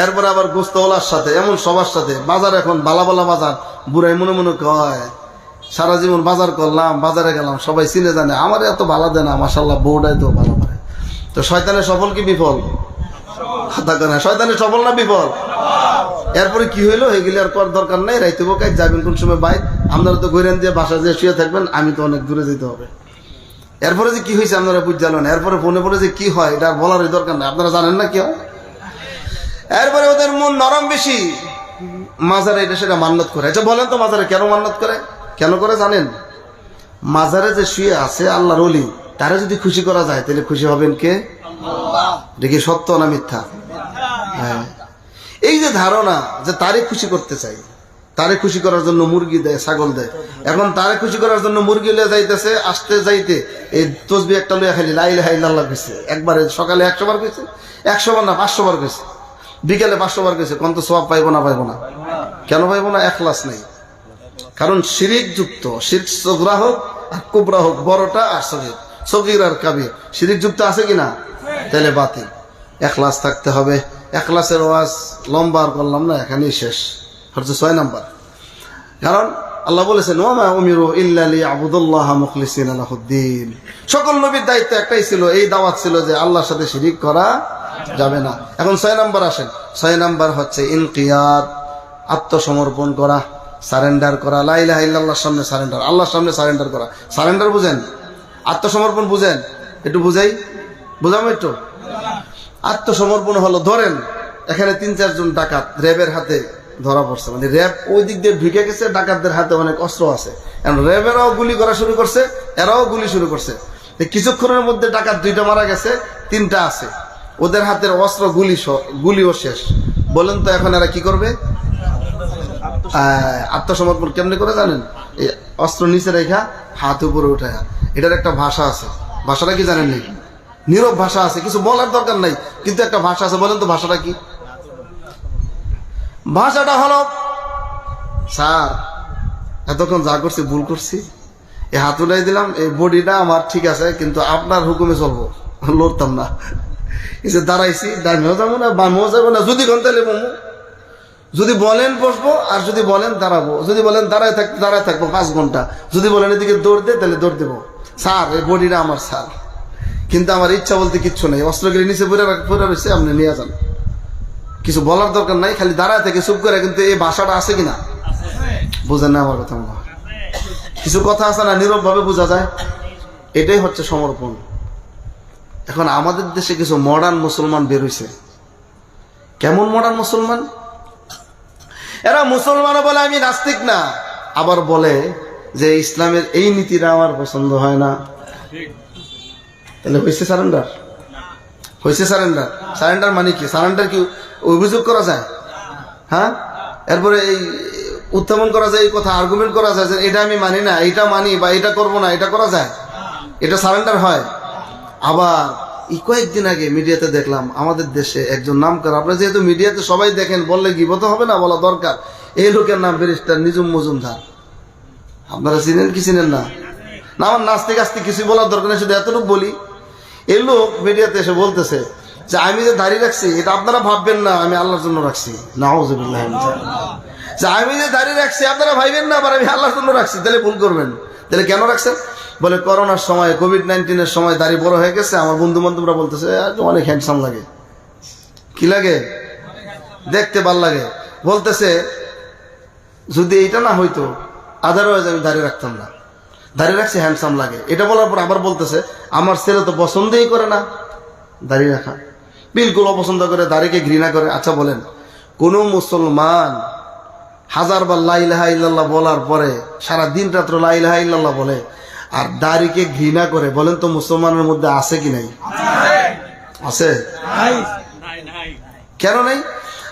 এরপরে আবার গোস্তওয়ালার সাথে, এমন সবার সাথে বাজার, এখন বালা বালা বাজার, বুড়াই মনে মনে কয় সারা জীবন বাজার করলাম, বাজারে গেলাম, সবাই চিনে জানে, আমার এত ভালো দেয় না, মাশাল্লাহ বউটাই তো ভালো পারে। তো শয়তানের সফল কি বিফল? শয়তানের সফল না বিফল? এরপরে কি হইলো, এগুলি আর করার দরকার নাই। রাইতে বোকায় যাবেন কোন সময় বাইর, আপনারা তো ঘুরেন দিয়ে বাসা যে শুয়ে থাকবেন, আমি তো অনেক দূরে যেতে হবে। এরপরে যে কি হয়েছে আপনারা বুঝলেন, এরপরে ফোনে পড়ে যে কি হয় এটা বলারই দরকার নাই, আপনারা জানেন না কি হয়। এরপরে ওদের মন নরম বেশি, মাজারে এটা সেটা মান্নত করে। আচ্ছা বলেন তো, মাজারে কেন মান্নত করে? কেন করে জানেন? মাজারে যে শুয়ে আছে আল্লাহর ওলি, তারা যদি খুশি করা যায় তাহলে খুশি হবেন কে? দেখি সত্য না মিথ্যা? হ্যাঁ, এই যে ধারণা যে তারে খুশি করতে চাই, তারে খুশি করার জন্য মুরগি দেয়, ছাগল দেয়। এখন তারে খুশি করার জন্য মুরগি লিয়ে যাইতেছে, আসতে যাইতে এই তসবি একটা লইয়া খালি লা ইলাহা ইল্লাল্লাহ কইছে। একবারে সকালে 100 বার কইছে, 100 বার না 500 বার কইছে, বিকেলে 500 বার কইছে। কোন তো সওয়াব পাইবো না? পাইবো না। কেন পাইবো না? ইখলাস নাই। কারণ শিরিক যুক্ত, শিরক সগরা হোক আর কুবরা হোক, বড়টা আর সগীর, সগীর আর কাবির, শিরিক যুক্ত আছে কিনা? তাহলে বাতিল। ইখলাস থাকতে হবে। ইখলাসের ওয়াজ লম্বা আর করলাম না, এখানেই শেষ। হচ্ছে 6 নাম্বার। কারণ আল্লাহ বলেছেন, ওয়া মা উমিরু ইল্লা লিয়াবুদুল্লাহ মুখলিসিনা লাহুদ্দিন। সকল নবীর দায়িত্ব একটাই ছিল, এই দাওয়াত ছিল যে আল্লাহর সাথে শিরিক করা যাবে না। এখন 6 নাম্বার আসেন। 6 নাম্বার হচ্ছে ইনকিয়াদ, আত্মসমর্পণ করা, সারেন্ডার করা। লা ইলাহা ইল্লাল্লাহর সামনে সারেন্ডার, আল্লাহর সামনে সারেন্ডার করা। সারেন্ডার বুঝেন? আত্মসমর্পণ বুঝেন? একটু বুঝাই, বুঝাবো একটু। আত্মসমর্পণ হলো, ধরেন এখানে 3-4 জন ডাকাত র্যাবের হাতে ধরা পড়ছে, মানে র্যাব ওই দিক দিয়ে ঢুকে গেছে, ডাকাতদের হাতে অনেক অস্ত্র আছে, র্যাবেরাও গুলি করা শুরু করছে, এরাও গুলি শুরু করছে। কিছুক্ষণের মধ্যে ডাকাত 2টা মারা গেছে, 3টা আছে, ওদের হাতের অস্ত্র গুলিও শেষ। বলেন তো এখন এরা কি করবে? আত্মসমর্পণ কেমনে করে জানেন? এই অস্ত্র নিচে রেখা হাত উপরে উঠায়া, এটার একটা ভাষা আছে। ভাষাটা কি জানেন? নাকি নীরব ভাষা আছে, কিছু বলার দরকার নাই, কিন্তু একটা ভাষা আছে। বলেন তো ভাষাটা কি? ভাষাটা হলো, স্যার এতক্ষণ যা করছি ভুল করছি, এই হাত উঠাই দিলাম, এই বডিটা আমার ঠিক আছে, কিন্তু আপনার হুকুমে চলবো, লড়তাম না। এই যে দাঁড়াইছি, ডাইনেও যাবো না বামেও যাবো না, যদি ঘন্টা লেবো, যদি বলেন বসবো, আর যদি বলেন দাঁড়াবো, যদি বলেন দাঁড়ায় থাকবো 5 ঘন্টা, যদি বলেন এদিকে দৌড় দে তাহলে দৌড় দেবো। স্যার এই বডিটা আমার স্যার, কিন্তু আমার ইচ্ছা বলতে কিচ্ছু নেই। অস্ত্রগিরি নিচে পড়ে রয়েছে, আপনি নিয়ে যান, কিছু বলার দরকার নাই, খালি দাঁড়ায় থেকে চুপ করে। কিন্তু এই ভাষাটা আছে কিনা বুঝেন না আমার কথা? মনে হয় কিছু কথা আছে না, নীরব ভাবে বোঝা যায়। এটাই হচ্ছে সমর্পণ। এখন আমাদের দেশে কিছু মডার্ন মুসলমান বের হইছে। কেমন মডার্ন মুসলমান? এরা মুসলমানও বলে আমি নাস্তিক না, আবার বলে যে ইসলামের এই নীতিটা আমার পছন্দ হয় না। তাহলে হয়েছে সারেন্ডার? হয়েছে সারেন্ডার? সারেন্ডার মানে কি? সারেন্ডার কি অভিযোগ করা যায়? হ্যাঁ, এরপরে এই উত্থাপন করা যায়, এই কথা আর্গুমেন্ট করা যায় যে এটা আমি মানি না, এটা মানি, বা এটা করবো না, এটা করা যায়? এটা সারেন্ডার হয়? আবার এই কয়েকদিন আগে মিডিয়াতে দেখলাম আমাদের দেশে একজন নাম করা, আপনারা যেহেতু মিডিয়াতে সবাই দেখেন, বললে গিবত হবে না, বলা দরকার। এই লোকের নাম ব্যারিস্টার নিজুম মজুমদার। আপনারা চিনেন কি চিনেন না? না, আমার নাস্তিক আস্তিক কিছু বলার দরকার নেই, শুধু এতটুকু বলি। এই লোক মিডিয়াতে এসে বলতেছে যে আমি যে দাড়ি রাখছি এটা আপনারা ভাববেন না আমি আল্লাহর জন্য রাখছি। নাউযুবিল্লাহ। যে আমি যে দাড়ি রাখছি আপনারা ভাববেন না আবার আমি আল্লাহর জন্য রাখছি। তাহলে ভুল করবেন। তাহলে কেন রাখছেন? বলে করোনার সময়, কোভিড-19 সময় দাড়ি বড় হয়ে গেছে, আমার বন্ধু বান্ধবরা বলতেছে অনেক হ্যান্ডসাম লাগে। কি লাগে? দেখতে ভাল লাগে। বলতেছে যদি এইটা না হইতো আদারওয়াইজ আমি দাড়ি রাখতাম না, দাড়ি রাখছি হ্যান্ডসাম লাগে। এটা বলার পর আবার বলতেছে আমার ছেলে তো পছন্দই করে না দাড়ি রাখা, বিলকুল অপছন্দ করে, দাড়িকে ঘৃণা করে। আচ্ছা বলেন, কোন মুসলমান 1000 বার লা ইলাহা ইল্লাল্লাহ বলার পরে সারা দিন রাত্র লা ইলাহা ইল্লাল্লাহ বলে আর দাড়িকে ঘৃণা করে? বলেন তো মুসলমানের মধ্যে আছে কি নাই? আছে? কেন নাই?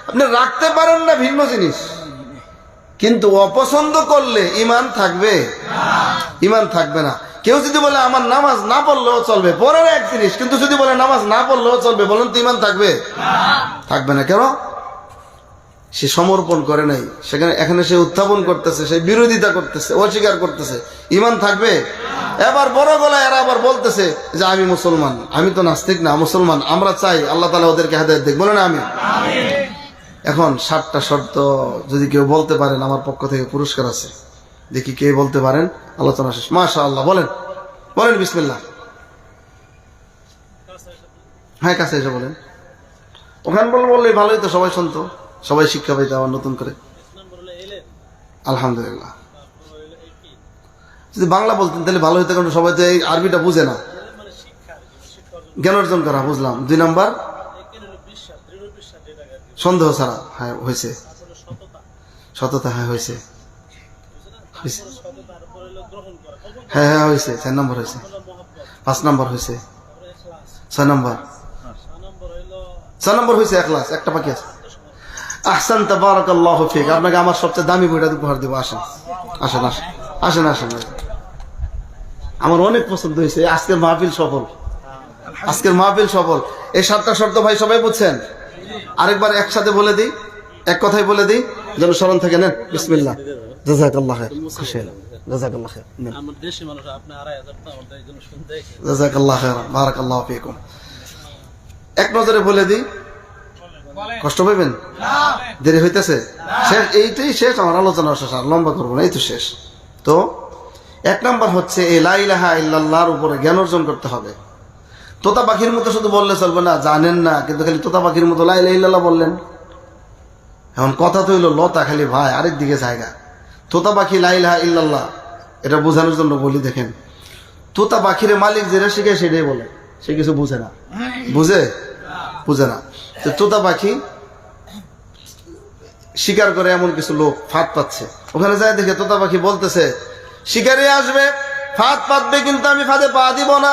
আপনি রাখতে পারেন না ভিন্ন জিনিস, কিন্তু অপছন্দ করলে ইমান থাকবে? ইমান থাকবে না। কেউ যদি বলে আমার নামাজ না পড়লেও চলবে, পরের এক জিনিস, কিন্তু যদি বলে নামাজ না পড়লেও চলবে, বলেন তো ইমান থাকবে? থাকবে না। কেন? সে সমর্পণ করে নাই, সেখানে এখানে সে উত্থাপন করতেছে, সে বিরোধিতা করতেছে, অস্বীকার করতেছে। ইমান থাকবে? এবার বড় গলায় এরা আবার বলতেছে যে আমি মুসলমান, আমি তো নাস্তিক না, মুসলমান। আমরা চাই আল্লাহ তাআলা ওদেরকে হেদায়েত দিক। বলেন আমি। এখন 7টা শর্ত যদি কেউ বলতে পারেন আমার পক্ষ থেকে পুরস্কার আছে। দেখি কে বলতে পারেন। আলোচনা শেষ। মাশাআল্লাহ। বলেন, বলেন বিসমিল্লাহ। হ্যাঁ, কাছে এসে বলেন। ওখানে বললেই ভালোই তো, সবাই শুনতো, সবাই শিক্ষা পাইতো আবার নতুন করে। আলহামদুলিল্লাহ। যদি বাংলা বলতেন তাহলে ভালো হইতো, কারণ সবাই তো এই আরবিটা বুঝে না। জ্ঞান অর্জন করা, বুঝলাম। 2 নাম্বার সন্দেহ ছাড়া। হ্যাঁ হয়েছে। সততা। হ্যাঁ হয়েছে। হ্যাঁ হ্যাঁ হয়েছে। 4 নম্বর হয়েছে। 5 নম্বর হয়েছে। 6 নম্বর। 6 নম্বর হয়েছে। ইখলাস। একটা বাকি আছে। আহসানতা বারাকাল্লাহু ফিক। আপনাকে আমার সবচেয়ে দামি বইটা উপহার দেব। আসেন আসেন আসেন আসেন আসেন। আমার অনেক পছন্দ হয়েছে। আজকের মাহফিল সফল। আজকের মাহফিল সফল। এই 7টা শর্ত ভাই সবাই বুঝছেন? আরেকবার একসাথে বলে দিই, এক কথাই বলে দিই যেন স্মরণ থাকে। নেন বিসমিল্লাহ। জাযাকাল্লাহ খাইর। খুশি হলাম। জাযাকাল্লাহ খাইর। আমার দেশি মানুষ আপনি 2500 টাকা আমাদের জন্য শুনতে। জাযাকাল্লাহ খাইর। বারাকাল্লাহু ফিকুম। এক নজরে বলে দিই, কষ্ট পাবেন? দেরি হইতেছে? শেষ। এইটাই শেষ আমার আলোচনা শেষ, আর লম্বা করবো না, এই তো শেষ। তো 1 নাম্বার হচ্ছে এই লা ইলাহা ইল্লাল্লাহর উপরে জ্ঞান অর্জন করতে হবে। তোতা পাখির মতো শুধু বললে চলবে না, জানেন না কিন্তু খালি তোতা পাখির মতো লা ইলাহা ইল্লাল্লাহ বললেন। এখন কথা তো হইলো লতা, খালি ভাই আরেক দিকে জায়গা। তোতা পাখি লা ইলাহা ইল্লাল্লাহ এটা বোঝানোর জন্য বলি। দেখেন, তোতা পাখির মালিক যেটা শিখে সেটাই বলে, সে কিছু বুঝে না। বুঝে না। তো তোতা পাখি শিকার করে এমন কিছু লোক ফাঁদ পাচ্ছে, ওখানে যায় দেখে তোতা পাখি বলতেছে শিকারি আসবে, ফাঁদ পাতবে, কিন্তু আমি ফাঁদে পা দিব না।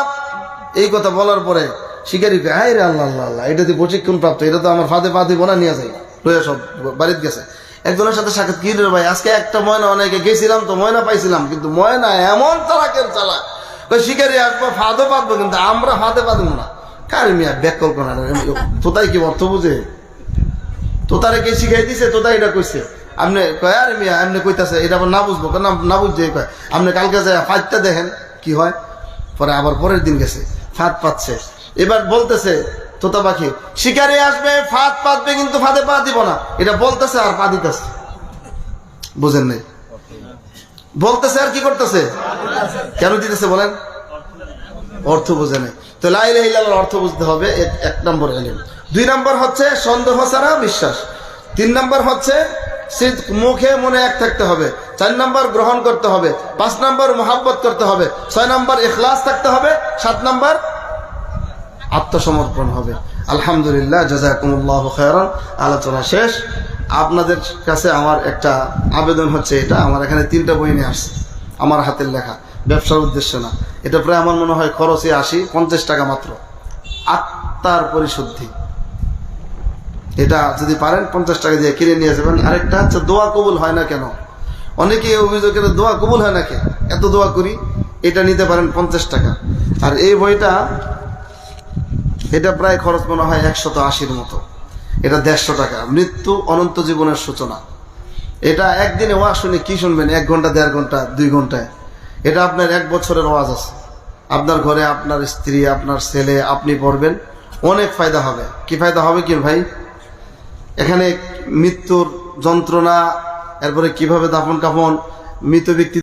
এই কথা বলার পরে শিকারি রে আল্লাহ আল্লাহ আল্লাহ, এটা তো প্রশিক্ষণ প্রাপ্ত, এটা তো আমার ফাঁদে পা দিব না, নিয়ে যাই। লইয়া সব বাড়িতে গেছে। একজনের সাথে সাক্ষাৎ, কি রে ভাই আজকে একটা ময়না অনেকে গেছিলাম তো ময়না পাইছিলাম, কিন্তু ময়না এমন চালাকের চালাক, শিকারি আসবো ফাঁদও পাতবো কিন্তু আমরা ফাঁদে পাতবো না। কারে মিয়া ব্যাকল করা, তোতাই কি অর্থ বুঝে? তোতারে কে শিখাই দিছে? তোতা এটা কইছে, আপনি কয় আরে মিয়া এমনি কইতাছে, এটা আবার না বুঝবো না বুঝছে কয় আপনি কালকে যায় ফাঁদটা দেখেন কি হয়। পরে আবার পরের দিন গেছে, ফাঁদ পাচ্ছে, এবার বলতেছে তোতা পাখি শিকারি আসবে ফাঁদ পাতবে কিন্তু ফাঁদে পা দিব না, এটা বলতেছে আর পা দিতেছে। বুঝেন নাই? বলতেছে আর কি করতেছে? কেন দিতেছে বলেন? অর্থ বুঝে নেই। তো লা ইলাহা ইল্লাল্লাহর অর্থ বুঝতে হবে, এক নম্বর ইলম। 2 নম্বর হচ্ছে সন্দেহ ছাড়া বিশ্বাস। 3 নম্বর হচ্ছে সিদক, মুখে মনে এক থাকতে হবে। 4 নম্বর গ্রহণ করতে হবে। 5 নম্বর মুহাব্বত করতে হবে। 6 নম্বর ইখলাস থাকতে হবে। 7 নম্বর আত্মসমর্পণ হবে। আলহামদুলিল্লাহ, জাযাকুমুল্লাহু খায়রান। আলোচনা শেষ। আপনাদের কাছে আমার একটা আবেদন হচ্ছে, এটা আমার এখানে 3টা বই নিয়ে আসছে, আমার হাতের লেখা, ব্যবসার উদ্দেশ্য না। এটা প্রায় আমার মনে হয় খরচে 50 টাকা মাত্র। আত্মার পরিশুদ্ধি, এটা যদি পারেন 50 টাকা দিয়ে কিনে নিয়ে যাবেন। আরেকটা হচ্ছে দোয়া কবুল হয় না কেন, অনেকে অভিযোগ করে দোয়া কবুল হয় না, এত দোয়া করি, এটা নিতে পারেন 50 টাকা। আর এই বইটা, এটা প্রায় খরচ মনে হয় 180-র মতো, এটা 150 টাকা। মৃত্যু অনন্ত জীবনের সূচনা, এটা একদিনে ওয়াজ শুনে কি শুনবেন, 1 ঘন্টা 1.5 ঘন্টা 2 ঘন্টায়, এটা আপনার 1 বছরের ওয়াজ আছে। আপনার ঘরে আপনার স্ত্রী, আপনার ছেলে, আপনি পড়বেন, অনেক ফায়দা হবে। কি ফায়দা হবে কি ভাই? এখানে মৃত্যুর যন্ত্রণা, এরপরে কিভাবে দাফন কাফন, মৃত ব্যক্তি